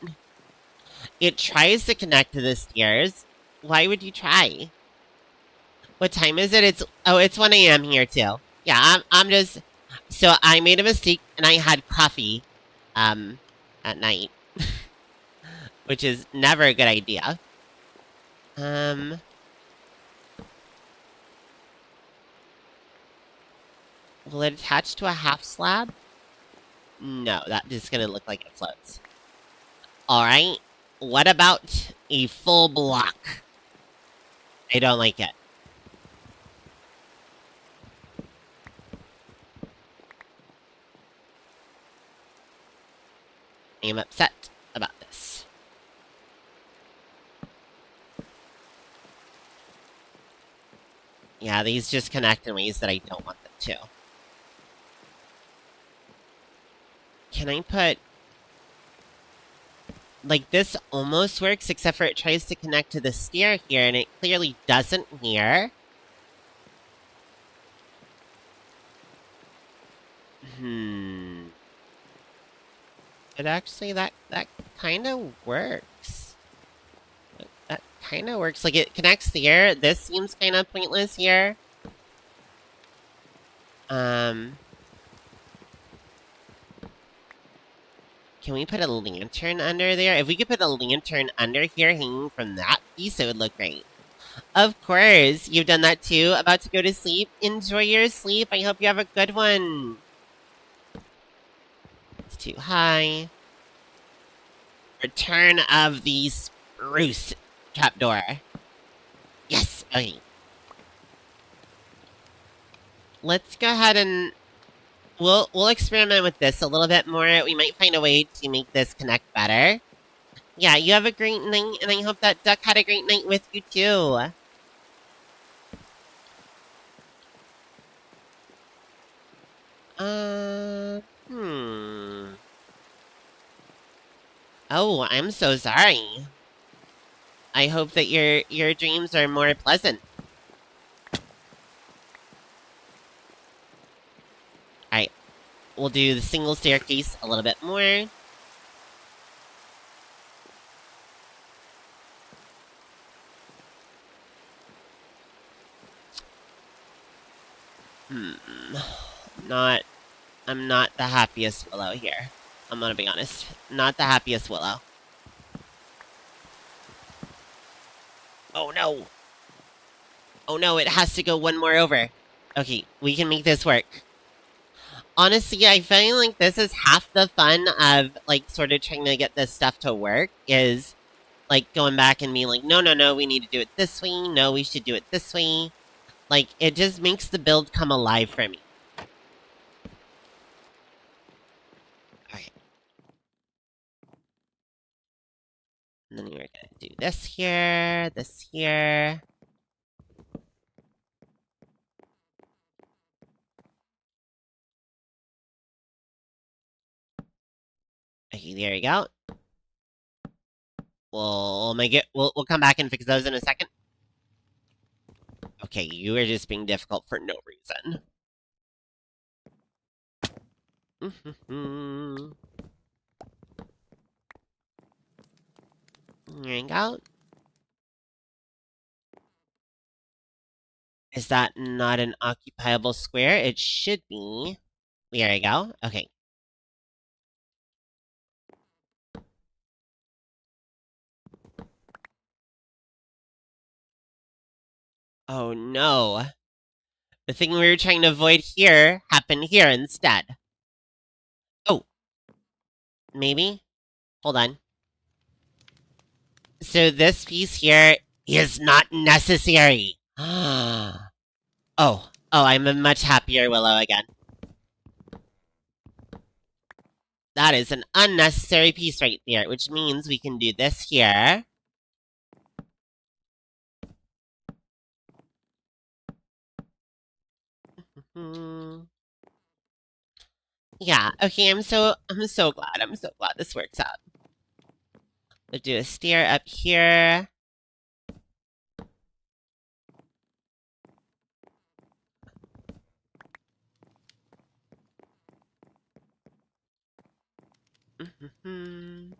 It tries to connect to the stairs. Why would you try? What time is it? It's 1 a.m. here too. Yeah, I'm just... So I made a mistake and I had coffee, at night. Which is never a good idea. Will it attach to a half slab? No, that's just gonna look like it floats. Alright, what about a full block? I don't like it. I am upset about this. Yeah, these just connect in ways that I don't want them to. Can I put... Like, this almost works, except for it tries to connect to the stair here, and it clearly doesn't here. But actually, that kind of works. That kind of works. Like, it connects there. This seems kind of pointless here. Can we put a lantern under there? If we could put a lantern under here hanging from that piece, it would look great. Of course, you've done that too. About to go to sleep. Enjoy your sleep. I hope you have a good one. It's too high. Return of the spruce trapdoor. Yes, okay. Let's go ahead and we'll experiment with this a little bit more. We might find a way to make this connect better. Yeah, you have a great night, and I hope that duck had a great night with you too. Oh, I'm so sorry. I hope that your dreams are more pleasant. Alright. We'll do the single staircase a little bit more. I'm not the happiest Willow here. I'm gonna be honest. Not the happiest Willow. Oh no! Oh no, it has to go one more over. Okay, we can make this work. Honestly, I feel like this is half the fun of, like, sort of trying to get this stuff to work, is, like, going back and being like, no, no, no, we need to do it this way, no, we should do it this way. Like, it just makes the build come alive for me. Alright. And then we're gonna do this here, this here. Okay, there you go. We'll come back and fix those in a second. Okay, you are just being difficult for no reason. There you go. Is that not an occupiable square? It should be. There you go. Okay. Oh no. The thing we were trying to avoid here happened here instead. Oh, maybe? Hold on. So this piece here is not necessary. Oh, I'm a much happier Willow again. That is an unnecessary piece right there, which means we can do this here. Yeah, okay, I'm so glad. I'm so glad this works out. We'll do a stair up here. And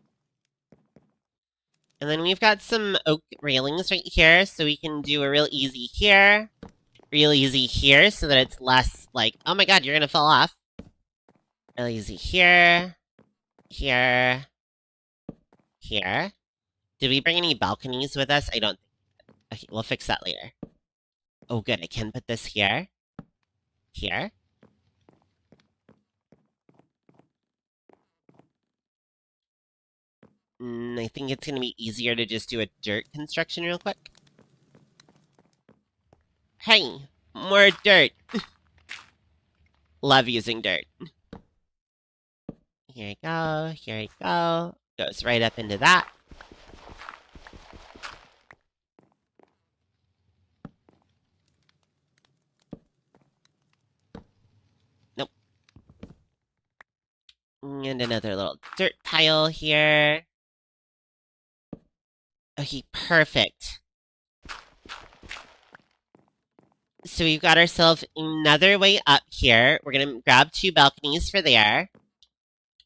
then we've got some oak railings right here, so we can do a real easy here. Real easy here, so that it's less like, oh my god, you're gonna fall off. Real easy here. Here. Here. Did we bring any balconies with us? I don't think. Okay, we'll fix that later. Oh good, I can put this here. Here. I think it's gonna be easier to just do a dirt construction real quick. Hey! More dirt! Love using dirt. Here we go, here we go. Goes right up into that. Nope. And another little dirt tile here. Okay, perfect. So we've got ourselves another way up here. We're gonna grab 2 balconies for there.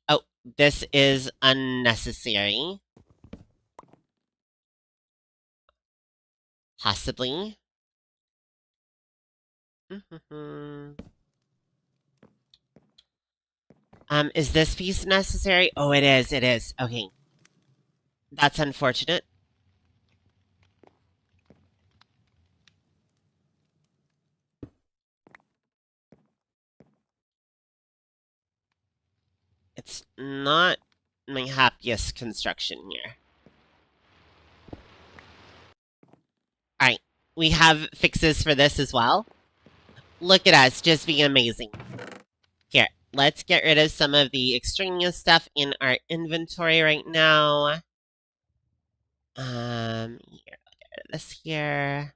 Oh, this is unnecessary. Possibly. Is this piece necessary? Oh, it is, Okay. That's unfortunate. It's not my happiest construction here. Alright, we have fixes for this as well. Look at us, just being amazing. Here, let's get rid of some of the extraneous stuff in our inventory right now. Here, I'll get rid of this here.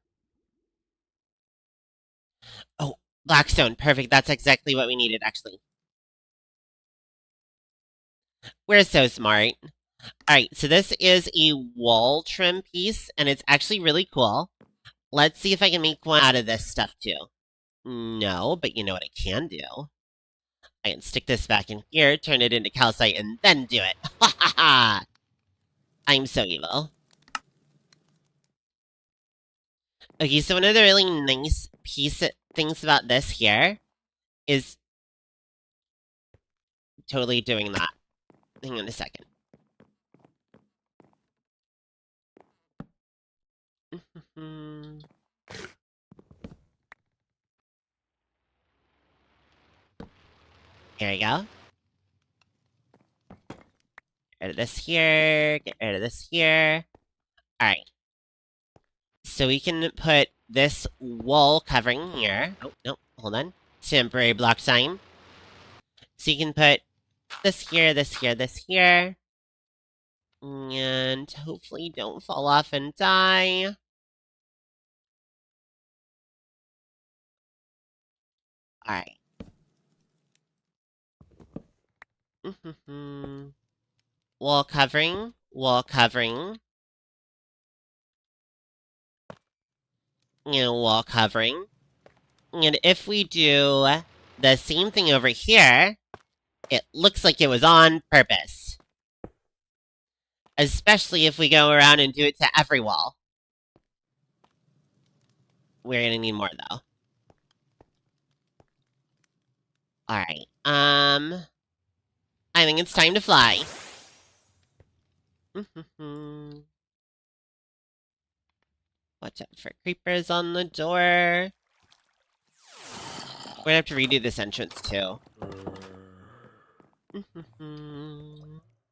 Oh, blackstone, perfect, that's exactly what we needed, actually. We're so smart. Alright, so this is a wall trim piece, and it's actually really cool. Let's see if I can make one out of this stuff, too. No, but you know what I can do? I can stick this back in here, turn it into calcite, and then do it. Ha ha ha! I'm so evil. Okay, so one of the really nice things about this here is totally doing that. Hang on a second. Here we go. Get rid of this here, get rid of this here. Alright. So we can put this wall covering here. Oh, no, hold on. Temporary block time. So you can put this here, this here, this here. And hopefully don't fall off and die. Alright. Wall covering, wall covering. Wall covering. And if we do the same thing over here, it looks like it was on purpose. Especially if we go around and do it to every wall. We're gonna need more, though. Alright, I think it's time to fly. Watch out for creepers on the door. We're gonna have to redo this entrance, too.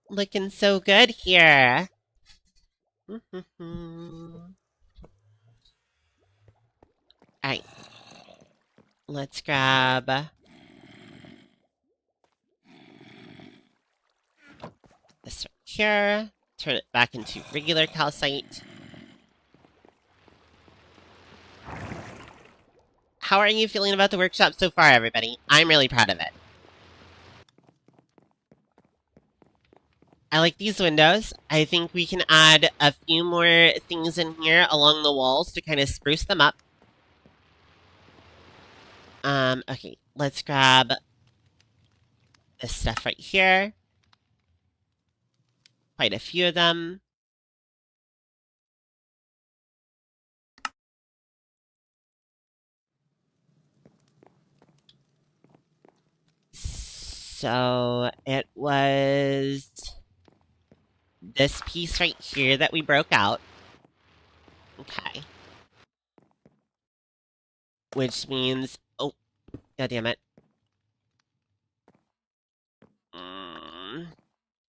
Looking so good here. Alright. Let's grab this right here. Turn it back into regular calcite. How are you feeling about the workshop so far, everybody? I'm really proud of it. I like these windows. I think we can add a few more things in here along the walls to kind of spruce them up. Okay, let's grab this stuff right here. Quite a few of them. So it was this piece right here that we broke out. Okay. Which means, oh, god damn it.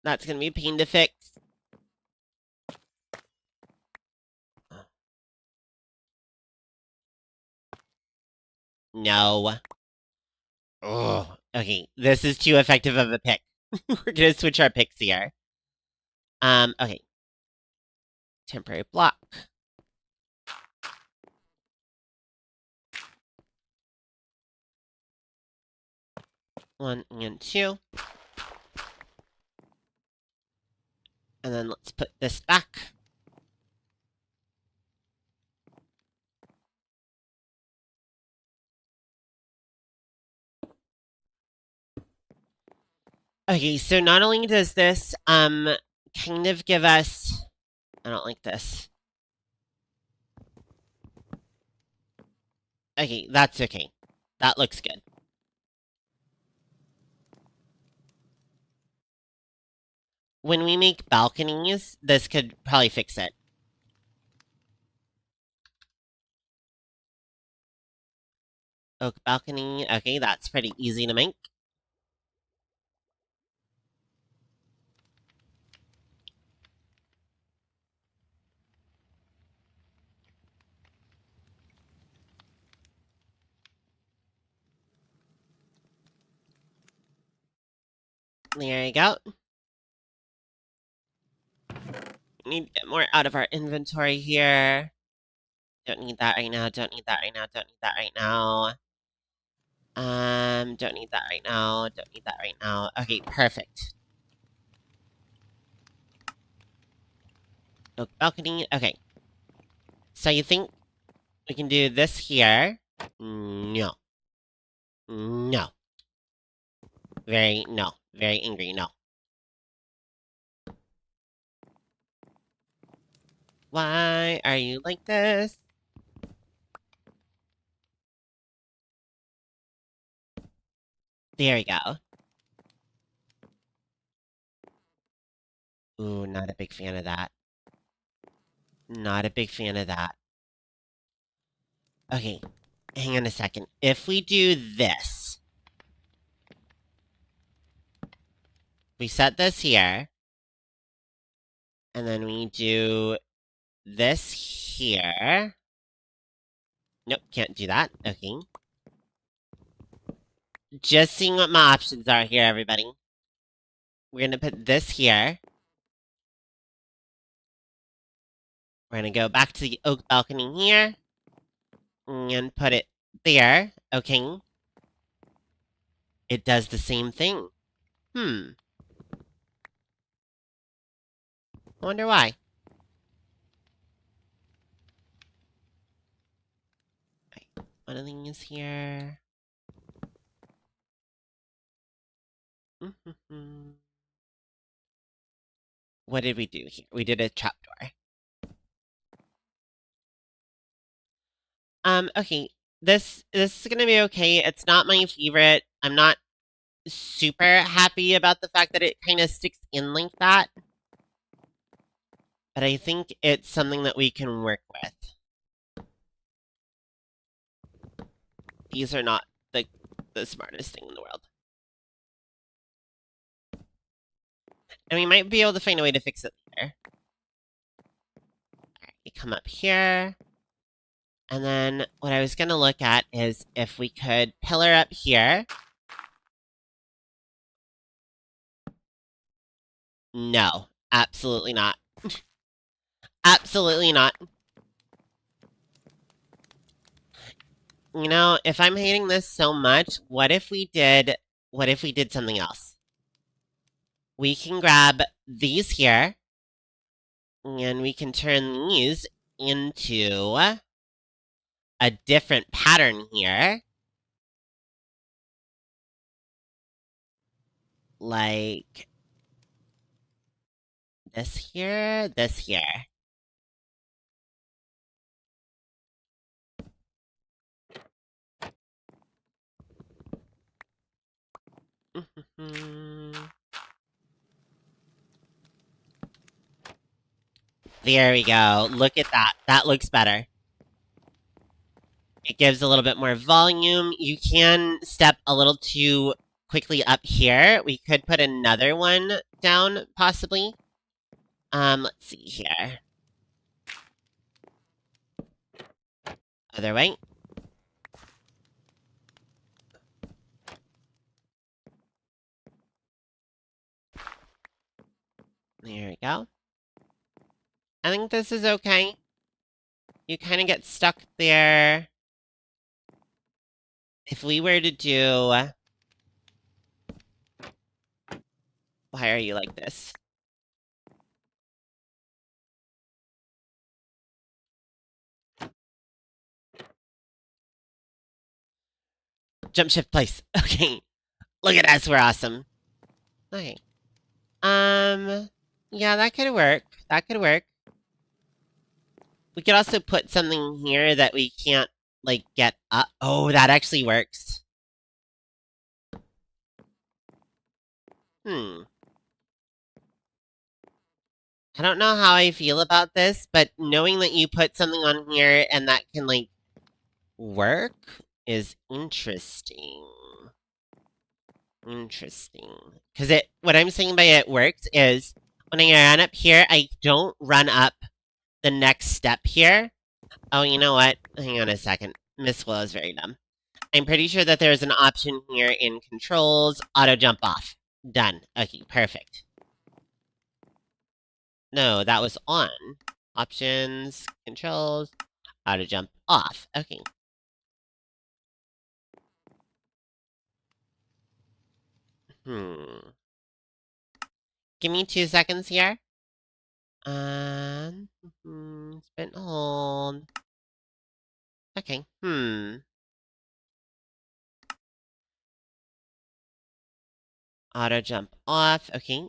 That's gonna be a pain to fix. No. Oh, okay. This is too effective of a pick. We're gonna switch our picks here. Okay. Temporary block. 1 and 2. And then let's put this back. Okay, so not only does this, kind of give us... I don't like this. Okay, that's okay. That looks good. When we make balconies, this could probably fix it. Oak balcony. Okay, that's pretty easy to make. There you go. Need to get more out of our inventory here. Don't need that right now, don't need that right now, don't need that right now. Don't need that right now, don't need that right now. Okay, perfect. Oak balcony, okay. So you think we can do this here? No. No. No. Very angry, no. Why are you like this? There we go. Ooh, not a big fan of that. Not a big fan of that. Okay, hang on a second. If we do this, we set this here, and then we do this here. Nope, can't do that. Okay. Just seeing what my options are here, everybody. We're gonna put this here. We're gonna go back to the oak balcony here. And put it there. Okay. It does the same thing. Wonder why. Right. One of these here. What did we do here? We did a trapdoor. Okay. This is gonna be okay. It's not my favorite. I'm not super happy about the fact that it kind of sticks in like that. But I think it's something that we can work with. These are not the smartest thing in the world. And we might be able to find a way to fix it later. Alright, we come up here. And then what I was gonna look at is if we could pillar up here. No, absolutely not. Absolutely not. You know, if I'm hating this so much, what if we did something else? We can grab these here, and we can turn these into a different pattern here. Like this here, this here. There we go. Look at that. That looks better. It gives a little bit more volume. You can step a little too quickly up here. We could put another one down, possibly. Let's see here. Other way. There we go. I think this is okay. You kind of get stuck there. If we were to do... Why are you like this? Jump shift place. Okay. Look at us, we're awesome. Okay. Yeah, that could work. That could work. We could also put something here that we can't, like, get up. Oh, that actually works. I don't know how I feel about this, but knowing that you put something on here and that can, like, work is interesting. Interesting. Because what I'm saying by it works is, when I run up here, I don't run up the next step here. Oh, you know what? Hang on a second. Miss Willow is very dumb. I'm pretty sure that there's an option here in controls, auto jump off. Done. Okay, perfect. No, that was on. Options, controls, auto jump off. Okay. Give me 2 seconds here. Spin hold. Okay, Auto jump off, okay.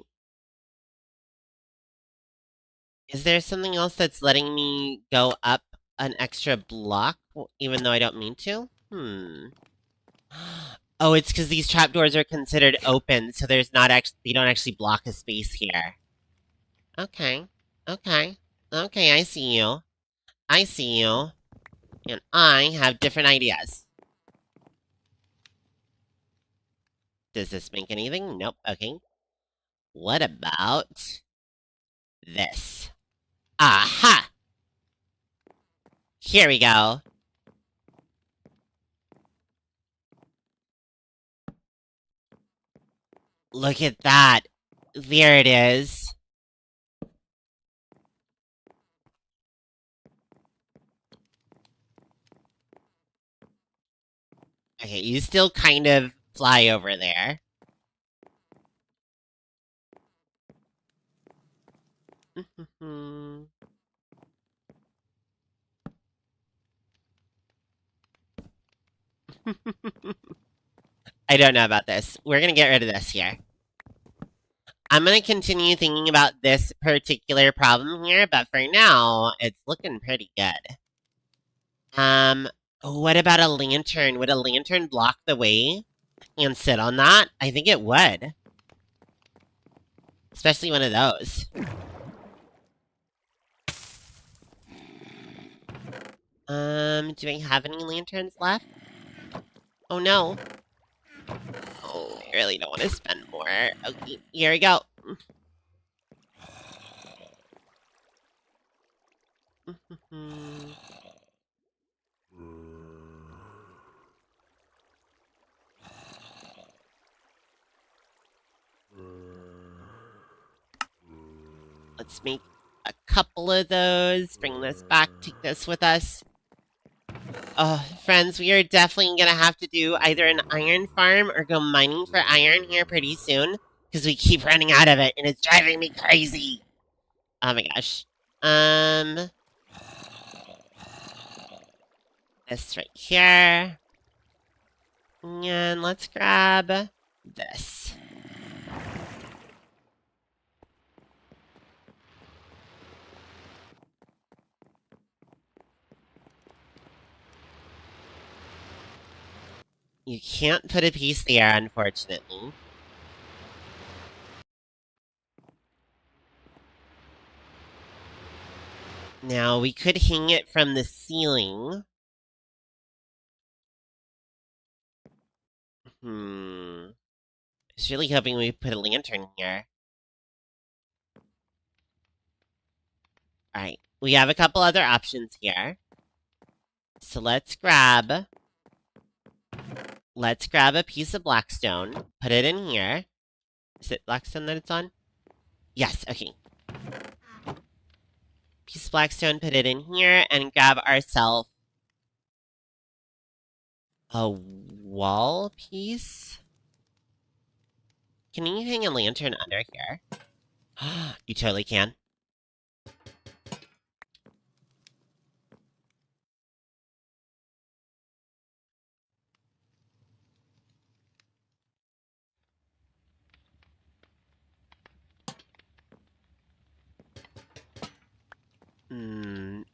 Is there something else that's letting me go up an extra block, even though I don't mean to? Oh, it's because these trapdoors are considered open, so there's not actually, they don't actually block a space here. Okay, okay, okay, I see you. I see you. And I have different ideas. Does this make anything? Nope, okay. What about this? Aha! Here we go. Look at that. There it is. Okay, you still kind of fly over there. I don't know about this. We're gonna get rid of this here. I'm gonna continue thinking about this particular problem here, but for now, it's looking pretty good. Oh, what about a lantern? Would a lantern block the way and sit on that? I think it would. Especially one of those. Do I have any lanterns left? Oh no. Oh, I really don't want to spend more. Okay, here we go. Let's make a couple of those. Bring this back. Take this with us. Oh, friends, we are definitely gonna have to do either an iron farm or go mining for iron here pretty soon. Because we keep running out of it, and it's driving me crazy. Oh my gosh. This right here. And let's grab this. You can't put a piece there, unfortunately. Now, we could hang it from the ceiling. I was really hoping we put a lantern here. Alright, we have a couple other options here. So let's grab a piece of blackstone, put it in here. Is it blackstone that it's on? Yes, okay. Piece of blackstone, put it in here, and grab ourselves a wall piece. Can you hang a lantern under here? You totally can.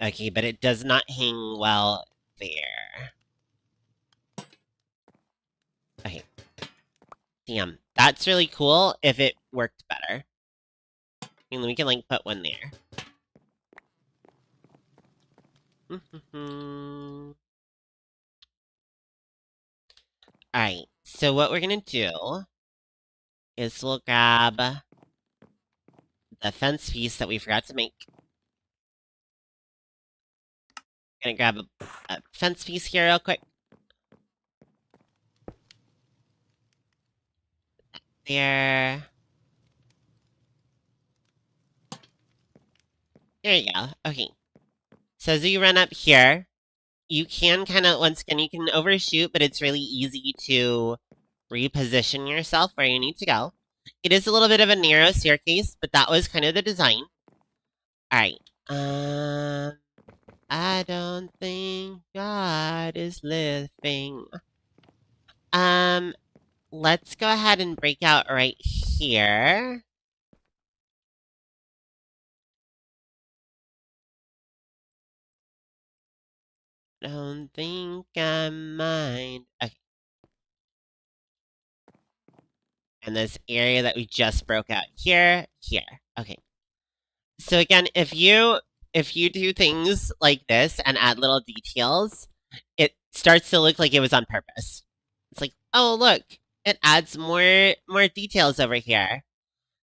Okay, but it does not hang well there. Okay. Damn, that's really cool if it worked better. I mean, we can, like, put one there. Alright, so what we're gonna do is we'll grab the fence piece that we forgot to make. Gonna grab a fence piece here real quick. There. There you go. Okay. So as you run up here, you can kind of, once again, you can overshoot, but it's really easy to reposition yourself where you need to go. It is a little bit of a narrow staircase, but that was kind of the design. Alright. I don't think God is living. Let's go ahead and break out right here. Don't think I mind. Okay. And this area that we just broke out here. Okay. So again, if you do things like this and add little details, it starts to look like it was on purpose. It's like, oh look, it adds more details over here.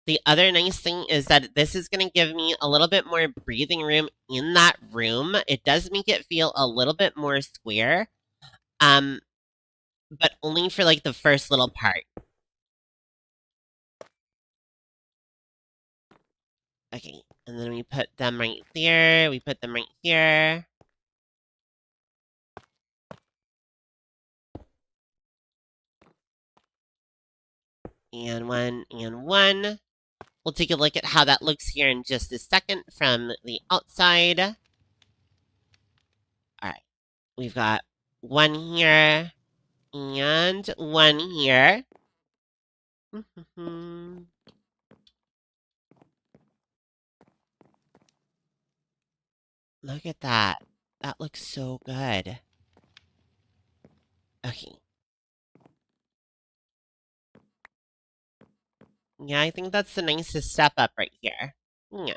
The other nice thing is that this is going to give me a little bit more breathing room in that room. It does make it feel a little bit more square, but only for like the first little part. Okay, and then we put them right there. We put them right here. And one, and one. We'll take a look at how that looks here in just a second from the outside. Alright, we've got one here, and one here. Look at that. That looks so good. Okay. Yeah, I think that's the nicest step up right here. Yeah.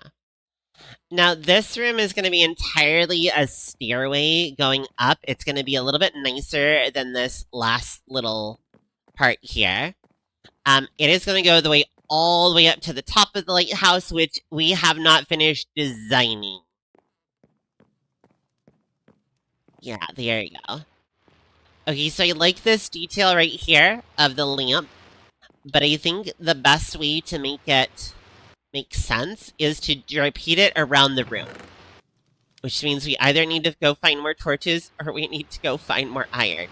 Now, this room is going to be entirely a stairway going up. It's going to be a little bit nicer than this last little part here. It is going to go all the way up to the top of the lighthouse, which we have not finished designing. Yeah, there you go. Okay, so I like this detail right here of the lamp, but I think the best way to make it make sense is to repeat it around the room. Which means we either need to go find more torches or we need to go find more iron.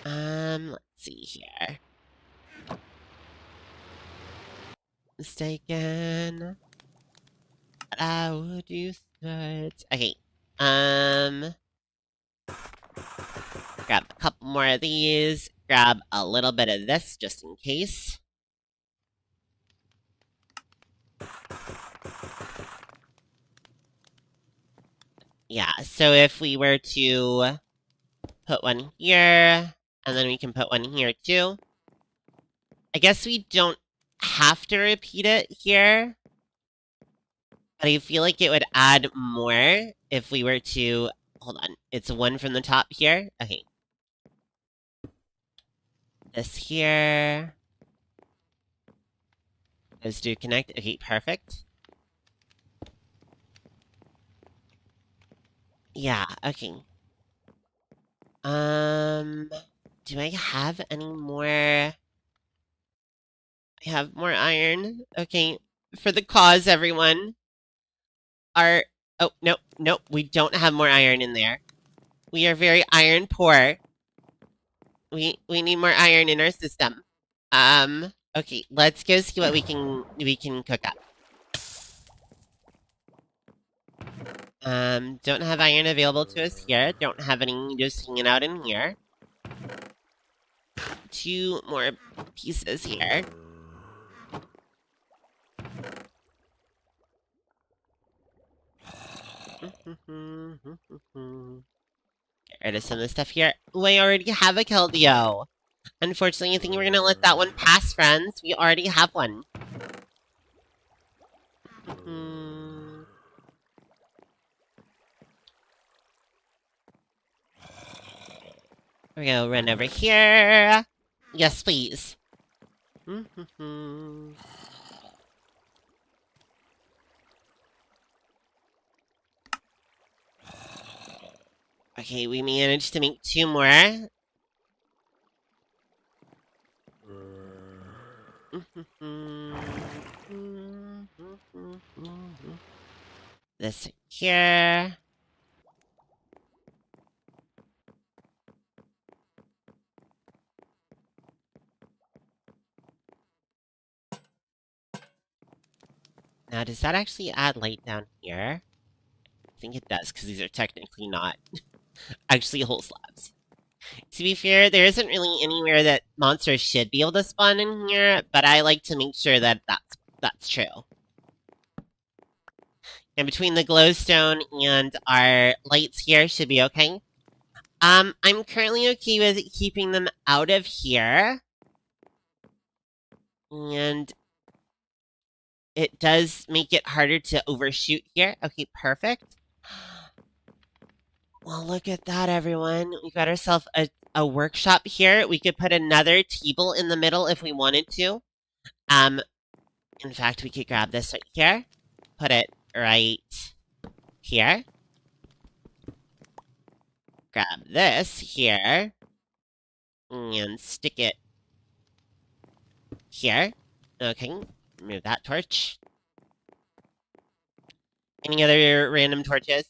Let's see here. Mistaken. I would use it. Okay. Grab a couple more of these. Grab a little bit of this just in case. Yeah, so if we were to put one here, and then we can put one here too. I guess we don't have to repeat it here. But I feel like it would add more if we were to... Hold on. It's one from the top here. Okay. This here. Those do connect. Okay, perfect. Yeah, okay. Do I have any more... I have more iron. Okay, for the cause, everyone. Oh, no, we don't have more iron in there. We are very iron poor. We need more iron in our system. Okay, let's go see what we can cook up. Don't have iron available to us here. Don't have any just hanging out in here. 2 more pieces here. Get rid of some of the stuff here. We already have a Keldeo. Unfortunately, I think we're gonna let that one pass, friends. We already have one. We're gonna run over here. Yes, please. Okay, we managed to make 2 more. This here. Now, does that actually add light down here? I think it does, because these are technically not actually whole slabs. To be fair, there isn't really anywhere that monsters should be able to spawn in here, but I like to make sure that that's true. And between the glowstone and our lights here should be okay. I'm currently okay with keeping them out of here. And it does make it harder to overshoot here. Okay, perfect. Well, look at that, everyone. We got ourselves a workshop here. We could put another table in the middle if we wanted to. In fact, we could grab this right here. Put it right here. Grab this here. And stick it here. Okay, move that torch. Any other random torches?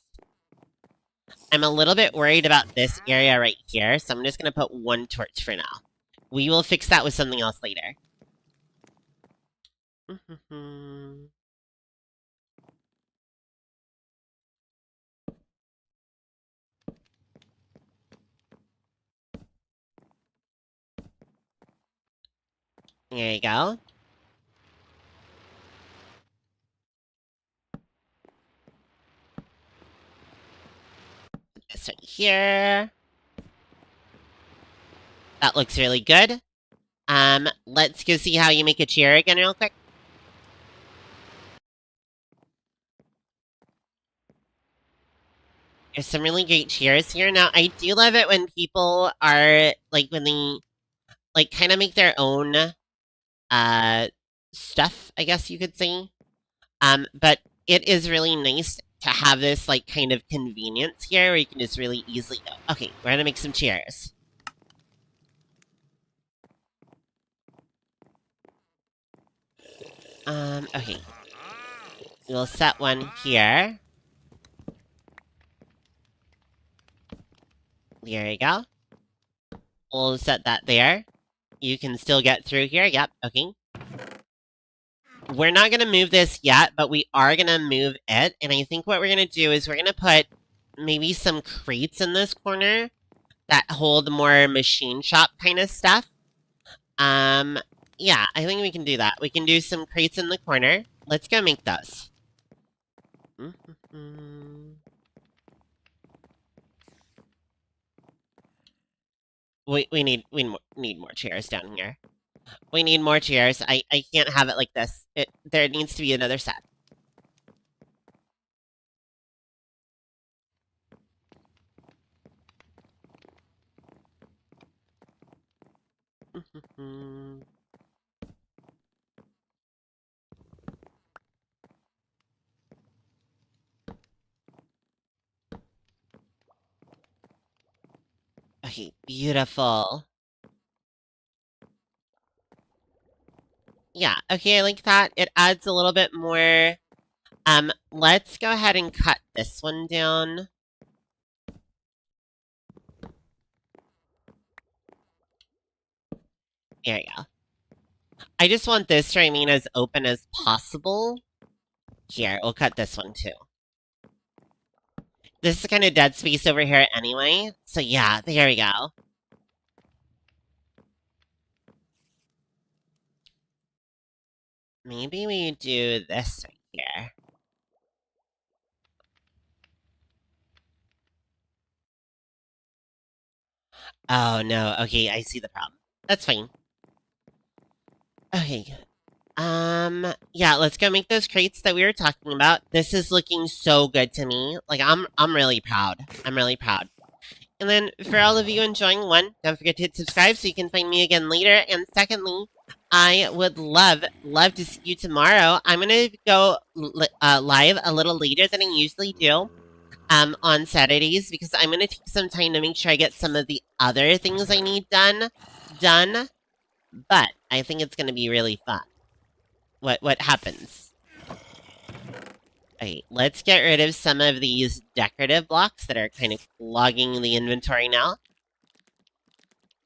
I'm a little bit worried about this area right here, so I'm just gonna put 1 torch for now. We will fix that with something else later. There you go. This right here. That looks really good. Let's go see how you make a chair again real quick. There's some really great chairs here. Now, I do love it when people are, like, when they, like, kind of make their own, stuff, I guess you could say. But it is really nice to have this, like, kind of convenience here where you can just really easily go. Okay, we're gonna make some chairs. Okay. We'll set one here. There you go. We'll set that there. You can still get through here. Yep, okay. We're not gonna move this yet, but we are gonna move it. And I think what we're gonna do is we're gonna put maybe some crates in this corner that hold more machine shop kind of stuff. Yeah, I think we can do that. We can do some crates in the corner. Let's go make those. We need more chairs down here. We need more chairs. I can't have it like this. There needs to be another set. Okay, beautiful. Yeah, okay, I like that. It adds a little bit more. Let's go ahead and cut this one down. There you go. I just want this to remain as open as possible. Here, we'll cut this one too. This is kind of dead space over here anyway. So yeah, there we go. Maybe we do this right here. Oh no, okay, I see the problem. That's fine. Okay. Yeah, let's go make those crates that we were talking about. This is looking so good to me. Like, I'm really proud. I'm really proud. And then, for all of you enjoying one, don't forget to hit subscribe so you can find me again later. And secondly, I would love to see you tomorrow. I'm gonna go live a little later than I usually do, on Saturdays, because I'm gonna take some time to make sure I get some of the other things I need done. But I think it's gonna be really fun. What happens? Okay, let's get rid of some of these decorative blocks that are kind of clogging the inventory now.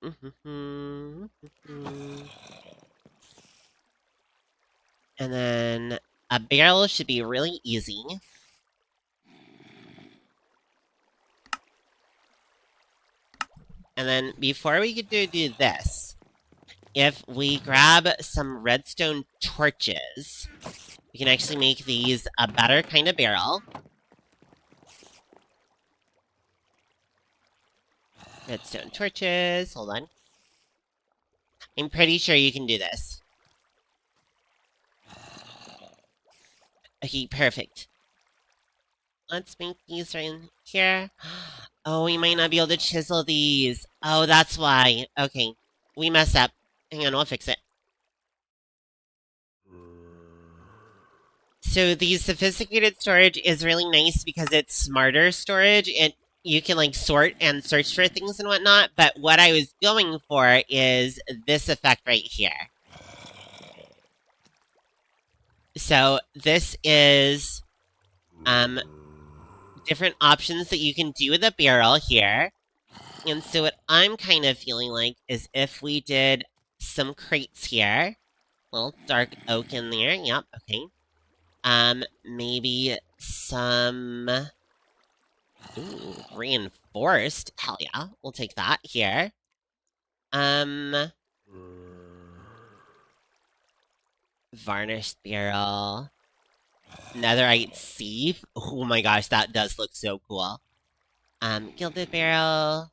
And then a barrel should be really easy. And then before we could do this, if we grab some redstone torches, we can actually make these a better kind of barrel. Redstone torches, hold on. I'm pretty sure you can do this. Okay, perfect. Let's make these right in here. Oh, we might not be able to chisel these. Oh, that's why. Okay, we messed up. Hang on, I'll fix it. So the sophisticated storage is really nice because it's smarter storage and you can like sort and search for things and whatnot, but what I was going for is this effect right here. So this is different options that you can do with a barrel here. And so what I'm kind of feeling like is if we did some crates here, little dark oak in there, yep, okay. Maybe some... Ooh, reinforced. Hell yeah, we'll take that here. Varnished barrel. Netherite sieve. Oh my gosh, that does look so cool. Gilded barrel.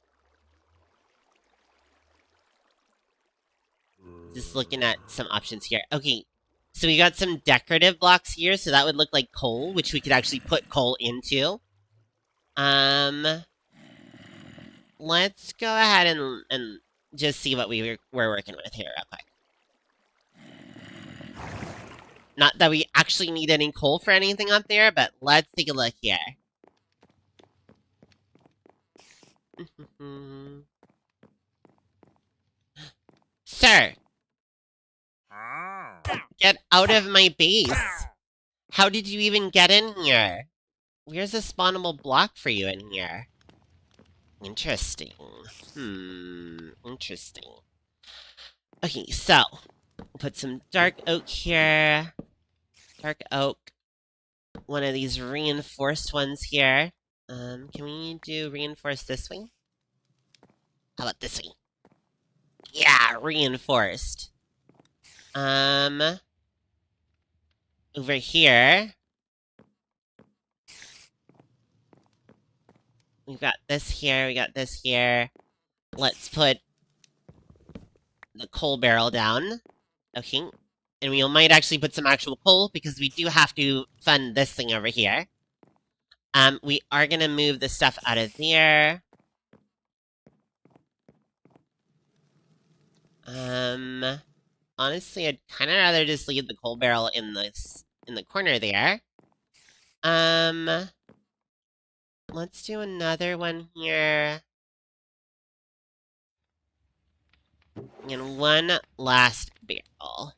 Just looking at some options here. Okay, so we got some decorative blocks here, so that would look like coal, which we could actually put coal into. Let's go ahead and just see what we're working with here real quick. Not that we actually need any coal for anything up there, but let's take a look here. Sir! Get out of my base! How did you even get in here? Where's a spawnable block for you in here? Interesting. Interesting. Okay, so, we'll put some dark oak here. Dark oak. One of these reinforced ones here. Can we do reinforced this way? How about this way? Yeah, reinforced. Over here. We've got this here, we got this here. Let's put the coal barrel down. Okay. And we might actually put some actual coal, because we do have to fund this thing over here. We are gonna move the stuff out of there. Honestly, I'd kinda rather just leave the coal barrel in the corner there. Let's do another one here. And one last barrel.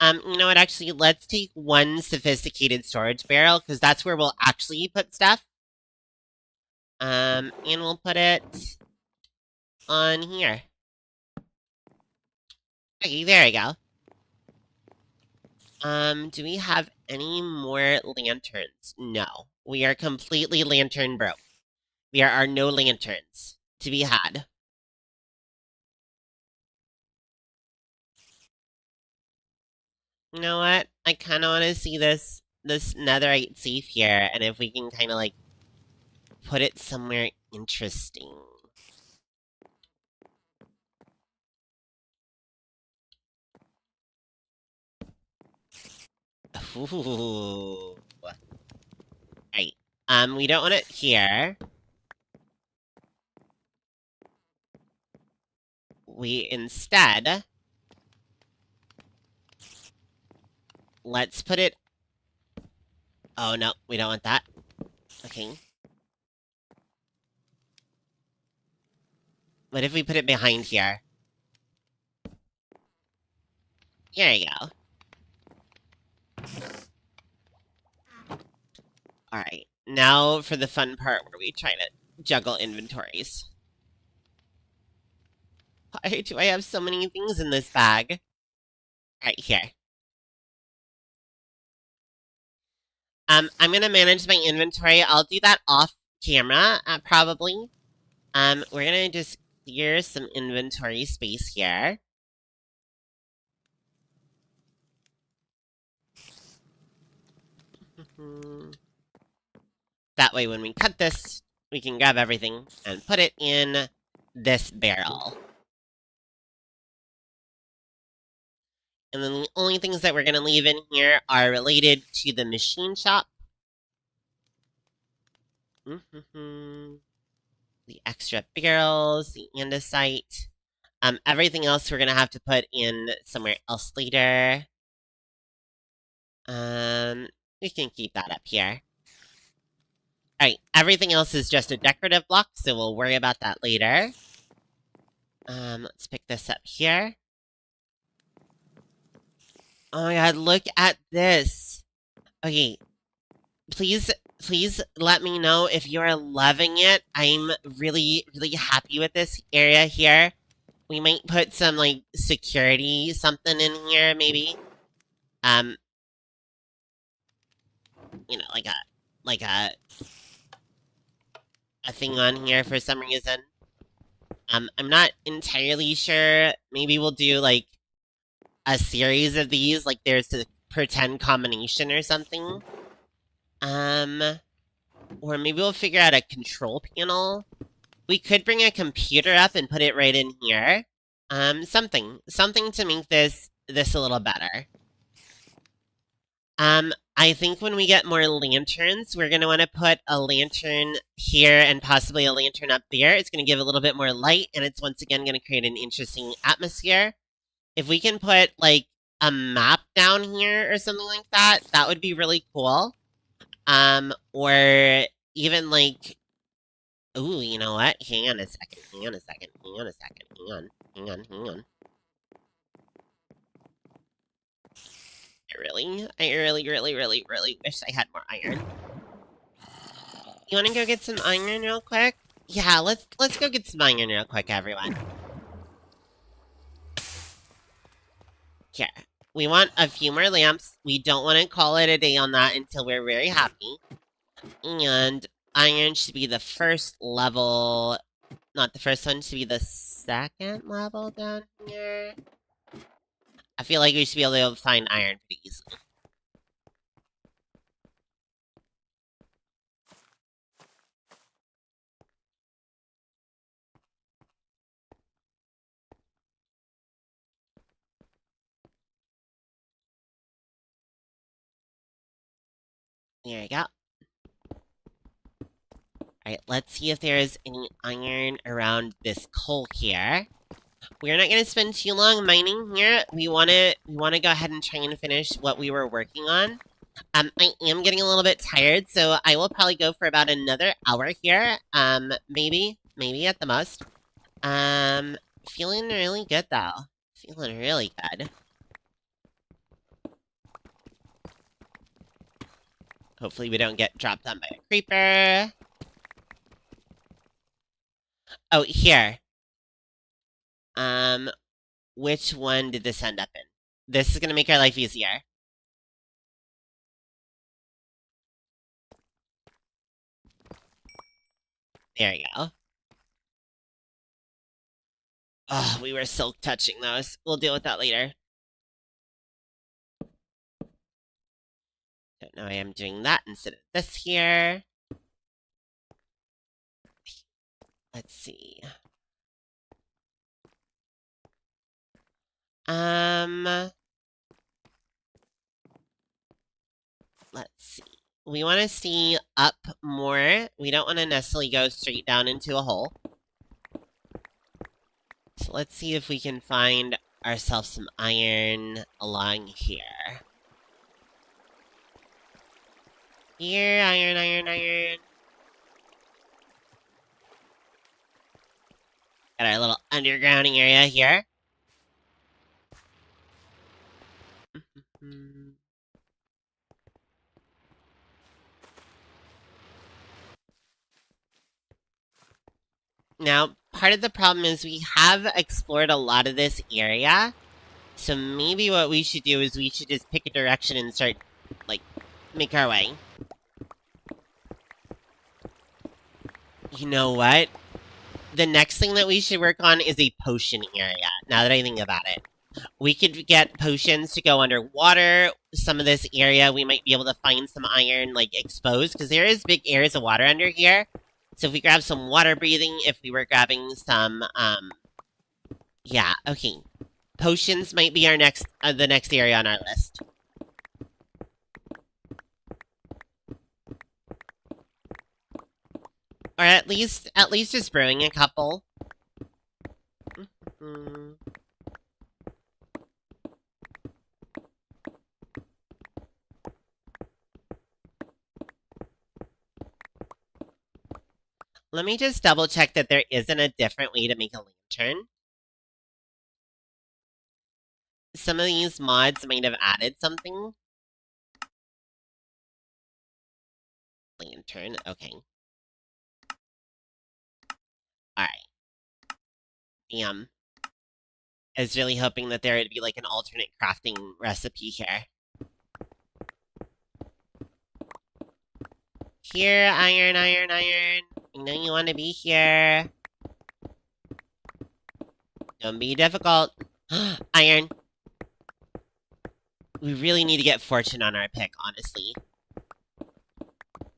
You know what, actually, let's take one sophisticated storage barrel, because that's where we'll actually put stuff. And we'll put it on here. Okay, there we go. Do we have any more lanterns? No. We are completely lantern broke. There are no lanterns to be had. You know what? I kind of want to see this netherite safe here, and if we can kind of, like, put it somewhere interesting. Ooh. Right. We don't want it here. We instead... Let's put it... Oh, no, we don't want that. Okay. What if we put it behind here? There you go. Alright, now for the fun part where we try to juggle inventories. Why do I have so many things in this bag? Right here. I'm gonna manage my inventory. I'll do that off camera, probably. We're gonna just clear some inventory space here. That way, when we cut this, we can grab everything and put it in this barrel. And then the only things that we're going to leave in here are related to the machine shop. The extra barrels, the andesite. Everything else we're going to have to put in somewhere else later. We can keep that up here. Alright, everything else is just a decorative block, so we'll worry about that later. Let's pick this up here. Oh my god, look at this. Okay, please let me know if you're loving it. I'm really happy with this area here. We might put some, like, security something in here, maybe. You know, like a thing on here for some reason. I'm not entirely sure. Maybe we'll do, like, a series of these, like there's a pretend combination or something. Or maybe we'll figure out a control panel. We could bring a computer up and put it right in here. Something to make this a little better. I think when we get more lanterns, we're gonna want to put a lantern here and possibly a lantern up there. It's gonna give a little bit more light, and it's once again gonna create an interesting atmosphere. If we can put, like, a map down here or something like that, that would be really cool. Or even, like... Ooh, you know what? Hang on a second. I really wish I had more iron. You wanna go get some iron real quick? Yeah, let's go get some iron real quick, everyone. Here. We want a few more lamps. We don't want to call it a day on that until we're very happy. And iron should be the first level. Not the first one, should be the second level down here. I feel like we should be able to find iron pretty easily. There you go. Alright, let's see if there's any iron around this coal here. We're not gonna spend too long mining here. We wanna go ahead and try and finish what we were working on. I am getting a little bit tired, so I will probably go for about another hour here. Maybe at the most. Feeling really good though. Feeling really good. Hopefully we don't get dropped on by a creeper. Oh, here. Which one did this end up in? This is gonna make our life easier. There you go. Oh, we were silk touching those. We'll deal with that later. Don't know why I'm doing that instead of this here. Let's see. Let's see. We want to see up more. We don't want to necessarily go straight down into a hole. So let's see if we can find ourselves some iron along here. Here, iron. Got our little underground area here. Now, part of the problem is we have explored a lot of this area. So maybe what we should do is we should just pick a direction and start, like, make our way. You know what? The next thing that we should work on is a potion area, now that I think about it. We could get potions to go underwater. Some of this area, we might be able to find some iron, like, exposed, because there is big areas of water under here. So if we grab some water breathing, if we were grabbing some, yeah, okay. Potions might be our next, the next area on our list. Or at least just brewing a couple. Let me just double check that there isn't a different way to make a lantern. Some of these mods might have added something. Lantern, okay. Alright. I was really hoping that there would be like an alternate crafting recipe here. Here, iron. I know you want to be here. Don't be difficult. Iron. We really need to get fortune on our pick, honestly.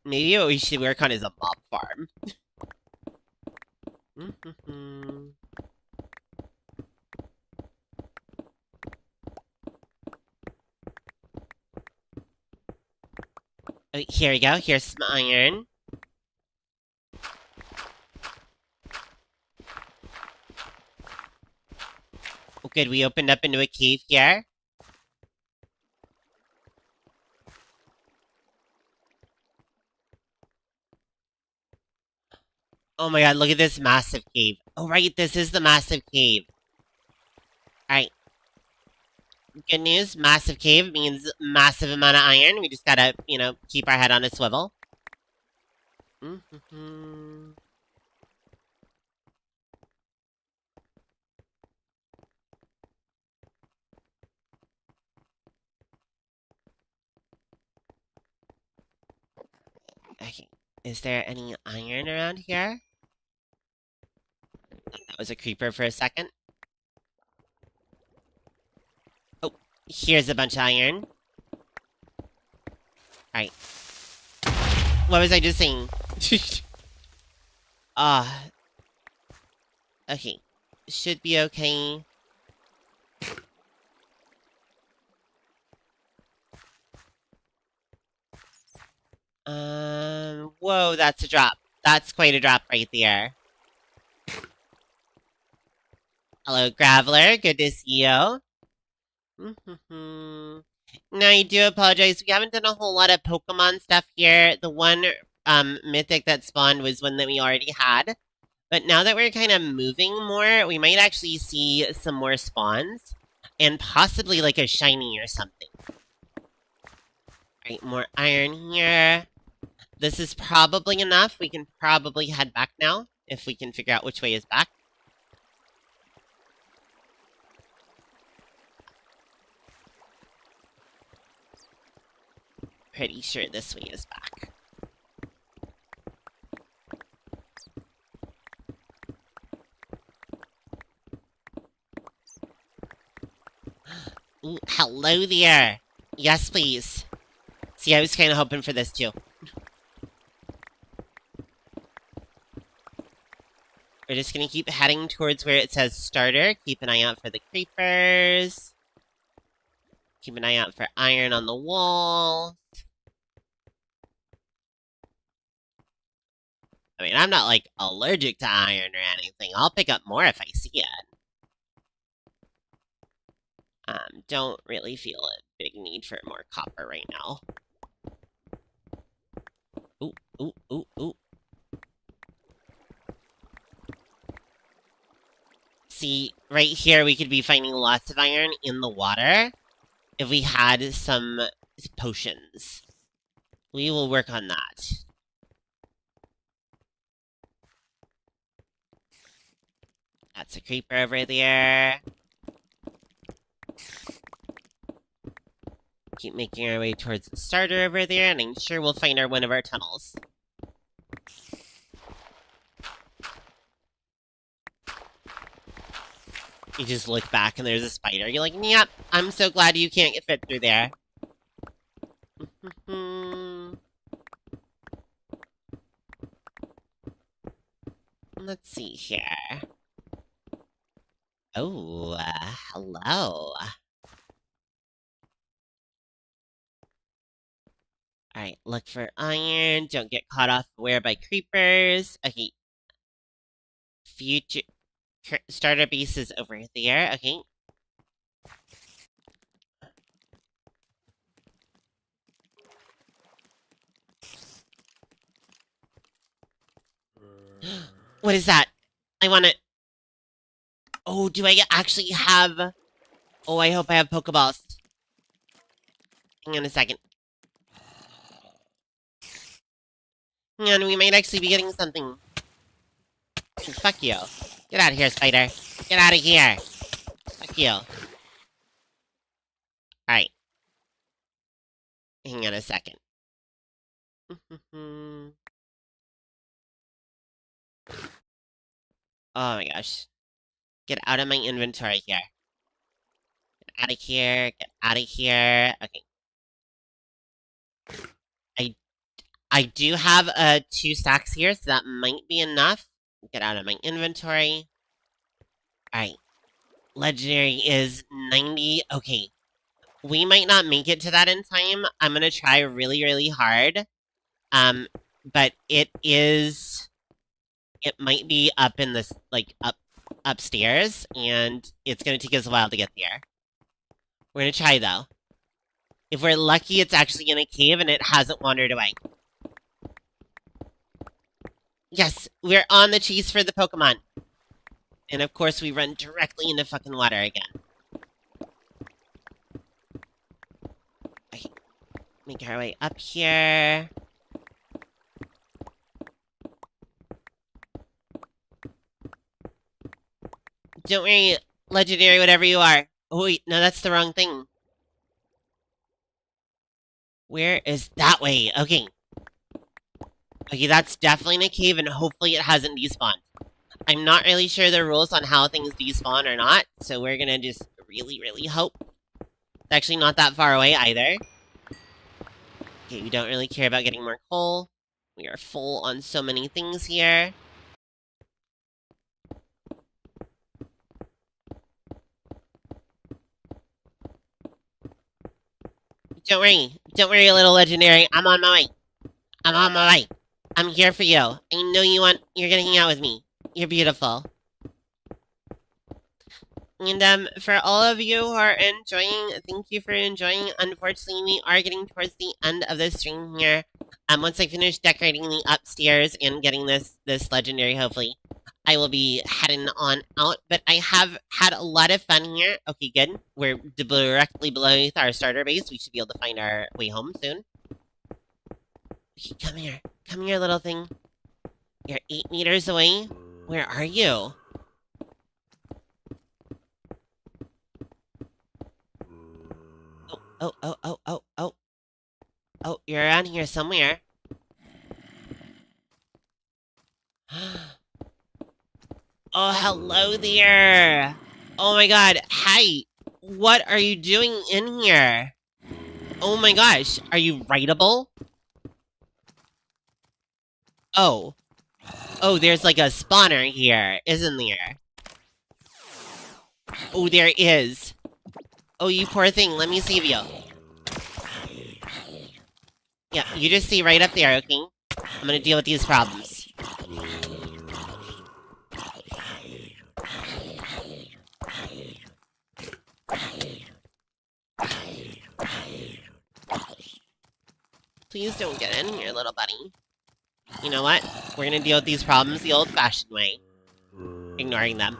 Maybe what we should work on is a mob farm. Oh, here we go. Here's some iron. Oh, good. We opened up into a cave here. Oh my god, look at this massive cave. Oh, right, this is the massive cave. Alright. Good news, massive cave means massive amount of iron. We just gotta, keep our head on a swivel. Okay, is there any iron around here? That was a creeper for a second. Oh, here's a bunch of iron. Alright. What was I just saying? Okay. Should be okay. Whoa, that's a drop. That's quite a drop right there. Hello, Graveler. Good to see you. Now, I do apologize. We haven't done a whole lot of Pokemon stuff here. The one, mythic that spawned was one that we already had. But now that we're kind of moving more, we might actually see some more spawns. And possibly, like, a shiny or something. Alright, more iron here. This is probably enough. We can probably head back now, if we can figure out which way is back. Pretty sure this way is back. Ooh, hello there! Yes, please. See, I was kind of hoping for this, too. We're just gonna keep heading towards where it says starter. Keep an eye out for the creepers. Keep an eye out for iron on the wall. I mean, I'm not, like, allergic to iron or anything. I'll pick up more if I see it. Don't really feel a big need for more copper right now. Ooh, ooh, ooh, ooh. See, right here we could be finding lots of iron in the water if we had some potions. We will work on that. That's a creeper over there. Keep making our way towards the starter over there, and I'm sure we'll find one of our tunnels. You just look back and there's a spider. You're like, yep, I'm so glad you can't get fit through there. Let's see here. Oh, hello. Alright, look for iron. Don't get caught off aware by creepers. Okay. Future starter base is over there. Okay. What is that? I want to... Oh, do I actually have... Oh, I hope I have Pokeballs. Hang on a second. Hang on, we might actually be getting something. Fuck you. Get out of here, spider. Get out of here. Fuck you. Alright. Hang on a second. Oh my gosh. Get out of my inventory here. Get out of here. Get out of here. Okay. I do have 2 stacks here, so that might be enough. Get out of my inventory. Alright. Legendary is 90. Okay. We might not make it to that in time. I'm gonna try really, really hard. But it might be up in this, like, upstairs, and it's gonna take us a while to get there. We're gonna try, though. If we're lucky, it's actually in a cave and it hasn't wandered away. Yes, we're on the chase for the Pokémon. And of course, we run directly into fucking water again. Okay, make our way up here. Don't worry, legendary, whatever you are. Oh wait, no, that's the wrong thing. Where is that way? Okay. Okay, that's definitely in a cave, and hopefully it hasn't despawned. I'm not really sure the rules on how things despawn or not, so we're gonna just really, really hope. It's actually not that far away either. Okay, we don't really care about getting more coal. We are full on so many things here. Don't worry, little legendary. I'm on my way. I'm on my way. I'm here for you. I know you're gonna hang out with me. You're beautiful. And, for all of you who are enjoying, thank you for enjoying. Unfortunately, we are getting towards the end of the stream here. Once I finish decorating the upstairs and getting this legendary, hopefully, I will be heading on out. But I have had a lot of fun here. Okay, good. We're directly below our starter base. We should be able to find our way home soon. Okay, come here. Come here, little thing. You're 8 meters away. Where are you? Oh, you're around here somewhere. Oh, hello there. Oh my god. Hi. What are you doing in here? Oh my gosh. Are you writable? Oh. Oh, there's like a spawner here, isn't there? Oh, there is. Oh, you poor thing. Let me save you. Yeah, you just stay right up there, okay? I'm gonna deal with these problems. Please don't get in here, little buddy. You know what? We're gonna deal with these problems the old-fashioned way. Ignoring them.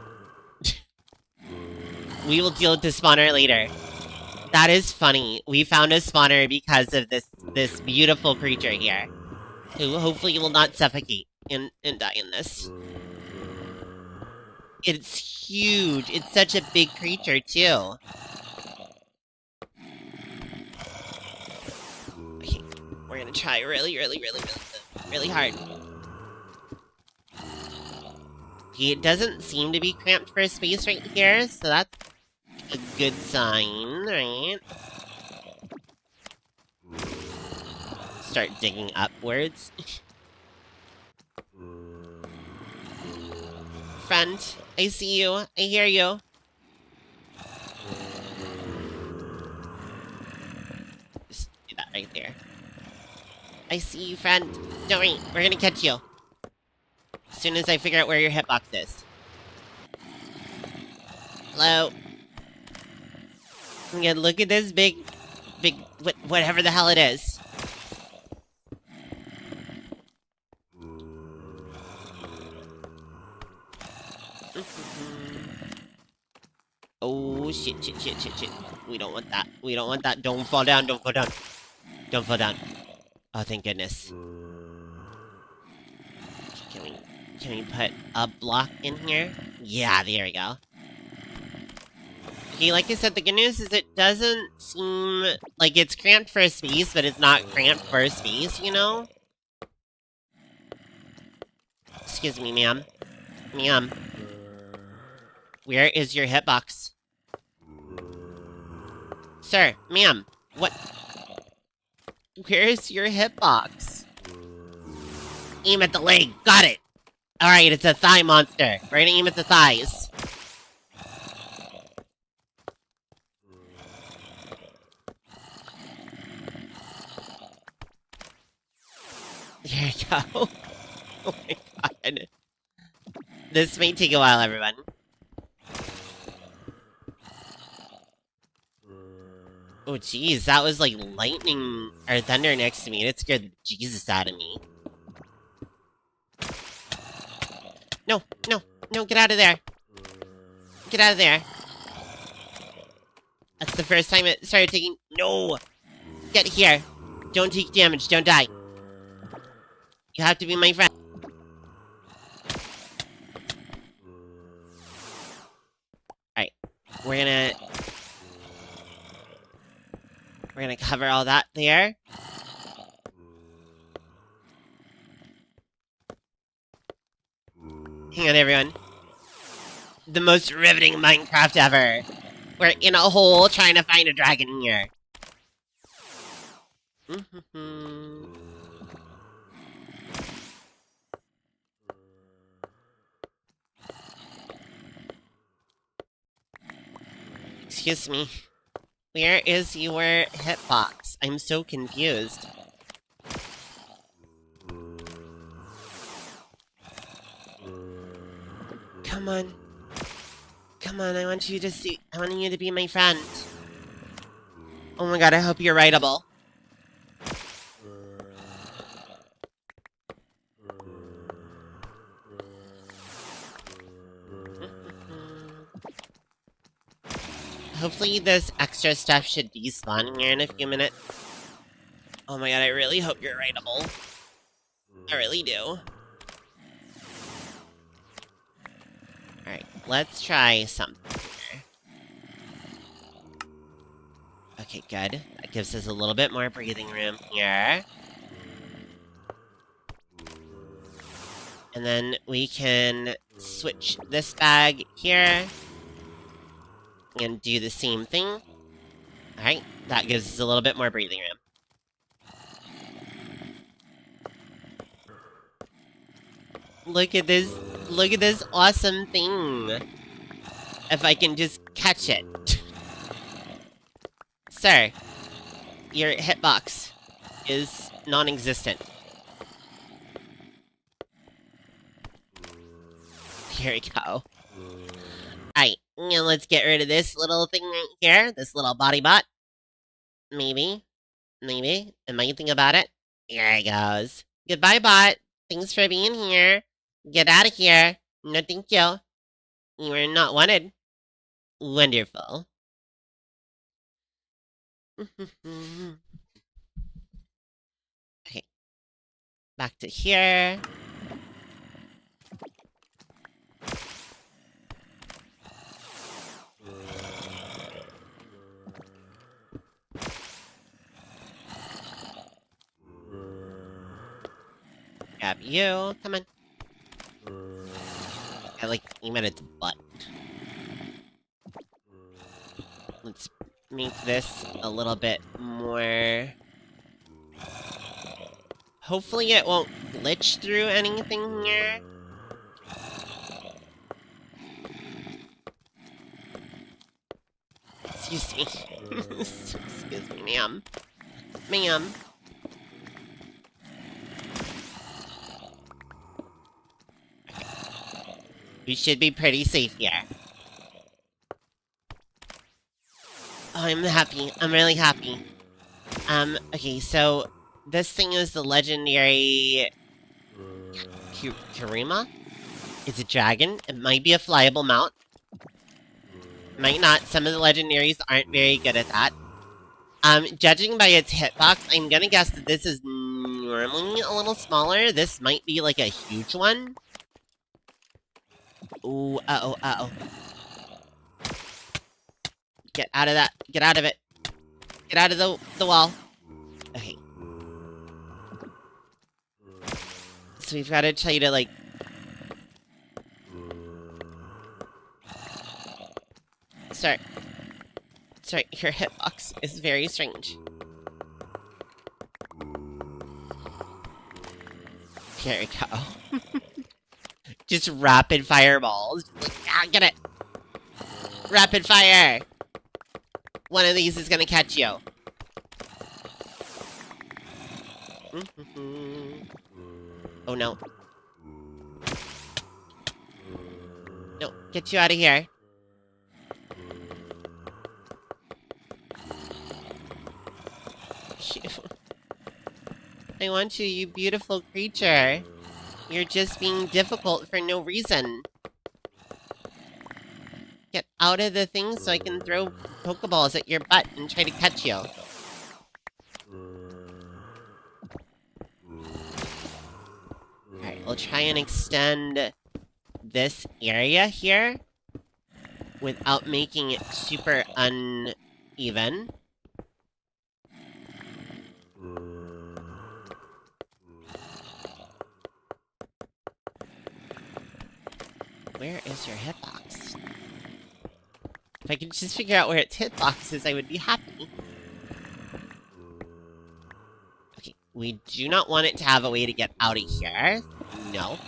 We will deal with the spawner later. That is funny. We found a spawner because of this beautiful creature here. Who hopefully will not suffocate and die in this. It's huge. It's such a big creature, too. Okay, we're gonna try really hard. Okay, it doesn't seem to be cramped for space right here, so that's a good sign, right? Start digging upwards. Friend, I see you. I hear you. Just do that right there. I see you, friend. Don't worry, we're gonna catch you. As soon as I figure out where your hitbox is. Hello? Yeah, look at this big, whatever the hell it is. Oh, shit. We don't want that. We don't want that. Don't fall down, don't fall down. Don't fall down. Oh, thank goodness. Can we put a block in here? Yeah, there we go. Okay, like I said, the good news is it doesn't seem like it's cramped for space, but it's not cramped for space, you know? Excuse me, ma'am. Ma'am. Where is your hitbox? Sir, ma'am, what? Where is your hitbox? Aim at the leg. Got it. Alright, it's a thigh monster. We're gonna aim at the thighs. There you go. Oh my god. This may take a while, everyone. Oh jeez, that was like lightning or thunder next to me, and it scared the Jesus out of me. No, no, no, get out of there. Get out of there. That's the first time it started taking— No! Get here. Don't take damage, don't die. You have to be my friend. Alright, we're gonna cover all that there. Hang on, everyone. The most riveting Minecraft ever. We're in a hole trying to find a dragon here. Excuse me. Where is your hitbox? I'm so confused. Come on. Come on, I want you to be my friend. Oh my god, I hope you're writable. Hopefully this extra stuff should despawn here in a few minutes. Oh my god, I really hope you're writable. I really do. Alright, let's try something here. Okay, good. That gives us a little bit more breathing room here. And then we can switch this bag here. And do the same thing. Alright, that gives us a little bit more breathing room. Look at this awesome thing. If I can just catch it. Sir, your hitbox is non-existent. Here we go. Alright, now let's get rid of this little thing right here. This little body bot. Maybe. Am I thinking about it? Here it goes. Goodbye, bot. Thanks for being here. Get out of here. No, thank you. You are not wanted. Wonderful. Okay. Back to here. Grab you. Come on. I like aim at its butt. Let's make this a little bit more... Hopefully it won't glitch through anything here. Excuse me. Excuse me, ma'am. Ma'am. We should be pretty safe here. Oh, I'm happy. I'm really happy. Okay, so this thing is the legendary Kurima? It's a dragon. It might be a flyable mount. Might not. Some of the legendaries aren't very good at that. Judging by its hitbox, I'm gonna guess that this is normally a little smaller. This might be like a huge one. Ooh, uh-oh. Get out of that. Get out of it. Get out of the wall. Okay. So we've got to tell you to, like... Sorry, your hitbox is very strange. There we go. Just rapid fireballs. Get it! Rapid fire! One of these is gonna catch you. Oh no. No, get you out of here. I want you, you beautiful creature. You're just being difficult for no reason. Get out of the thing so I can throw Pokeballs at your butt and try to catch you. Alright, we'll try and extend this area here without making it super uneven. Where is your hitbox? If I could just figure out where its hitbox is, I would be happy. Okay, we do not want it to have a way to get out of here. No.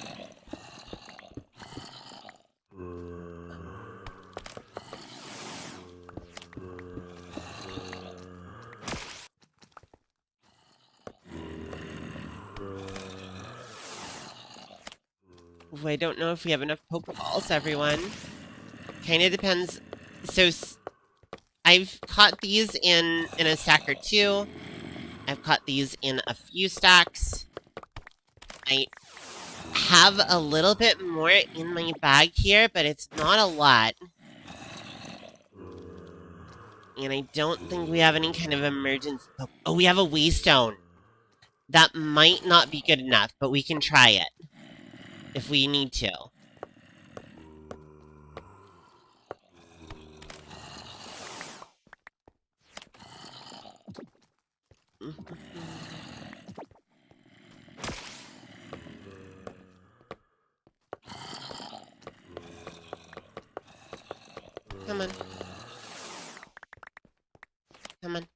I don't know if we have enough Pokeballs, everyone. Kinda depends. So, I've caught these in a stack or two. I've caught these in a few stacks. I have a little bit more in my bag here, but it's not a lot. And I don't think we have any kind of emergency... Oh, we have a Waystone. That might not be good enough, but we can try it. If we need to. Come on. Come on.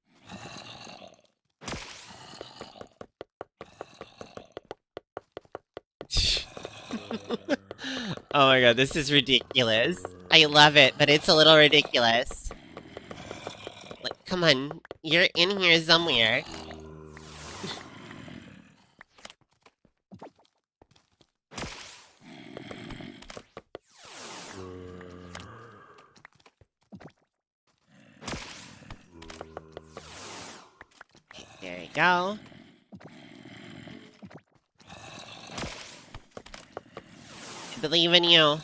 Oh my god, this is ridiculous. I love it, but it's a little ridiculous. Like, come on. You're in here somewhere. Okay, there we go. I believe in you.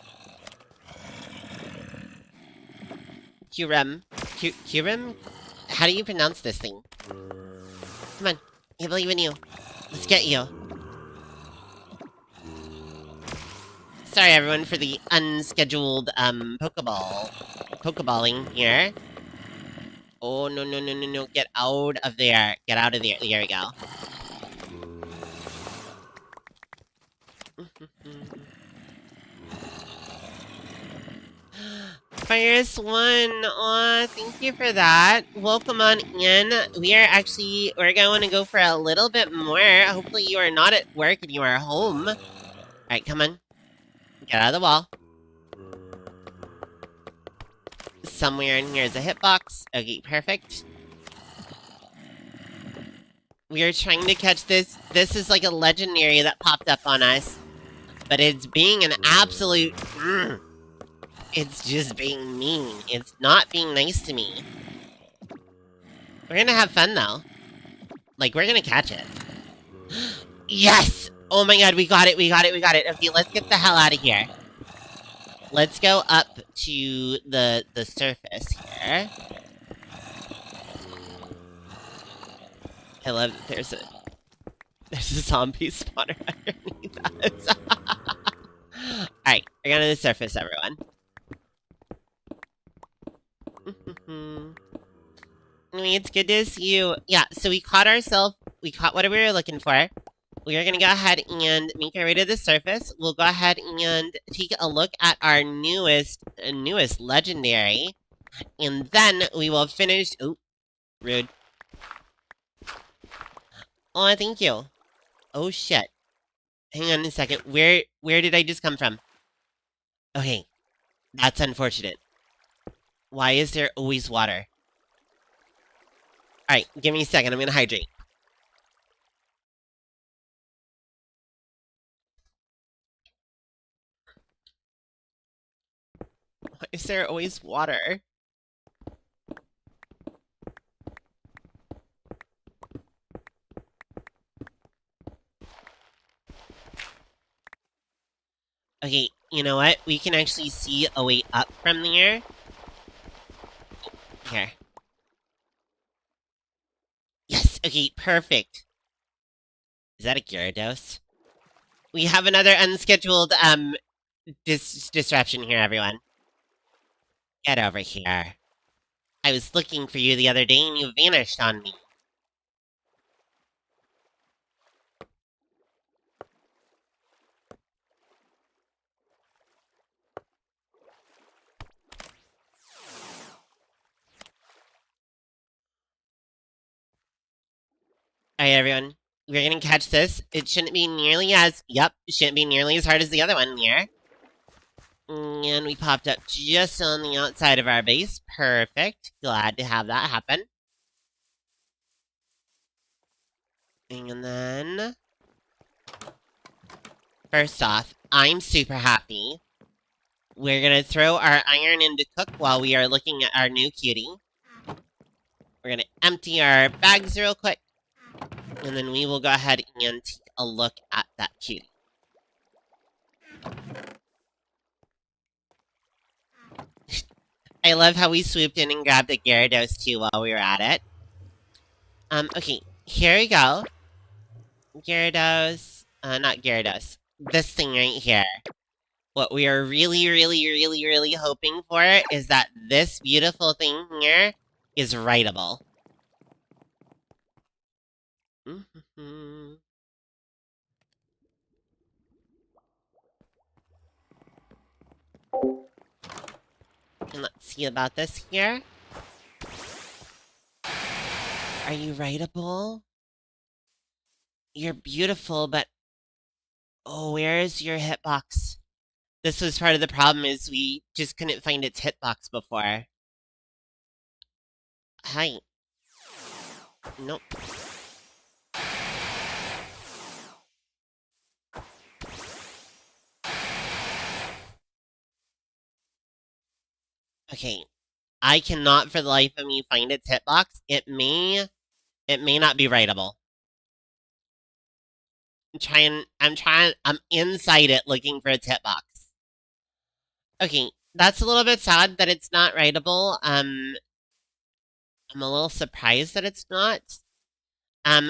Kyurem. Kyurem? How do you pronounce this thing? Come on. I believe in you. Let's get you. Sorry, everyone, for the unscheduled, Pokeballing here. Oh, no, no, no, no, no. Get out of there. Get out of there. There we go. First one. Aw, thank you for that. Welcome on in. We're going to go for a little bit more. Hopefully you are not at work and you are home. Alright, come on. Get out of the wall. Somewhere in here is a hitbox. Okay, perfect. We are trying to catch this. This is like a legendary that popped up on us. But it's being an absolute... It's just being mean. It's not being nice to me. We're gonna have fun, though. Like, we're gonna catch it. Yes! Oh my god, we got it, we got it, we got it. Okay, let's get the hell out of here. Let's go up to the surface here. I love that there's a zombie spawner underneath us. Alright, we're going to the surface, everyone. It's good to see you. Yeah, so we caught what we were looking for. We are going to go ahead and make our way to the surface. We'll go ahead and take a look at our newest legendary. And then we will finish... Oh, rude. Oh, thank you. Oh, shit. Hang on a second. Where did I just come from? Okay, that's unfortunate. Why is there always water? Alright, give me a second. I'm gonna hydrate. Why is there always water? Okay, you know what? We can actually see a way up from there. Here. Yes, okay, perfect. Is that a Gyarados? We have another unscheduled, disruption here, everyone. Get over here. I was looking for you the other day and you vanished on me. Alright, everyone. We're gonna catch this. It shouldn't be nearly as... Yep, shouldn't be nearly as hard as the other one here. And we popped up just on the outside of our base. Perfect. Glad to have that happen. And then... First off, I'm super happy. We're gonna throw our iron in to cook while we are looking at our new cutie. We're gonna empty our bags real quick. And then we will go ahead and take a look at that cutie. I love how we swooped in and grabbed a Gyarados too while we were at it. Okay, here we go. Gyarados, not Gyarados. This thing right here. What we are really hoping for is that this beautiful thing here is writable. And let's see about this here. Are you writable? You're beautiful, but... Oh, where is your hitbox? This was part of the problem, is we just couldn't find its hitbox before. Hi. Nope. Okay. I cannot for the life of me find its hitbox. It may not be writable. I'm inside it looking for its hitbox. Okay, that's a little bit sad that it's not writable. I'm a little surprised that it's not.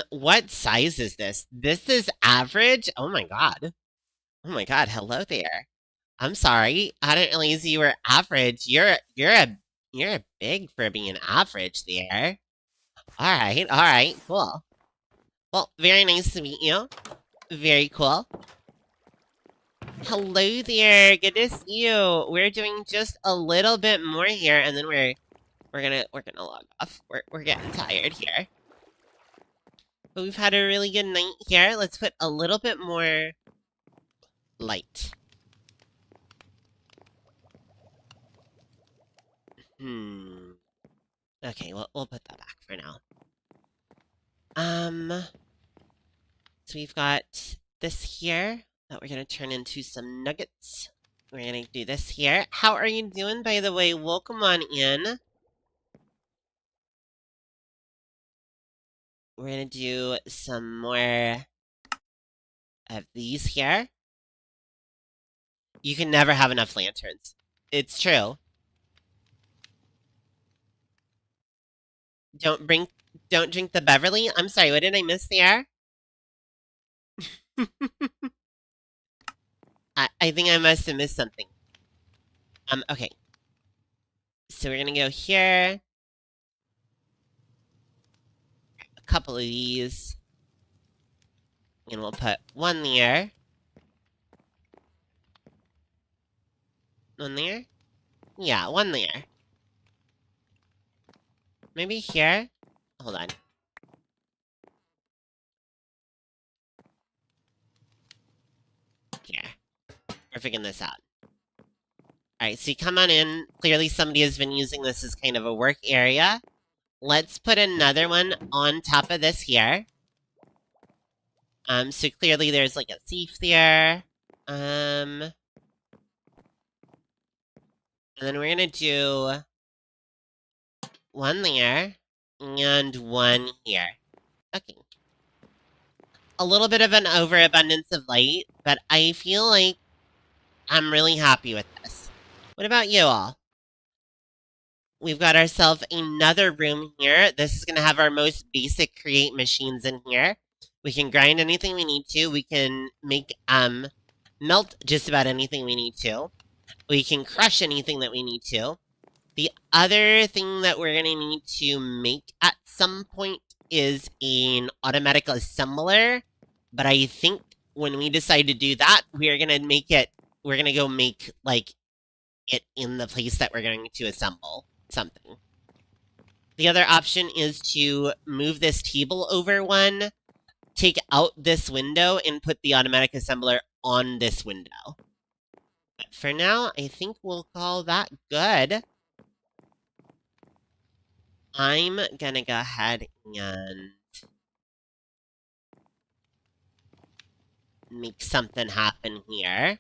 What size is this? This is average? Oh my god. Oh my god, hello there. I'm sorry. I didn't realize you were average. You're big for being average there. Alright, cool. Well, very nice to meet you. Very cool. Hello there, good to see you. We're doing just a little bit more here, and then we're gonna log off. We're getting tired here. But we've had a really good night here. Let's put a little bit more light. Okay, we'll put that back for now. So we've got this here that we're gonna turn into some nuggets. We're gonna do this here. How are you doing, by the way? Welcome on in. We're gonna do some more of these here. You can never have enough lanterns. It's true. Don't drink the Beverly. I'm sorry, what did I miss there? I think I must have missed something. Okay. So we're gonna go here. A couple of these. And we'll put one there. One there? Yeah, one there. Maybe here? Hold on. We're figuring this out. Alright, so you come on in. Clearly somebody has been using this as kind of a work area. Let's put another one on top of this here. So clearly there's like a thief there. And then we're gonna do one there and one here. Okay. A little bit of an overabundance of light, but I feel like I'm really happy with this. What about you all? We've got ourselves another room here. This is going to have our most basic create machines in here. We can grind anything we need to. We can make, melt just about anything we need to. We can crush anything that we need to. The other thing that we're going to need to make at some point is an automatic assembler. But I think when we decide to do that, we're going to go make, like, it in the place that we're going to assemble something. The other option is to move this table over one, take out this window, and put the automatic assembler on this window. But for now, I think we'll call that good. I'm gonna go ahead and make something happen here.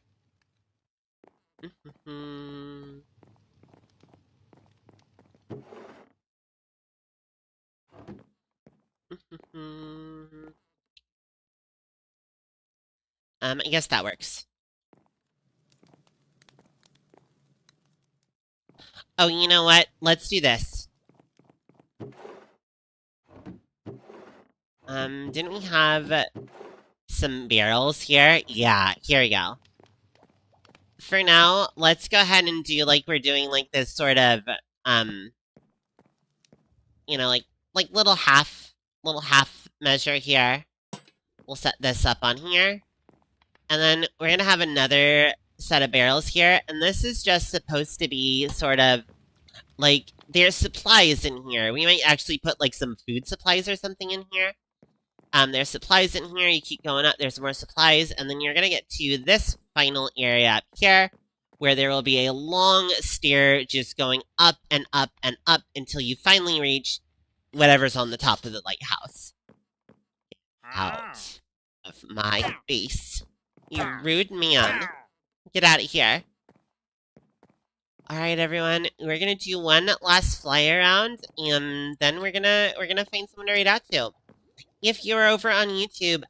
I guess that works. Oh, you know what? Let's do this. Didn't we have some barrels here? Yeah, here we go. For now, let's go ahead and do like we're doing like this sort of, you know, like little half measure here. We'll set this up on here. And then we're gonna have another set of barrels here, and this is just supposed to be sort of like there's supplies in here. We might actually put like some food supplies or something in here. There's supplies in here. You keep going up, there's more supplies, and then you're gonna get to this final area up here, where there will be a long stair just going up and up and up until you finally reach whatever's on the top of the lighthouse. Out of my face. You rude man. Get out of here. Alright, everyone. We're gonna do one last fly around, and then we're gonna find someone to read out to. If you're over on YouTube,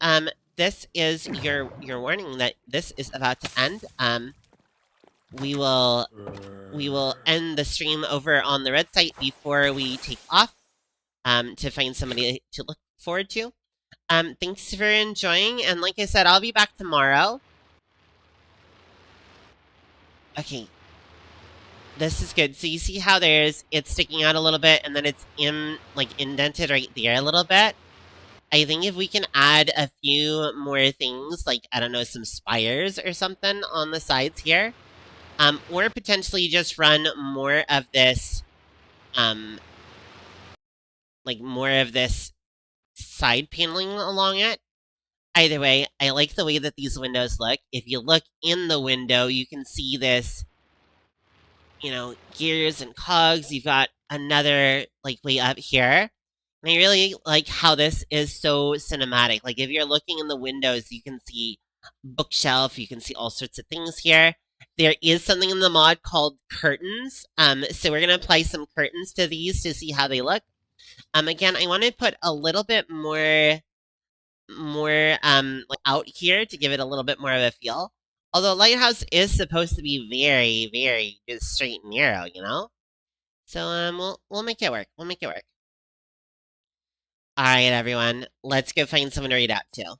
this is your warning that this is about to end. We will end the stream over on the red site before we take off, to find somebody to look forward to. Thanks for enjoying, and like I said, I'll be back tomorrow. Okay. This is good. So you see how it's sticking out a little bit, and then it's indented right there a little bit? I think if we can add a few more things, like, I don't know, some spires or something on the sides here, or potentially just run more of this, more of this side paneling along it. Either way, I like the way that these windows look. If you look in the window, you can see this, you know, gears and cogs. You've got another, way up here. And I really like how this is so cinematic. Like, if you're looking in the windows, you can see bookshelf, you can see all sorts of things here. There is something in the mod called curtains. So we're going to apply some curtains to these to see how they look. Again, I want to put a little bit more out here to give it a little bit more of a feel. Although Lighthouse is supposed to be very, very just straight and narrow, you know? So, we'll make it work. We'll make it work. Alright, everyone. Let's go find someone to read out to.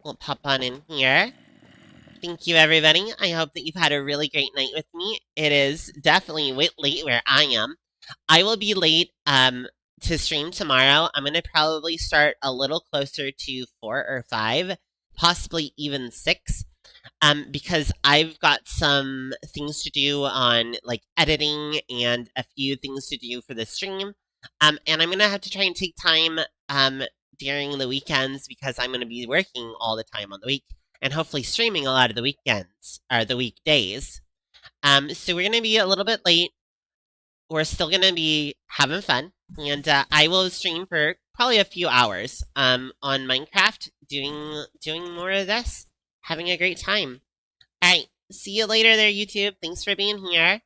We'll pop on in here. Thank you, everybody. I hope that you've had a really great night with me. It is definitely late where I am. I will be late to stream tomorrow. I'm going to probably start a little closer to 4 or 5, possibly even 6, because I've got some things to do on, editing and a few things to do for the stream. And I'm going to have to try and take time during the weekends because I'm going to be working all the time on the week and hopefully streaming a lot of the weekends or the weekdays. So we're going to be a little bit late. We're still going to be having fun, and I will stream for probably a few hours on Minecraft doing more of this, having a great time. All right, see you later there, YouTube. Thanks for being here.